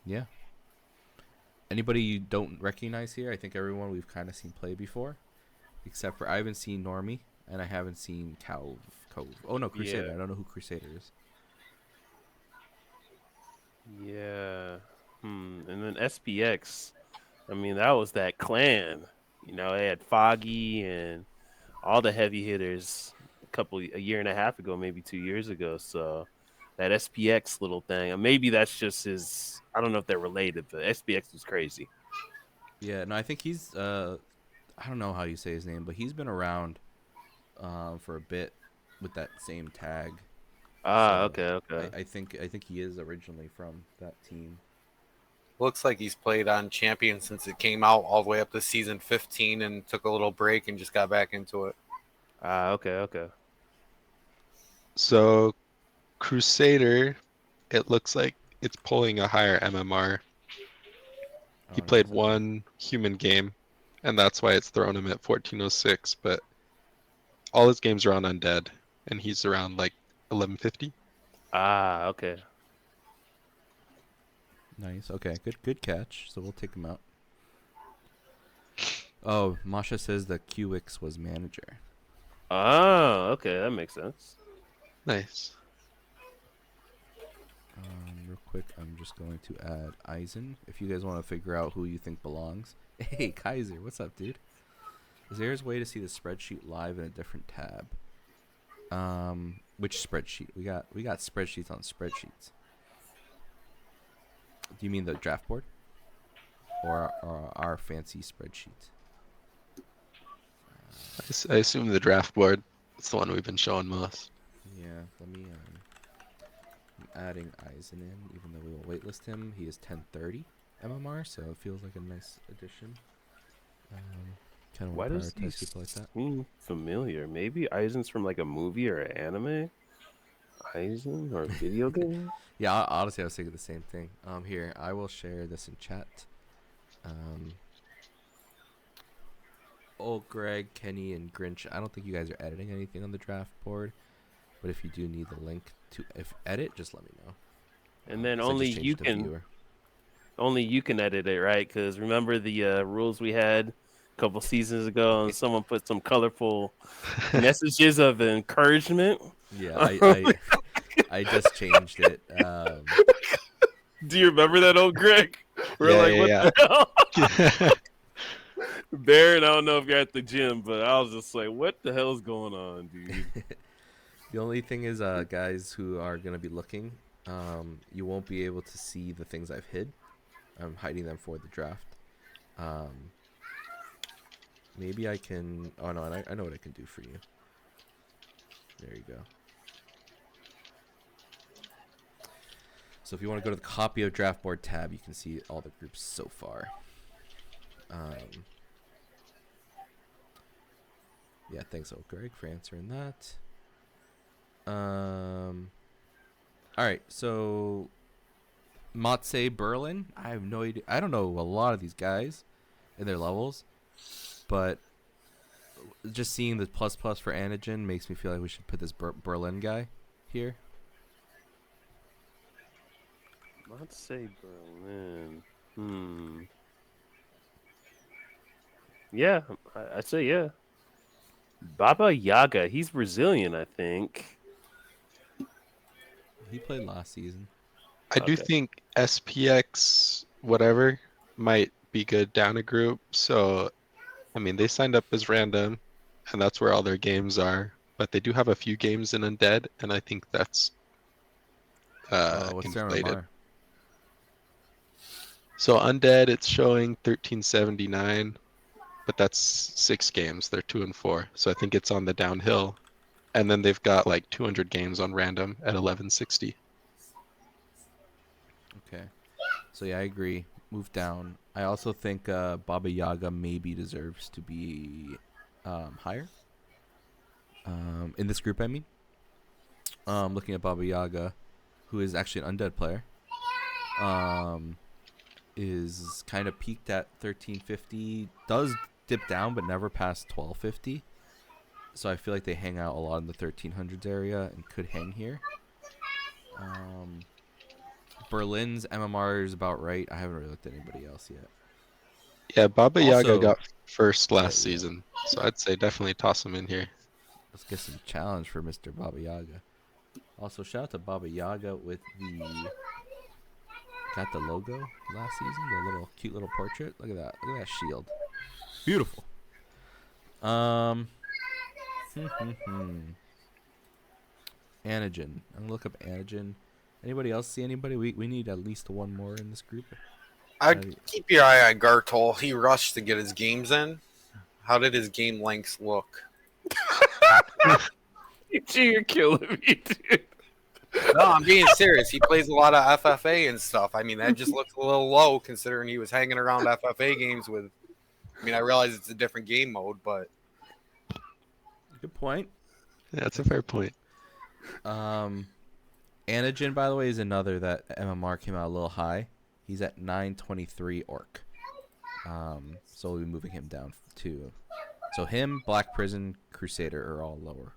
Yeah. Anybody you don't recognize here? I think everyone we've kind of seen play before, except for I haven't seen Normie and I haven't seen Cove. Oh no, Crusader. Yeah. I don't know who Crusader is. Yeah. And then SPX. I mean, that was that clan. You know, they had Foggy and all the heavy hitters a year and a half ago, maybe 2 years ago. So that SPX little thing, and maybe that's just his. I don't know if they're related, but SPX was crazy. Yeah, no, I think he's I don't know how you say his name, but he's been around for a bit with that same tag. So, Okay. I think he is originally from that team. Looks like he's played on Champion since it came out all the way up to season 15 and took a little break and just got back into it. Okay. So Crusader, it looks like it's pulling a higher MMR. He Oh, played nice. one human game, and that's why it's thrown him at 1406. But all his games are on Undead, and he's around like 1150. Okay. Nice. Okay, good catch. So we'll take him out. Oh, Masha says that QX was manager. Okay, that makes sense. Nice. Real quick, I'm just going to add Eisen. If you guys want to figure out who you think belongs. Hey, Kaiser, what's up, dude? Is there a way to see the spreadsheet live in a different tab? Which spreadsheet? We got spreadsheets on spreadsheets. Do you mean the draft board? Or our fancy spreadsheet? I assume the draft board. It's the one we've been showing most. Yeah, let me I'm adding Eisen in, even though we will waitlist him. He is 1030 MMR, so it feels like a nice addition. Kind of Why want does to he prioritize people like that. seem familiar? Maybe Eisen's from like a movie or an anime? Eisen or a video game? Yeah, honestly, I was thinking the same thing. Here, I will share this in chat. Greg, Kenny, and Grinch, I don't think you guys are editing anything on the draft board. But if you do need the link to edit, just let me know. And then 'Cause I only just changed you the can viewer. edit it, right? Because remember the rules we had a couple seasons ago, and someone put some colorful messages of encouragement. Yeah, I just changed it. Do you remember that, old Greg? We're Yeah, like, yeah, what the hell? yeah. Baron, I don't know if you're at the gym, but I was just like, what the hell's going on, dude? The only thing is, guys who are gonna be looking, you won't be able to see the things I've hid. I'm hiding them for the draft. Maybe I can. Oh no, I know what I can do for you. There you go. So if you want to go to the copy of draft board tab, you can see all the groups so far. Yeah, thanks, old Greg, for answering that. All right, so Matse Berlin. I have no idea. I don't know a lot of these guys and their levels, but just seeing the plus for Antigen makes me feel like we should put this Berlin guy here. Let's say Berlin. Yeah, I'd say yeah. Baba Yaga, he's Brazilian, I think. He played last season. I do Okay. think SPX whatever might be good down a group. So, I mean, they signed up as random, and that's where all their games are. But they do have a few games in Undead, and I think that's What's their inflated. MMR? So Undead, it's showing 1379, but that's 6 games. They're 2 and 4, so I think it's on the downhill. And then they've got like 200 games on random at 1160. Okay. So yeah, I agree. Move down. I also think Baba Yaga maybe deserves to be higher. In this group, I mean. Looking at Baba Yaga, who is actually an undead player, is kind of peaked at 1350. Does dip down, but never past 1250. So I feel like they hang out a lot in the 1300s area and could hang here. Berlin's MMR is about right. I haven't really looked at anybody else yet. Yeah, Baba Yaga Also- got first last Yeah. season, so I'd say definitely toss him in here. Let's get some challenge for Mr. Baba Yaga. Also, shout out to Baba Yaga with got the logo last season, the little cute little portrait. Look at that. Look at that shield. Beautiful. Antigen. I'm gonna look up Antigen. Anybody else see anybody? We need at least one more in this group. I'd keep your eye on Gartol. He rushed to get his games in. How did his game lengths look? You're killing me, dude. No, I'm being serious. He plays a lot of FFA and stuff. I mean, that just looks a little low considering he was hanging around FFA games with. I mean, I realize it's a different game mode, but Good point. Yeah, that's a fair point. Antigen, by the way, is another that MMR came out a little high. He's at 923 orc. So we'll be moving him down too. So him, Black Prison, Crusader are all lower.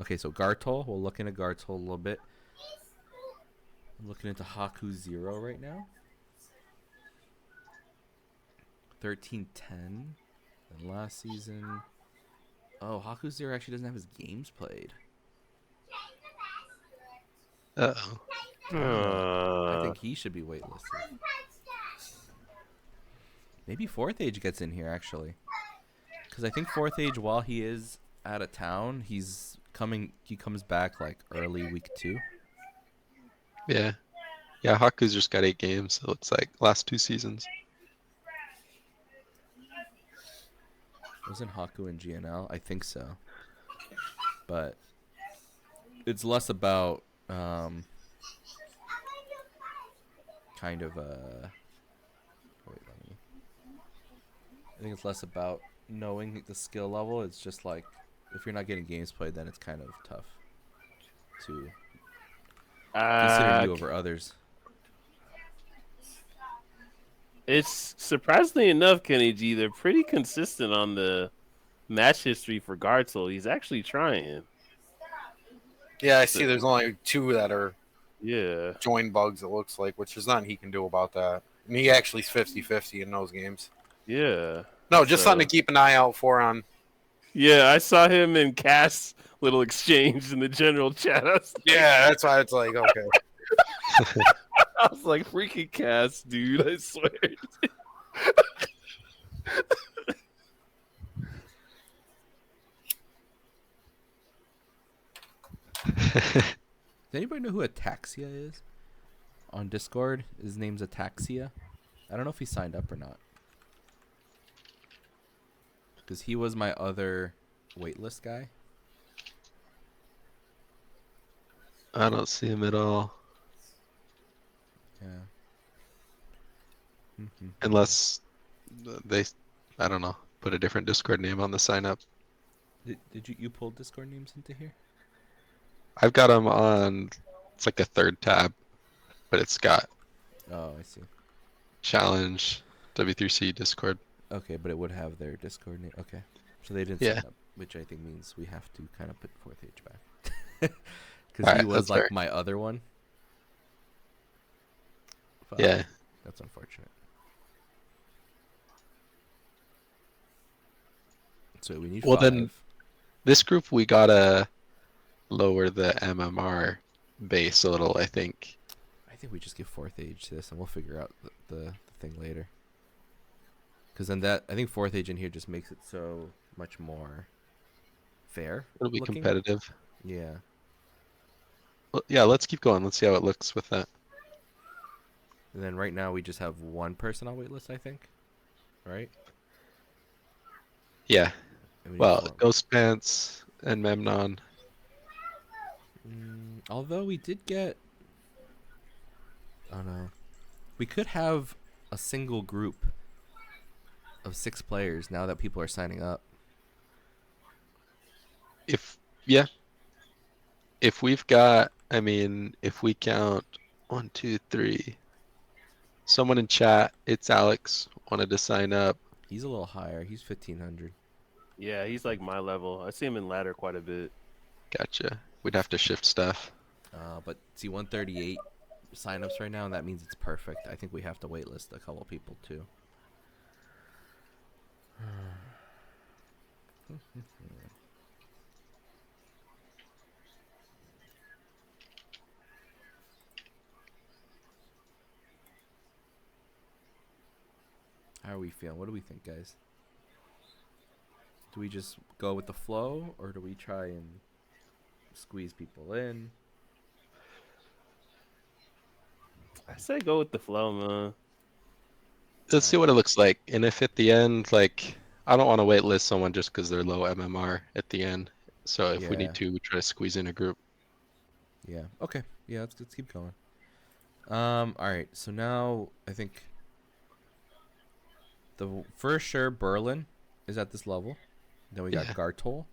Okay, so Gartol. We'll look into Gartol a little bit. I'm looking into Haku Zero right now. 1310. And last season. Oh, Haku Zero actually doesn't have his games played. Uh-oh. I think he should be waitlisted. Maybe Fourth Age gets in here actually, because I think Fourth Age, while he is out of town, he comes back like early week 2. Yeah. Yeah, Haku's just got 8 games, it looks like. Last 2 seasons. Wasn't Haku in GNL? I think so. But it's less about kind of I think it's less about knowing the skill level. It's just like if you're not getting games played, then it's kind of tough to consider you over others. It's surprisingly enough, Kenny G, they're pretty consistent on the match history for Gartel. He's actually trying. Yeah, I see. There's only 2 that are Yeah. join bugs. It looks like, which there's nothing he can do about that. And he actually is 50-50 in those games. Yeah. No, just So- something to keep an eye out for on. Yeah, I saw him and Cass little exchange in the general chat. Yeah, that's why it's like okay. I was like, freaking Cass, dude, I swear. Does anybody know who Ataxia is? On Discord, his name's Ataxia. I don't know if he signed up or not. Because he was my other waitlist guy. I don't see him at all. Yeah. Mhm. Unless they, I don't know, put a different Discord name on the sign up. Did you pull Discord names into here? I've got them on, it's like a third tab, but it's got Oh, I see. challenge, W3C, Discord. Okay, but it would have their Discord name. Okay. So they didn't Yeah. sign up, which I think means we have to kind of put Fourth Age back. Because Alright, he was that's like fair. my other one. Fuck, Yeah. That's unfortunate. So we need Well, 5. then- This group, we gotta lower the MMR base a little, I think. I think we just give Fourth Age to this and we'll figure out the thing later. Because then I think Fourth Age in here just makes it so much more fair. It'll be looking. competitive. Yeah. Well, yeah, let's keep going. Let's see how it looks with that. And then right now we just have one person on waitlist, I think. Right? Yeah. And we need Well, 4. Ghost Pants and Memnon. Although we did get... Oh no. We could have a single group of 6 players now that people are signing up. If we've got, I mean, if we count 1, 2, 3. Someone in chat, it's Alex, wanted to sign up. He's a little higher. He's 1,500. Yeah, he's like my level. I see him in ladder quite a bit. Gotcha. We'd have to shift stuff. But see, 138 signups right now, and that means it's perfect. I think we have to waitlist a couple people too. How are we feeling? What do we think, guys? Do we just go with the flow, or do we try and squeeze people in? I say go with the flow, man. Let's see what it looks like. And if at the end, like, I don't want to waitlist someone just because they're low MMR at the end. So if we Yeah. need to, we try to squeeze in a group. Yeah. Okay. Yeah. Let's keep going. All right. So now I think for sure Berlin is at this level. Then we got Yeah. Gartol,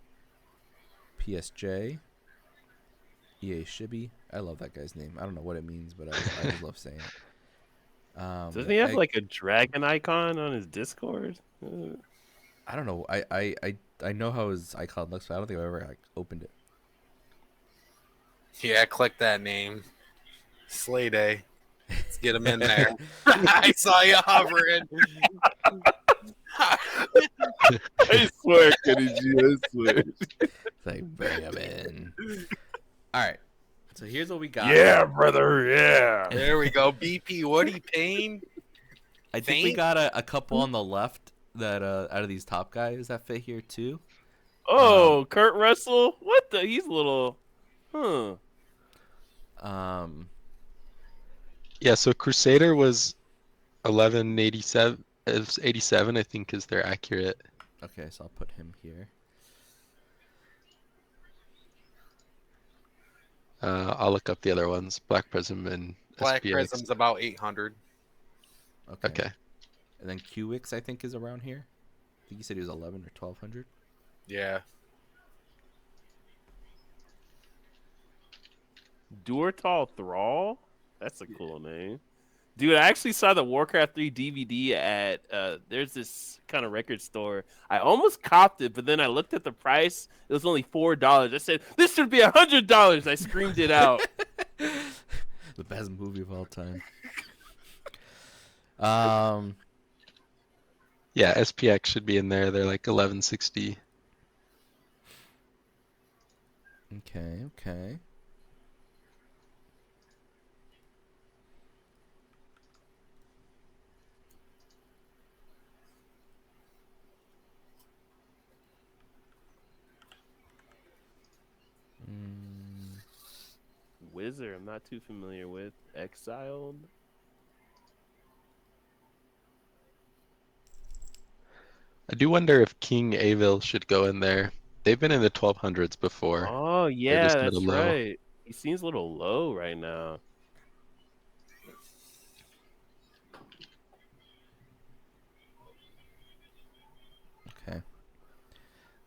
PSJ, EA Shibby. I love that guy's name. I don't know what it means, but I just love saying it. Doesn't he have like a dragon icon on his Discord? I don't know. I know how his icon looks, but I don't think I've ever like, opened it. Yeah, click that name. Slay Day. Let's get him in there. I saw you hovering. I swear, Kenny G, I swear. It's like bring him in. All right. So here's what we got. Yeah, brother. Yeah. There we go. BP Woody Payne. I think we Faint? got a couple on the left that out of these top guys that fit here too. Oh, Kurt Russell. What the? He's a little. Huh. Yeah, so Crusader was 1187. It was 87, I think, is their accurate. Okay, so I'll put him here. I'll look up the other ones. Black Prism and Black SPX. Prism's about 800. Okay. And then QX I think is around here. I think you said he was 11 or 1200. Yeah. Duertal Thrall. That's a cool name. Dude, I actually saw the Warcraft 3 DVD at there's this kind of record store. I almost copped it, but then I looked at the price. It was only $4. I said, "This should be $100." I screamed it out. The best movie of all time. Yeah, SPX should be in there. They're like 1160. Okay. Wizard, I'm not too familiar with. Exiled. I do wonder if King Avil should go in there. They've been in the 1200s before. Oh They're yeah, just a that's little low. right. He seems a little low right now. Okay.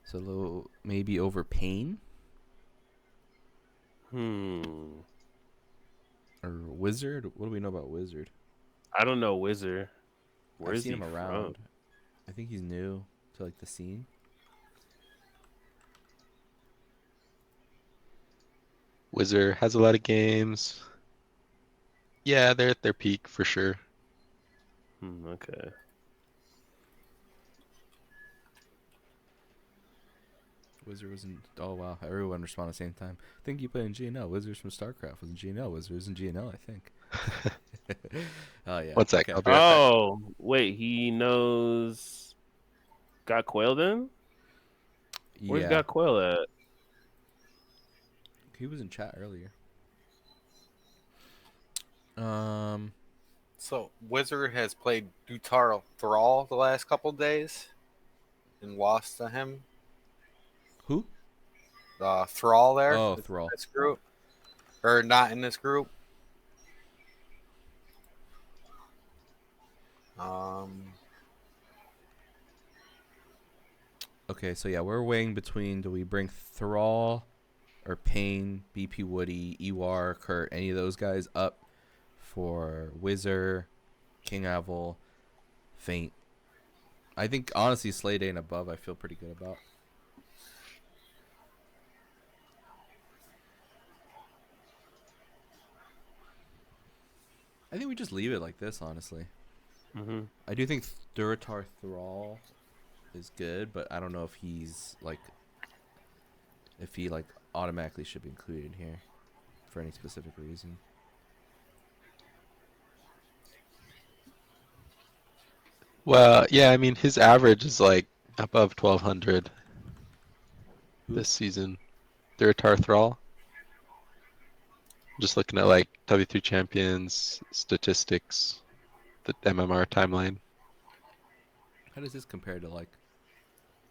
So low, maybe over Pain or Wizard. What do we know about Wizard? I don't know Wizard. I've Where's seen he him from? around. I think he's new to like the scene. Wizard has a lot of games. Yeah, they're at their peak for sure. Okay. Wizard was in. Oh wow! Everyone responded at the same time. I think he played in GNL. Wizards from StarCraft was in GNL. Wizards in GNL, I think. Oh yeah. One sec, Okay. I'll be right back. Oh wait, he knows. Got Quail then? Where's Yeah. Got Quail at? He was in chat earlier. So Wizard has played Dutar Thrall the last couple days and lost to him. Who? Thrall there. Oh, in Thrall. This group. Or not in this group. Okay, so yeah, we're weighing between do we bring Thrall or Pain, BP Woody, Ewar, Kurt, any of those guys up for Wizard, King Avil, Faint. I think honestly Slay Day and above I feel pretty good about. I think we just leave it like this, honestly. I do think Duratar Thrall is good, but I don't know if he's like if he like automatically should be included here for any specific reason. Well, yeah, I mean his average is like above 1200 this season. Duratar Thrall. Just looking at like W3 champions statistics, the MMR timeline. How does this compare to like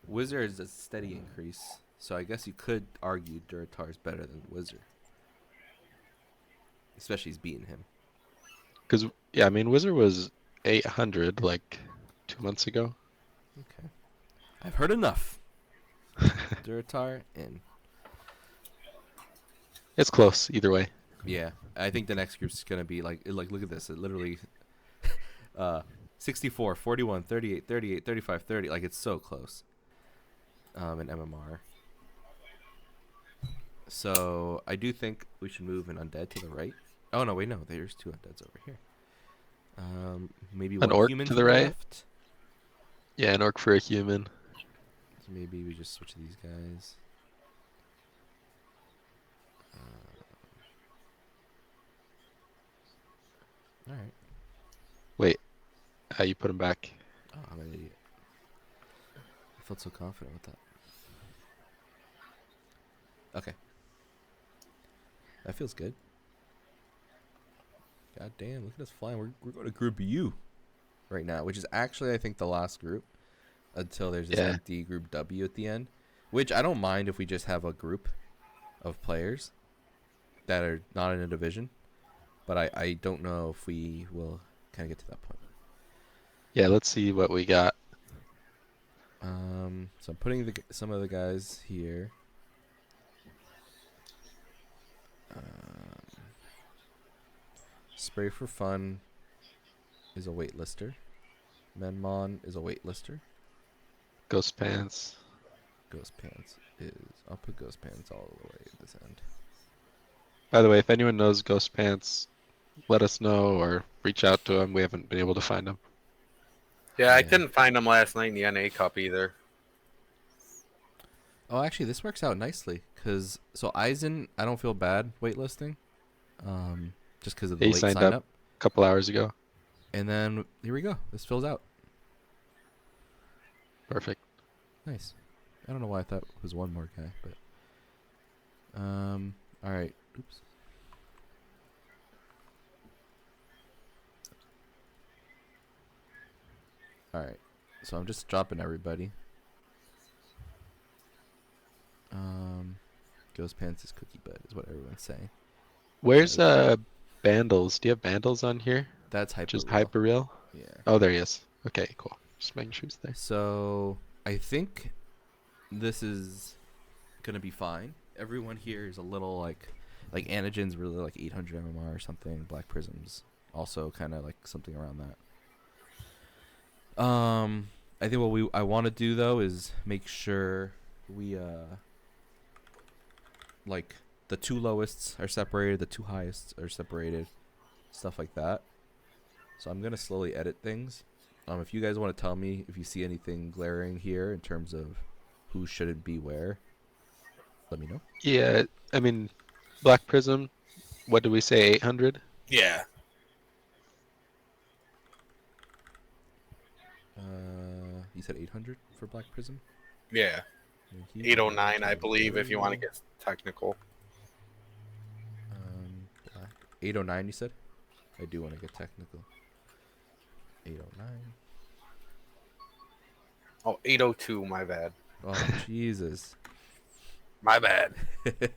Wizard is a steady increase, so I guess you could argue Duratar is better than Wizard, especially he's beating him. Because yeah, I mean Wizard was 800 like 2 months ago. Okay, I've heard enough. Duratar and It's close either way. yeah, I think the next group's gonna be like look at this. It literally 64, 41, 38, 38, 35, 30. Like it's so close. In MMR. So I do think we should move an undead to the right. Oh no, wait, no, there's two undeads over here. Maybe An one orc human to the right? left. Yeah, an orc for a human. So maybe we just switch these guys. All right. Wait, you put him back. Oh, I'm an idiot. I felt so confident with that. Okay. That feels good. God damn, look at us flying. We're going to Group U right now, which is actually, I think, the last group until there's this Yeah. empty Group W at the end, which I don't mind if we just have a group of players that are not in a division, but I don't know if we will kind of get to that point. Yeah, let's see what we got. So I'm putting some of the guys here. Spray for fun. is a waitlister. Menmon is a waitlister. Ghost Pants. Ghost Pants is. I'll put Ghost Pants all the way at this end. By the way, if anyone knows Ghost Pants, let us know or reach out to him. We haven't been able to find him. Yeah, I Yeah. couldn't find him last night in the NA Cup either. Oh, actually, this works out nicely because Eisen, I don't feel bad waitlisting, just because of the He late signed sign up up. a couple hours ago. And then here we go. This fills out. Perfect. Nice. I don't know why I thought it was one more guy, but all right. Oops. All right. So I'm just dropping everybody. Ghost Pants is Cookie Bud is what everyone's saying. Where's Bandles? Do you have Bandles on here? That's Hyper. Just Hyperreal? Yeah. Oh, there he is. Okay, cool. Just making sure he's there. So I think this is gonna be fine. Everyone here is a little like Antigen's really like 800 MMR or something. Black Prism's also kind of like something around that. I think what I want to do though is make sure we like the two lowest are separated, the two highest are separated, stuff like that. So I'm gonna slowly edit things. If you guys want to tell me if you see anything glaring here in terms of who shouldn't be where, let me know. Yeah, I mean, Black Prism, what did we say, 800? Yeah. You said 800 for Black Prism? Yeah. Thank you. 809, I believe, if you want to get technical. Black 809 you said? I do want to get technical. 809. Oh, 802, my bad. Oh, Jesus. My bad. I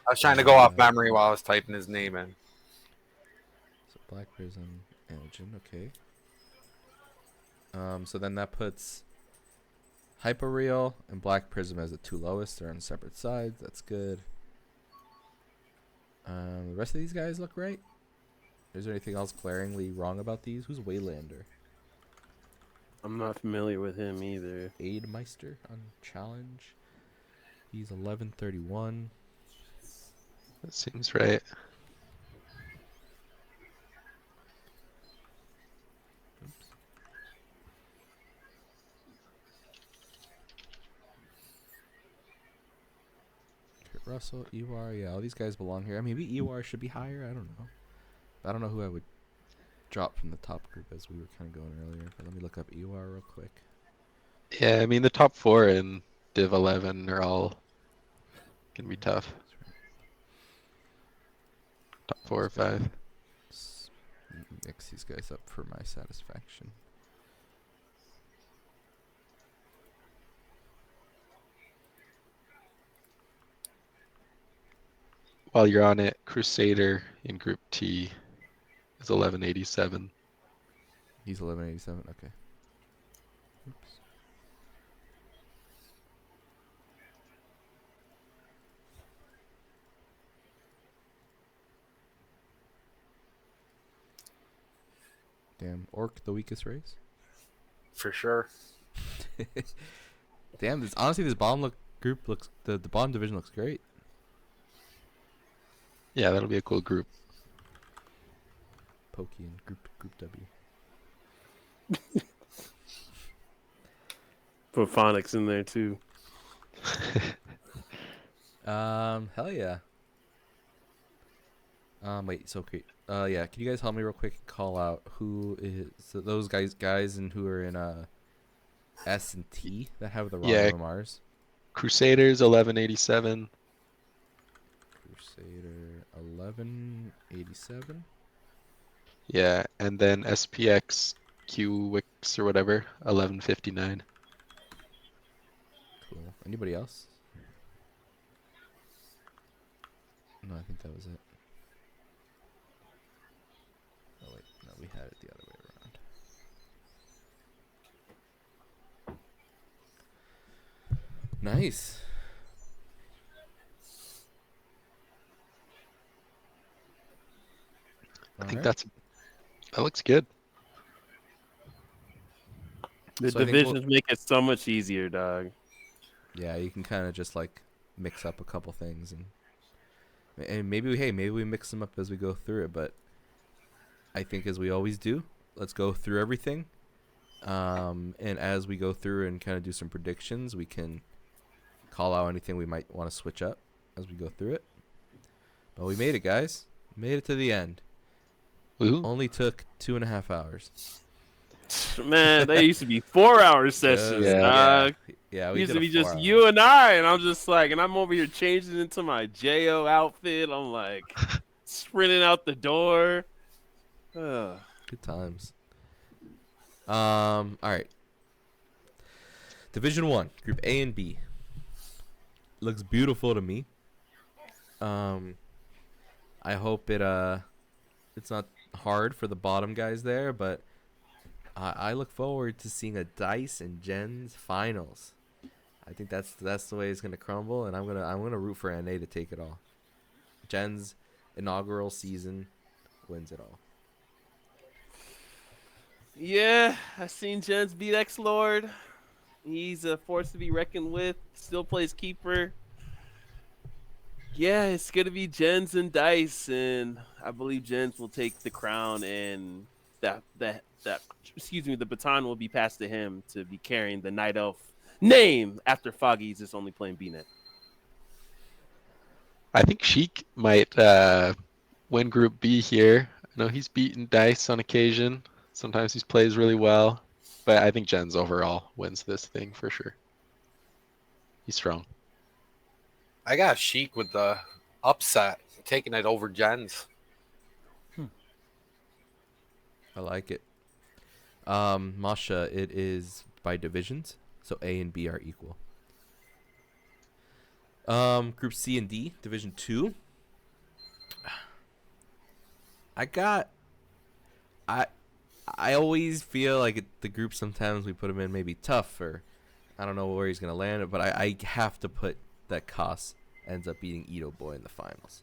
was trying to go off memory while I was typing his name in. So Black Prism, Antigen, okay. So then that puts Hyperreal and Black Prism as the two lowest. They're on separate sides. That's good. The rest of these guys look right. Is there anything else glaringly wrong about these? Who's Waylander? I'm not familiar with him either. Aidmeister on challenge. He's 1131. That seems right. Kurt Russell, Ewar, yeah, all these guys belong here. I mean, maybe Ewar should be higher. I don't know. I don't know who I would drop from the top group as we were kind of going earlier. But let me look up Ewar real quick. Yeah, I mean, the top four in Div 11 are all going to be tough. Top 4 or 5. Let's mix these guys up for my satisfaction. While you're on it, Crusader in Group T is 1187. He's 1187. Okay. Oops. Damn, Orc the weakest race. For sure. Damn, this honestly this bottom group looks the bottom division looks great. Yeah, that'll be a cool group. Pokey and Group W. Put Phonics in there too. Hell yeah. Wait, so great. Yeah, can you guys help me real quick and call out who is those guys and who are in S and T that have the wrong Yeah. MMRs? Crusaders 1187. Crusader 1187. Yeah, and then SPX QWix or whatever 1159. Cool. Anybody else? No, I think that was it. Oh wait, no, we had it the other way around. Nice. I think Alright. that looks good. The So I think we'll- divisions make it so much easier, dog. Yeah, you can kind of just like mix up a couple things, and maybe we mix them up as we go through it. But I think as we always do, let's go through everything. And as we go through and kind of do some predictions, we can call out anything we might want to switch up as we go through it. But we made it, guys. Made it to the end. Woohoo. Only took 2.5 hours. Man, they used to be 4-hour sessions, Yeah. dog. Yeah, It we used did to a be just 4 hour. you and I, and I'm just like, and I'm over here changing into my Jo outfit. I'm like sprinting out the door. Ugh. Good times. All right. Division 1, Group A and B. Looks beautiful to me. I hope it's not hard for the bottom guys there, but I look forward to seeing a Dice and Gens finals. I think that's the way it's gonna crumble, and I'm gonna root for NA to take it all. Gens inaugural season wins it all. Yeah, I seen Jens beat X Lord. He's a force to be reckoned with. Still plays keeper. Yeah, it's gonna be Jens and Dice, and I believe Jens will take the crown, and that the baton will be passed to him to be carrying the Night Elf name after Foggy's is only playing BNet. I think Sheik might win Group B here. I know he's beaten Dice on occasion. Sometimes he plays really well. But I think Gens overall wins this thing for sure. He's strong. I got Sheik with the upset, taking it over Gens. I like it. Masha, it is by divisions, so A and B are equal. Group C and D, Division 2. I always feel like the group sometimes we put him in maybe tough, or I don't know where he's gonna land, but I have to put that Koss ends up beating Ito Boy in the finals.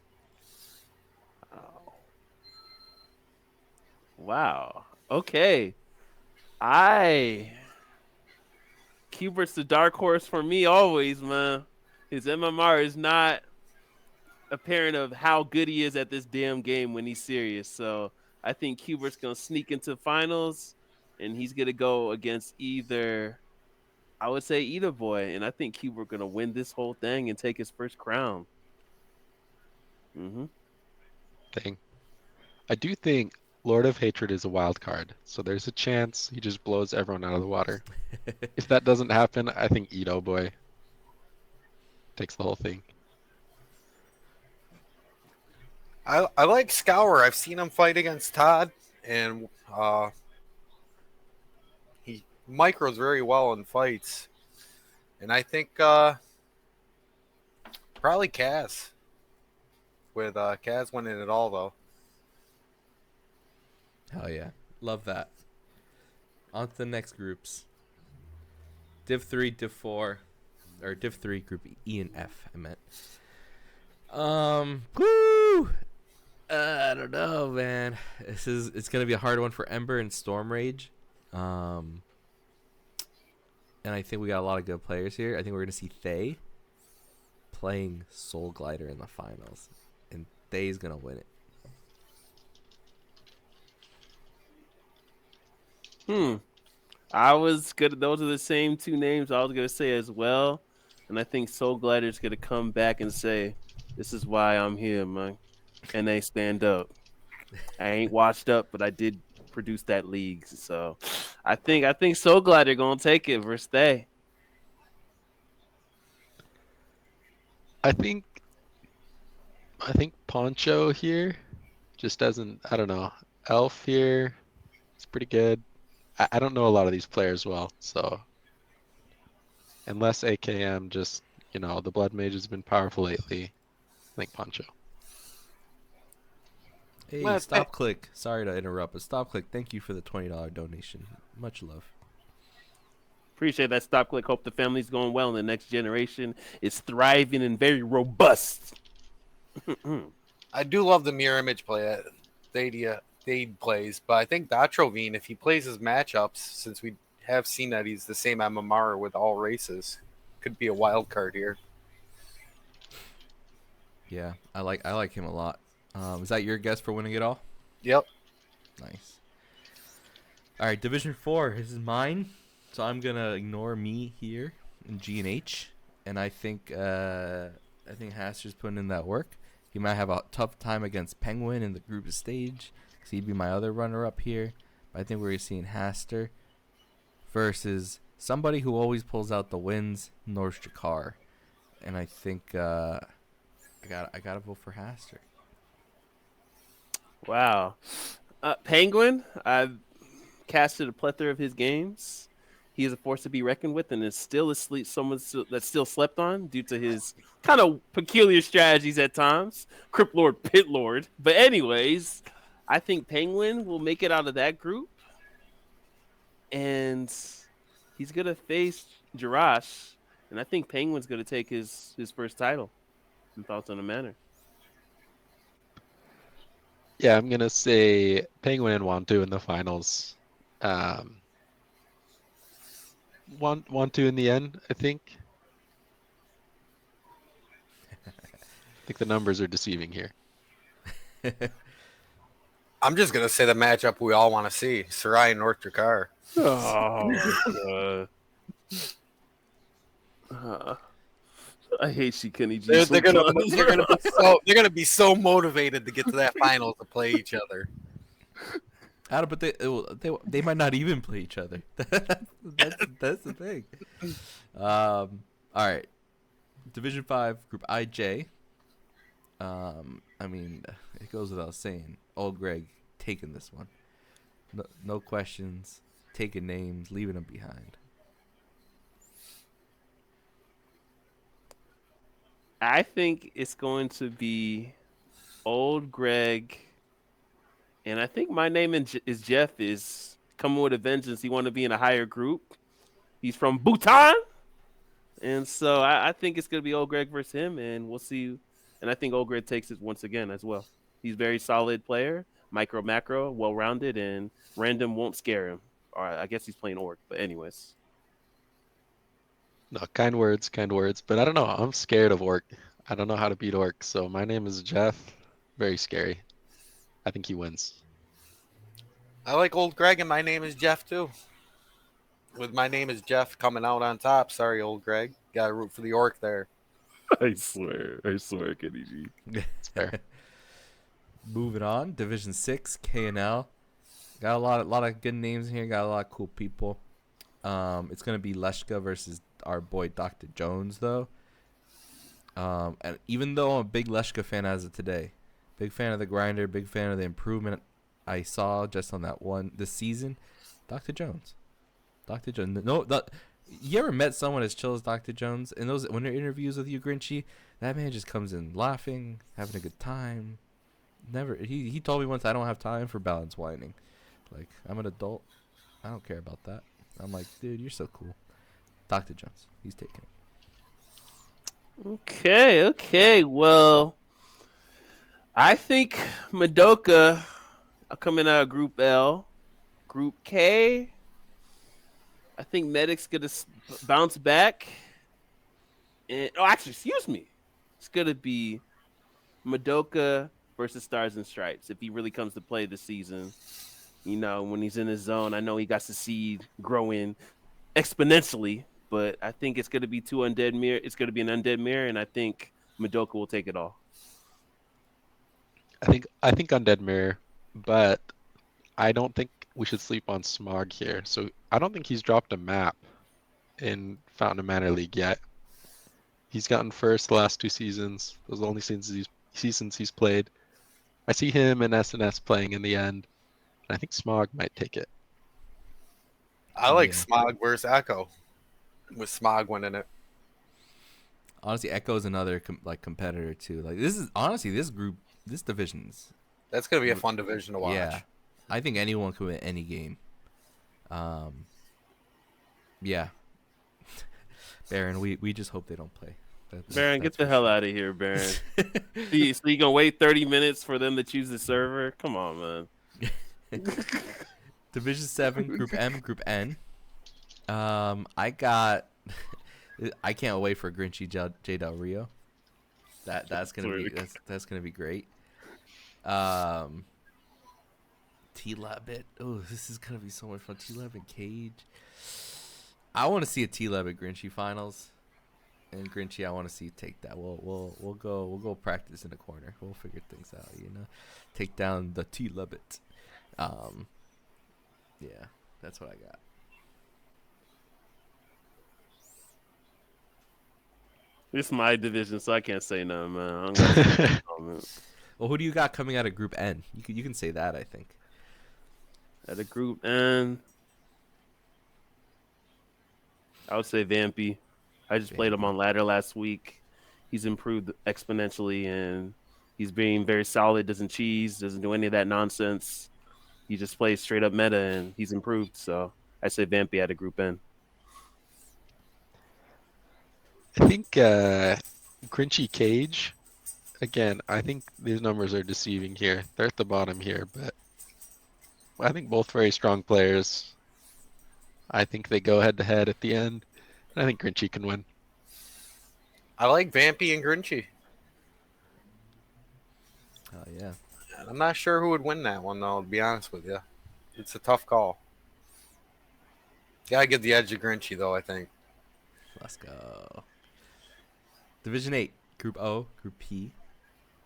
Wow. Okay. Cubert's the dark horse for me always, man. His MMR is not apparent of how good he is at this damn game when he's serious. So I think Cubert's gonna sneak into finals, and he's gonna go against either, I would say, Ito Boy, and I think Cubert gonna win this whole thing and take his first crown. Thing. I do think Lord of Hatred is a wild card, so there's a chance he just blows everyone out of the water. If that doesn't happen, I think Ito Boy takes the whole thing. I like Scour. I've seen him fight against Todd, and he micros very well in fights. And I think probably Kaz. With Kaz winning it all, though. Hell yeah. Love that. On to the next groups. Div 3, Div 4. Or Div 3, Group E and F, I meant. Woo! I don't know, man. It's gonna be a hard one for Ember and Storm Rage. And I think we got a lot of good players here. I think we're gonna see Thay playing Soul Glider in the finals. And Thay's gonna win it. I was good. Those are the same two names I was gonna say as well, and I think Soul Glider's gonna come back and say, "This is why I'm here, man." And they stand up. I ain't washed up, but I did produce that league, so I think Soul Glider gonna take it versus Thay. I think Poncho here just doesn't. I don't know. Elf here, it's pretty good. I don't know a lot of these players well, so unless AKM just, the Blood Mage has been powerful lately, I think Poncho. Hey, Well, Stop Click. Sorry to interrupt, but Stop Click, thank you for the $20 donation. Much love. Appreciate that, Stop Click. Hope the family's going well and the next generation is thriving and very robust. I do love the mirror image play that Thade plays, but I think Datrovine, if he plays his matchups, since we have seen that he's the same MMR with all races. Could be a wild card here. Yeah, I like him a lot. Is that your guess for winning it all? Yep. Nice. All right, Division 4. This is mine. So I'm gonna ignore me here in G and H, and I think Haster's putting in that work. He might have a tough time against Penguin in the group stage, because he'd be my other runner-up here. But I think we're seeing Haster versus somebody who always pulls out the wins, North Jakar, and I think I gotta vote for Haster. Wow. Penguin, I've casted a plethora of his games. He is a force to be reckoned with, and is still asleep. Someone that's still slept on due to his kind of peculiar strategies at times. Crypt Lord, Pit Lord. But anyways, I think Penguin will make it out of that group, and he's gonna face Jirash, and I think Penguin's gonna take his first title. Some thoughts on the matter? Yeah, I'm gonna say Penguin and Wantu in the finals. Wantu in the end, I think. I think the numbers are deceiving here. I'm just gonna say the matchup we all want to see: Sarai and North Jakar. Oh, I hate Shikini G. They're gonna be so motivated to get to that final to play each other. But they might not even play each other. that's the thing. All right, Division 5, Group IJ. I mean, it goes without saying, old Greg taking this one. No questions, taking names, leaving them behind. I think it's going to be old Greg, and I think my name is Jeff is coming with a vengeance. He want to be in a higher group. He's from Bhutan, and so I think it's going to be old Greg versus him, and we'll see. And I think old Greg takes it once again as well. He's a very solid player, micro, macro, well-rounded, and random won't scare him. Or I guess he's playing Orc, but anyways. No, kind words, but I don't know. I'm scared of Orc. I don't know how to beat Orc, so my name is Jeff. Very scary. I think he wins. I like old Greg, and my name is Jeff too. With my name is Jeff coming out on top. Sorry, old Greg. Got to root for the Orc there. I swear, Kenny G. It's fair. Moving on, Division 6, KNL. Got a lot of good names in here. Got a lot of cool people. It's gonna be Leshka versus our boy Dr. Jones, though. And even though I'm a big Leshka fan as of today, big fan of the grinder, big fan of the improvement I saw just on this season, Dr. Jones. You ever met someone as chill as Dr. Jones? And when they're interviews with you, Grinchy, that man just comes in laughing, having a good time. He told me once, I don't have time for balance whining. Like, I'm an adult. I don't care about that. I'm like, dude, you're so cool. Dr. Jones, he's taking it. Okay. Well, I think Madoka are coming out of Group L. Group K, I think Medic's going to bounce back. And excuse me. It's going to be Madoka versus Stars and Stripes if he really comes to play this season. You know, when he's in his zone, I know he got to see growing exponentially, but I think it's going to be two undead mirror. It's going to be an undead mirror, and I think Madoka will take it all. I think Undead Mirror, but I don't think we should sleep on Smog here. So I don't think he's dropped a map in Fountain of Manor League yet. He's gotten first the last 2 seasons. Those are the only seasons he's played. I see him and SNS playing in the end. I think Smog might take it. I like Smog versus Echo, with Smog winning it. Honestly, Echo is another competitor too. Like, this is honestly this division's. That's gonna be a fun division to watch. Yeah, I think anyone can win any game. Yeah. Baron, we just hope they don't play. Baron, get the hell out of here, Baron. So you gonna wait 30 minutes for them to choose the server? Come on, man. Division 7, Group M, Group N. I got. I can't wait for Grinchy J Del Rio. That's gonna be that's gonna be great. Um, T Levitt. Oh, this is gonna be so much fun. T Levitt Cage. I want to see a T Levitt Grinchy finals, and Grinchy, I want to see take that. We'll go practice in the corner. We'll figure things out. Take down the T Levitt. Yeah, that's what I got. This is my division, so I can't say nothing, man. I'm gonna say no, man. Well, who do you got coming out of Group N? You can say that, I think. At a group, and I would say Vampy. I just played him on ladder last week. He's improved exponentially, and he's being very solid. Doesn't cheese, doesn't do any of that nonsense. He just plays straight up meta, and he's improved. So I say Vampy at a group N. I think Grinchy Cage. Again, I think these numbers are deceiving here. They're at the bottom here, but I think both very strong players. I think they go head to head at the end, and I think Grinchy can win. I like Vampy and Grinchy. Oh yeah. I'm not sure who would win that one, though, to be honest with you. It's a tough call. Gotta give the edge to Grinchy, though, I think. Let's go. Division 8, Group O, Group P.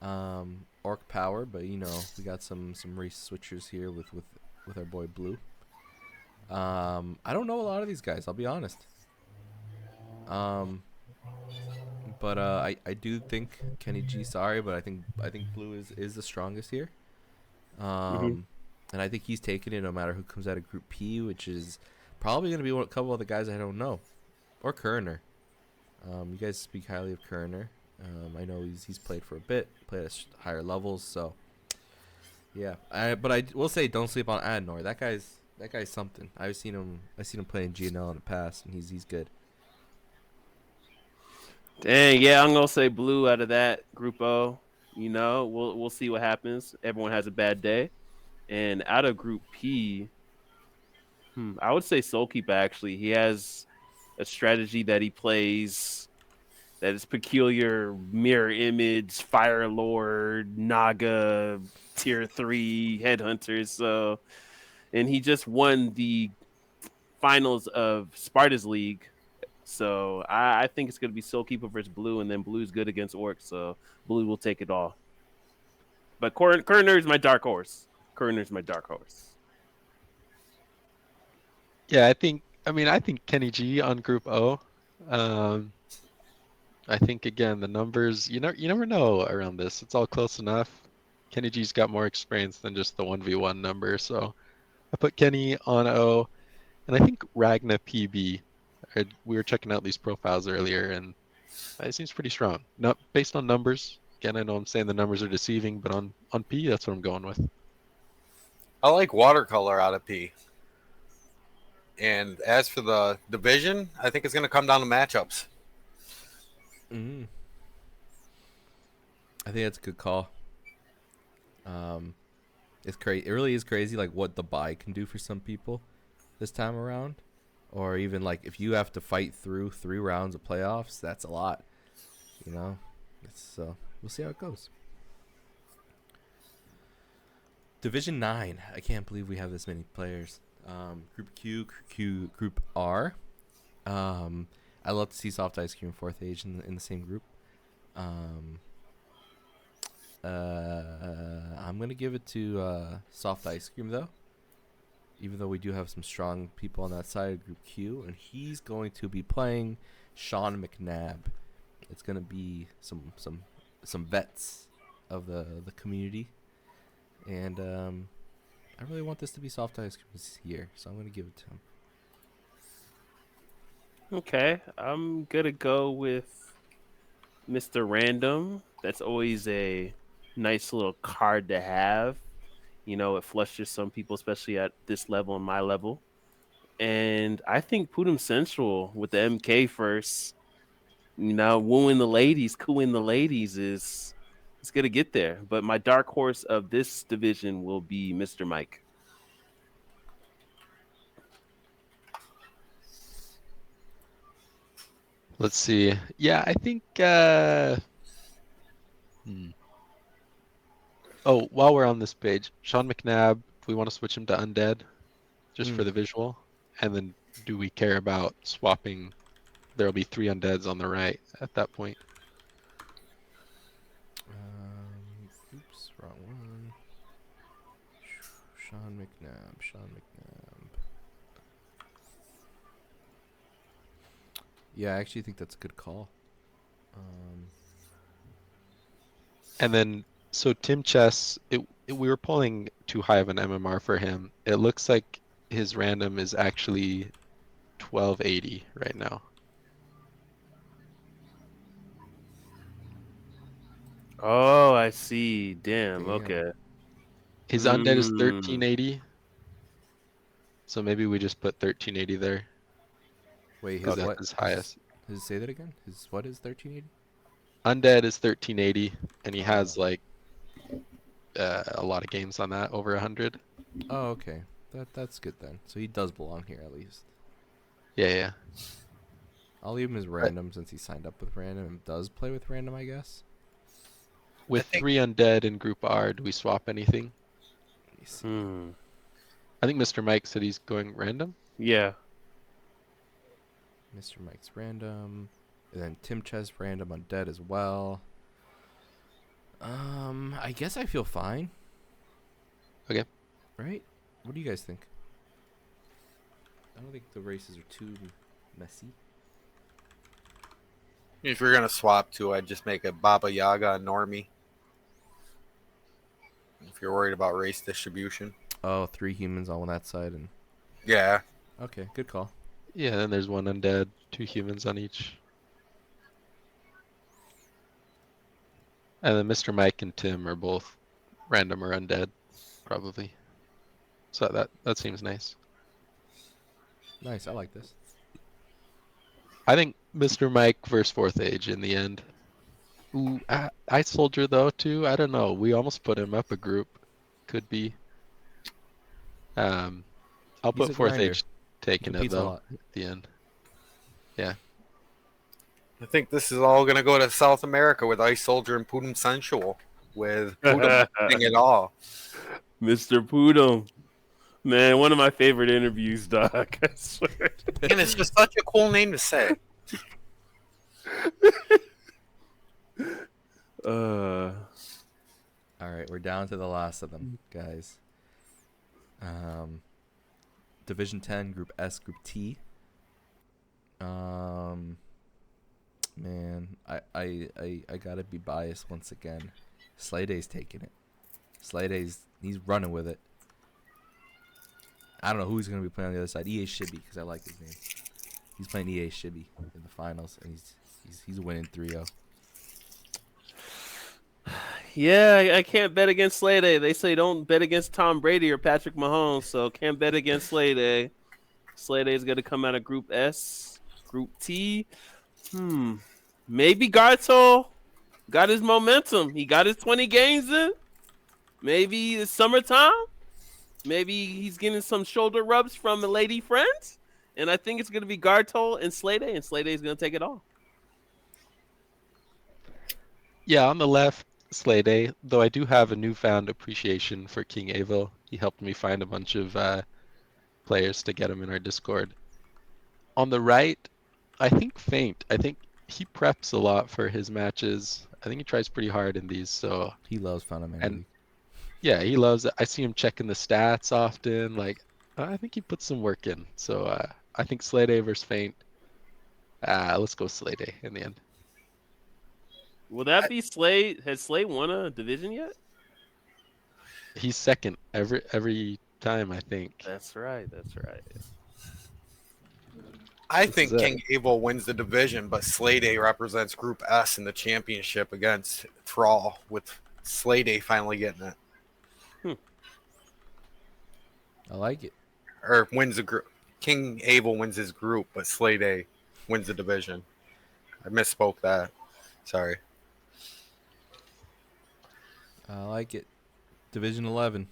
Orc Power, but we got some race switchers here with our boy Blue. I don't know a lot of these guys, I'll be honest. But I do think Kenny G, sorry, but I think Blue is the strongest here. And I think he's taking it no matter who comes out of Group P, which is probably going to be a couple of the guys I don't know. Or Kerner. You guys speak highly of Kerner. I know he's played for a bit, played at higher levels, so yeah. But I will say, don't sleep on Adnor. That guy's something. I've seen him play in GNL in the past, and he's good. Dang, yeah, I'm gonna say Blue out of that group O. We'll see what happens. Everyone has a bad day, and out of Group P, I would say Soulkeeper. Actually, he has a strategy that he plays that is peculiar: mirror image, Fire Lord, Naga, Tier 3 Headhunters. So, and he just won the finals of Sparta's League. So I think it's going to be Soulkeeper versus Blue, and then Blue's good against Orcs, so Blue will take it all. But Kerner's my dark horse. Yeah, I think Kenny G on Group O. I think again the numbers. You never know around this. It's all close enough. Kenny G's got more experience than just the 1v1 number, so I put Kenny on O, and I think Ragna PB. We were checking out these profiles earlier, and it seems pretty strong. Not based on numbers. Again, I know I'm saying the numbers are deceiving, but on P, that's what I'm going with. I like Watercolor out of P. And as for the division, I think it's going to come down to matchups. I think that's a good call. It's crazy. It really is crazy, like what the buy can do for some people this time around, or even like if you have to fight through 3 rounds of playoffs, that's a lot. It's we'll see how it goes. Division 9. I can't believe we have this many players. Group Q, Group R. I love to see Soft Ice Cream and 4th Age in the same group. I'm gonna give it to Soft Ice Cream though, even though we do have some strong people on that side of Group Q, and he's going to be playing Sean McNabb. It's gonna be some vets of the community, and I really want this to be Soft Ice Cream's year, so I'm gonna give it to him. Okay, I'm gonna go with Mr. Random. That's always a nice little card to have. It flushes some people, especially at this level and my level. And I think Putum Central with the MK first, wooing the ladies, cooing the ladies is gonna get there. But my dark horse of this division will be Mr. Mike. Let's see. Yeah, I think. Oh, while we're on this page, Sean McNabb, if we want to switch him to undead, just for the visual, and then do we care about swapping? There'll be 3 undeads on the right at that point. Oops, wrong one. Sean McNabb. Sean McNabb. Yeah, I actually think that's a good call. And then, so Tim Chess, we were pulling too high of an MMR for him. It looks like his random is actually 1280 right now. Oh, I see. Damn. Damn. Okay. His undead is Mm. 1380. So maybe we just put 1380 there. Wait, Because his that's what? his highest. Say that again. His what is 1380? Undead is 1380, and he has like a lot of games on that, over 100. Oh, okay. That's good then. So he does belong here at least. Yeah, yeah. I'll leave him as random since he signed up with random and does play with random, I guess. With think- 3 undead in Group R, do we swap anything? Let me see. Hmm. I think Mr. Mike said he's going random. Yeah. Mr. Mike's random. And then Tim Chess random undead as well. I guess I feel fine. Okay. Right? What do you guys think? I don't think the races are too messy. If you're gonna swap two, I'd just make a Baba Yaga and Normie. If you're worried about race distribution. Oh, 3 humans on that side and Yeah. okay, good call. Yeah, then there's 1 undead, 2 humans on each. And then Mr. Mike and Tim are both random or undead, probably. So that seems nice. Nice, I like this. I think Mr. Mike versus Fourth Age in the end. Ooh, Ice Soldier though too. I don't know. We almost put him up a group. Could be. I'll He's put a Fourth grinder. Age taking it Competes a though lot. at the end. I think this is all gonna go to South America with Ice Soldier and Putum Sensual. With Putum winning it all. Mr. Poodle. Man, one of my favorite interviews, Doc. I swear. And it's just such a cool name to say. Uh, All right, we're down to the last of them, guys. Division 10, Group S, Group T. Man, I gotta be biased once again. Slayday's taking it. He's running with it. I don't know who he's gonna be playing on the other side. EA Shibby, because I like his name. He's playing EA Shibby in the finals, and he's winning 3-0. yeah, I can't bet against Slay Day. They say don't bet against Tom Brady or Patrick Mahomes, so can't bet against Slay Day. Slay Day is going to come out of Group S. Group T. Maybe Garto got his momentum. He got his 20 games in. Maybe it's summertime. Maybe he's getting some shoulder rubs from the lady friends. And I think it's going to be Garto and Slay Day, and Slay Day is going to take it all. Yeah, on the left, Slay Day, though I do have a newfound appreciation for King Avo. He helped me find a bunch of players to get him in our Discord. On the right, I think Feint. I think he preps a lot for his matches. I think he tries pretty hard in these, so He loves Fundamental And- League. yeah, he loves it. I see him checking the stats often. Like, I think he puts some work in. So I think Slay Day versus Feint. Let's go Slay Day in the end. Will that be Slay? Has Slay won a division yet? He's second every time, I think. That's right. That's right. I This think is it. King Abel wins the division, but Slay Day represents Group S in the championship against Thrall, with Slay Day finally getting it. I like it. Or wins the group. King Abel wins his group, but Slay Day wins the division. I misspoke that. Sorry. I like it. Division 11.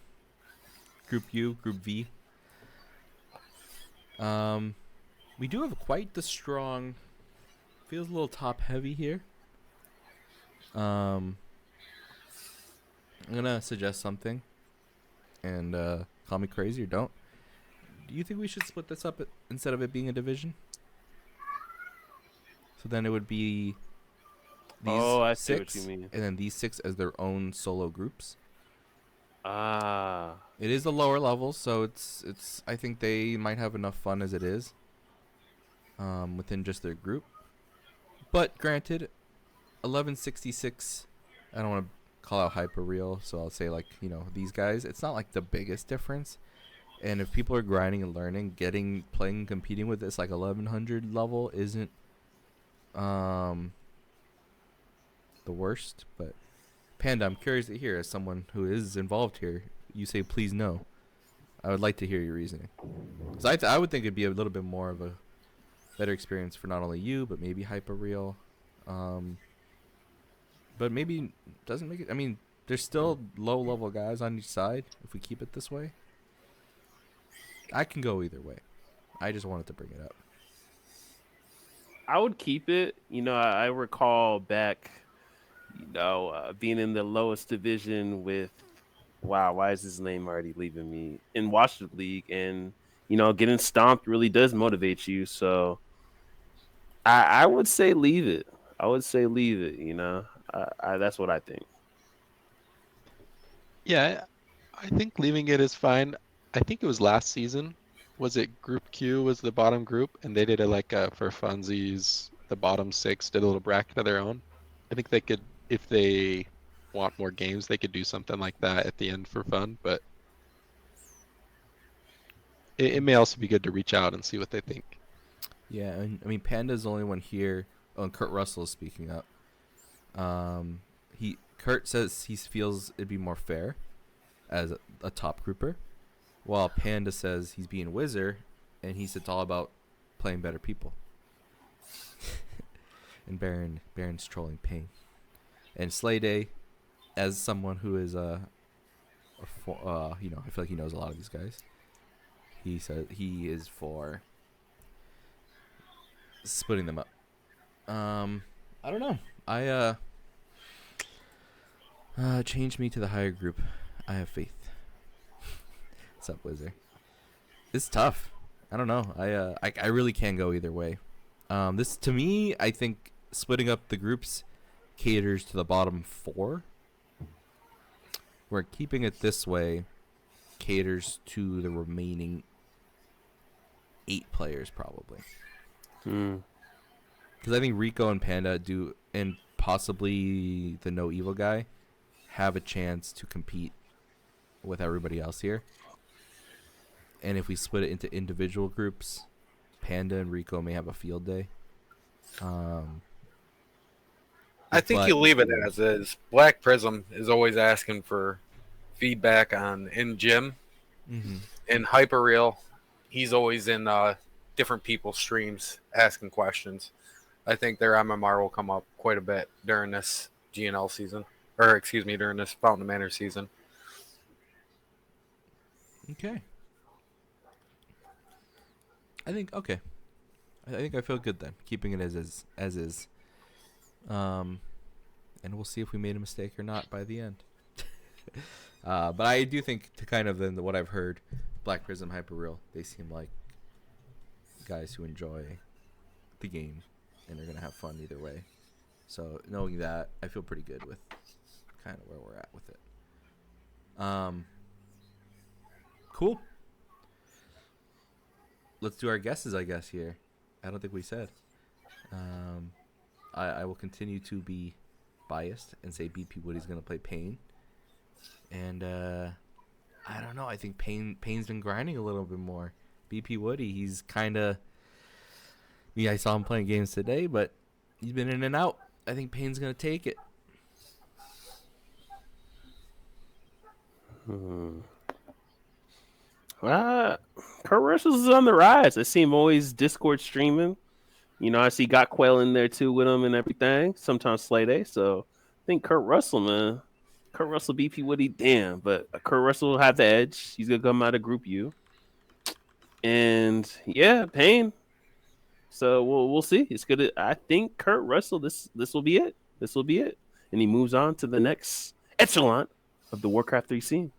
Group U, Group V. We do have quite the strong feels a little top heavy here. I'm gonna suggest something, and call me crazy or don't. Do you think we should split this up instead of it being a division? So then it would be these Oh, I see what six, you mean. and then these six as their own solo groups. Ah, It is the lower level, so it's. I think they might have enough fun as it is. Within just their group, but granted, 1166. I don't want to call out Hyperreal, so I'll say like these guys. It's not like the biggest difference, and if people are grinding and learning, playing, competing with this like 1100 level isn't the worst. But Panda, I'm curious to hear, as someone who is involved here, you say please no. I would like to hear your reasoning. So I would think it'd be a little bit more of a better experience for not only you, but maybe Hyperreal. But maybe doesn't make it. I mean, there's still low level guys on each side if we keep it this way. I can go either way. I just wanted to bring it up. I would keep it. I recall back, being in the lowest division with, wow, why is his name already leaving me? In Washington League, and getting stomped really does motivate you. So I would say leave it. That's what I think. Yeah, I think leaving it is fine. I think it was last season. Was it Group Q was the bottom group, and they did it like for funsies. The bottom six did a little bracket of their own. I think they could, if they want more games, they could do something like that at the end for fun. But it may also be good to reach out and see what they think. Yeah, and I mean Panda's the only one here. Oh, and Kurt Russell is speaking up. Kurt says he feels it'd be more fair as a top grouper, while Panda says he's being Wizard, and he's it's all about playing better people. And Baron's trolling Pain, and Slay Day, as someone who is I feel like he knows a lot of these guys. He said he is for splitting them up. I don't know. Change me to the higher group. I have faith. What's up, Wizard? It's tough. I don't know. I really can go either way. This to me, I think splitting up the groups caters to the bottom four. Where keeping it this way caters to the remaining 8 players probably. Because I think Rico and Panda and possibly the No Evil guy have a chance to compete with everybody else here. And if we split it into individual groups, Panda and Rico may have a field day. I think you leave it as is. Black Prism is always asking for feedback on in gym. Mm-hmm. In Hyperreal, he's always in different people's streams asking questions. I think their MMR will come up quite a bit during this GNL season. Or, excuse me, during this Fountain Manor season. Okay. I think I feel good then, keeping it as is. And we'll see if we made a mistake or not by the end. But I do think, to kind of then what I've heard, Black Prism, Hyperreal, they seem like guys who enjoy the game and they're gonna have fun either way. So knowing that, I feel pretty good with kind of where we're at with it. Cool. Let's do our guesses, I guess, here. I don't think we said. I will continue to be biased and say BP Woody's going to play Pain. And I don't know. I think Pain's been grinding a little bit more. BP Woody, he's kind of... Yeah, I saw him playing games today, but he's been in and out. I think Pain's going to take it. Kurt Russell's is on the rise. I see him always Discord streaming. I see Got Quail in there too with him and everything. Sometimes Slay Day. So I think Kurt Russell, man. Kurt Russell, BP Woody, damn. But Kurt Russell will have the edge. He's going to come out of Group U. And yeah, Pain. So we'll see. It's gonna. I think Kurt Russell. This will be it. This will be it, and he moves on to the next echelon of the Warcraft 3 scene.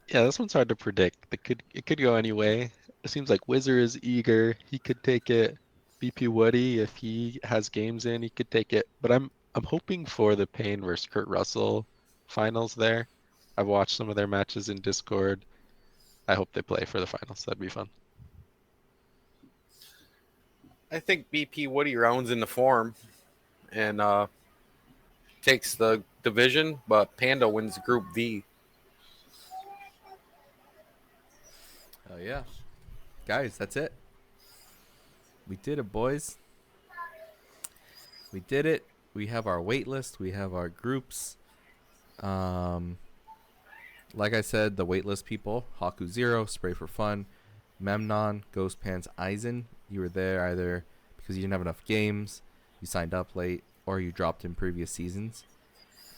Yeah, this one's hard to predict. It could go any way. It seems like Wizard is eager. He could take it. BP Woody, if he has games in, he could take it. But I'm hoping for the Payne versus Kurt Russell finals there. I've watched some of their matches in Discord. I hope they play for the finals. That'd be fun. I think BP Woody rounds in the form and takes the division, but Panda wins Group V. Oh yeah, guys, that's it. We did it, boys. We did it. We have our wait list. We have our groups. Like I said, the waitlist people: Haku Zero, Spray for Fun, Memnon, Ghost Pants, Eisen. You were there either because you didn't have enough games, you signed up late, or you dropped in previous seasons.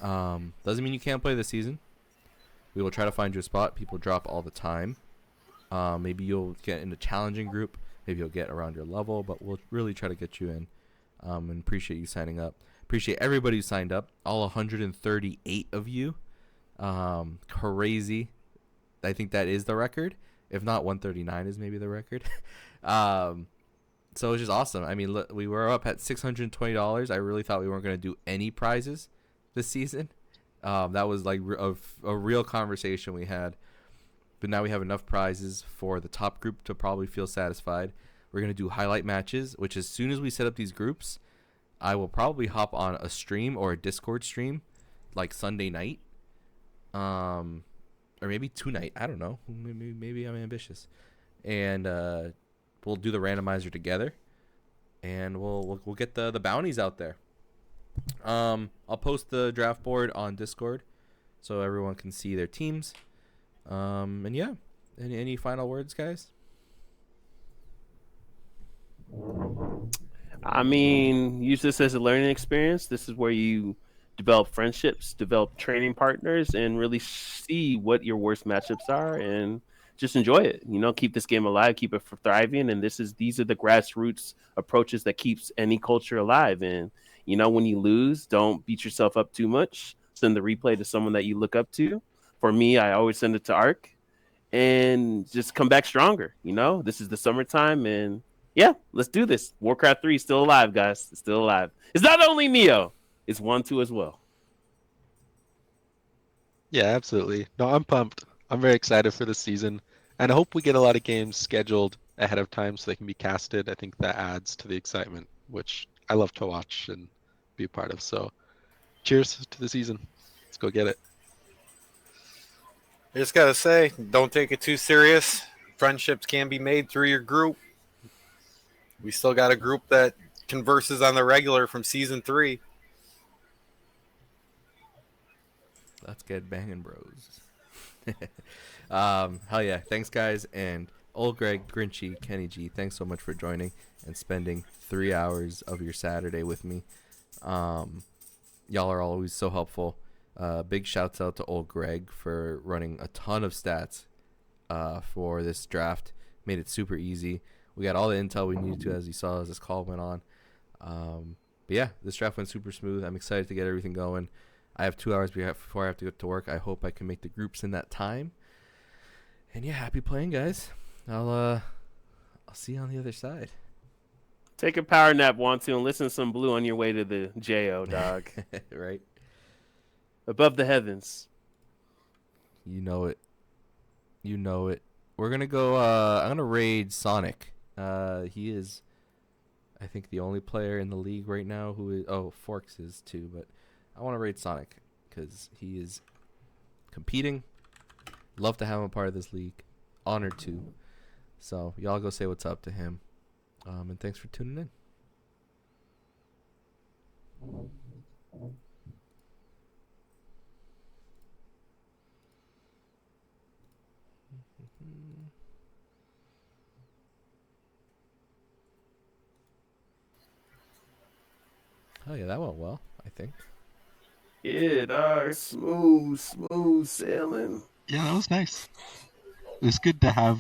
Doesn't mean you can't play this season. We will try to find you a spot. People drop all the time. Maybe you'll get in a challenging group. Maybe you'll get around your level, but we'll really try to get you in. And appreciate you signing up. Appreciate everybody who signed up. All 138 of you. Crazy. I think that is the record. If not, 139 is maybe the record. So it's just awesome. I mean, look, we were up at $620. I really thought we weren't going to do any prizes this season. That was like a real conversation we had. But now we have enough prizes for the top group to probably feel satisfied. We're going to do highlight matches, which as soon as we set up these groups, I will probably hop on a stream or a Discord stream like Sunday night. Or maybe tonight. I don't know. Maybe I'm ambitious. And we'll do the randomizer together. And we'll get the bounties out there. I'll post the draft board on Discord so everyone can see their teams. And yeah, any final words, guys? I mean, use this as a learning experience. This is where you develop friendships, develop training partners, and really see what your worst matchups are, and just enjoy it. You know, keep this game alive, keep it thriving, and these are the grassroots approaches that keeps any culture alive. And you know, when you lose, don't beat yourself up too much. Send the replay to someone that you look up to. For me, I always send it to Ark, and just come back stronger. You know, this is the summertime, and yeah, let's do this. Warcraft 3 is still alive, guys. It's still alive. It's not only Neo, it's 1-2 as well. Yeah, absolutely. No, I'm pumped. I'm very excited for this season, and I hope we get a lot of games scheduled ahead of time so they can be casted. I think that adds to the excitement, which I love to watch and be a part of. So, cheers to the season. Let's go get it. I just gotta say, don't take it too serious. Friendships can be made through your group. We still got a group that converses on the regular from season 3. Let's get banging, bros. Hell yeah. Thanks, guys. And Old Greg, Grinchy, Kenny G, thanks so much for joining and spending 3 hours of your Saturday with me. Y'all are always so helpful. Big shouts out to Old Greg for running a ton of stats for this draft. Made it super easy. We got all the intel we needed to, as you saw as this call went on. But yeah, this draft went super smooth. I'm excited to get everything going. I have 2 hours before I have to go to work. I hope I can make the groups in that time. And yeah, happy playing, guys. I'll see you on the other side. Take a power nap, want to, and listen to some Blue on your way to the JO, dog. Right? Above the heavens. You know it. You know it. We're going to go, I'm going to raid Sonic. He is, I think, the only player in the league right now who is, Forks is too, but I want to raid Sonic because he is competing. Love to have him a part of this league. Honored to. So y'all go say what's up to him. And thanks for tuning in. Oh yeah, that went well, I think. Yeah, dog. Smooth sailing. Yeah, that was nice. It was good to have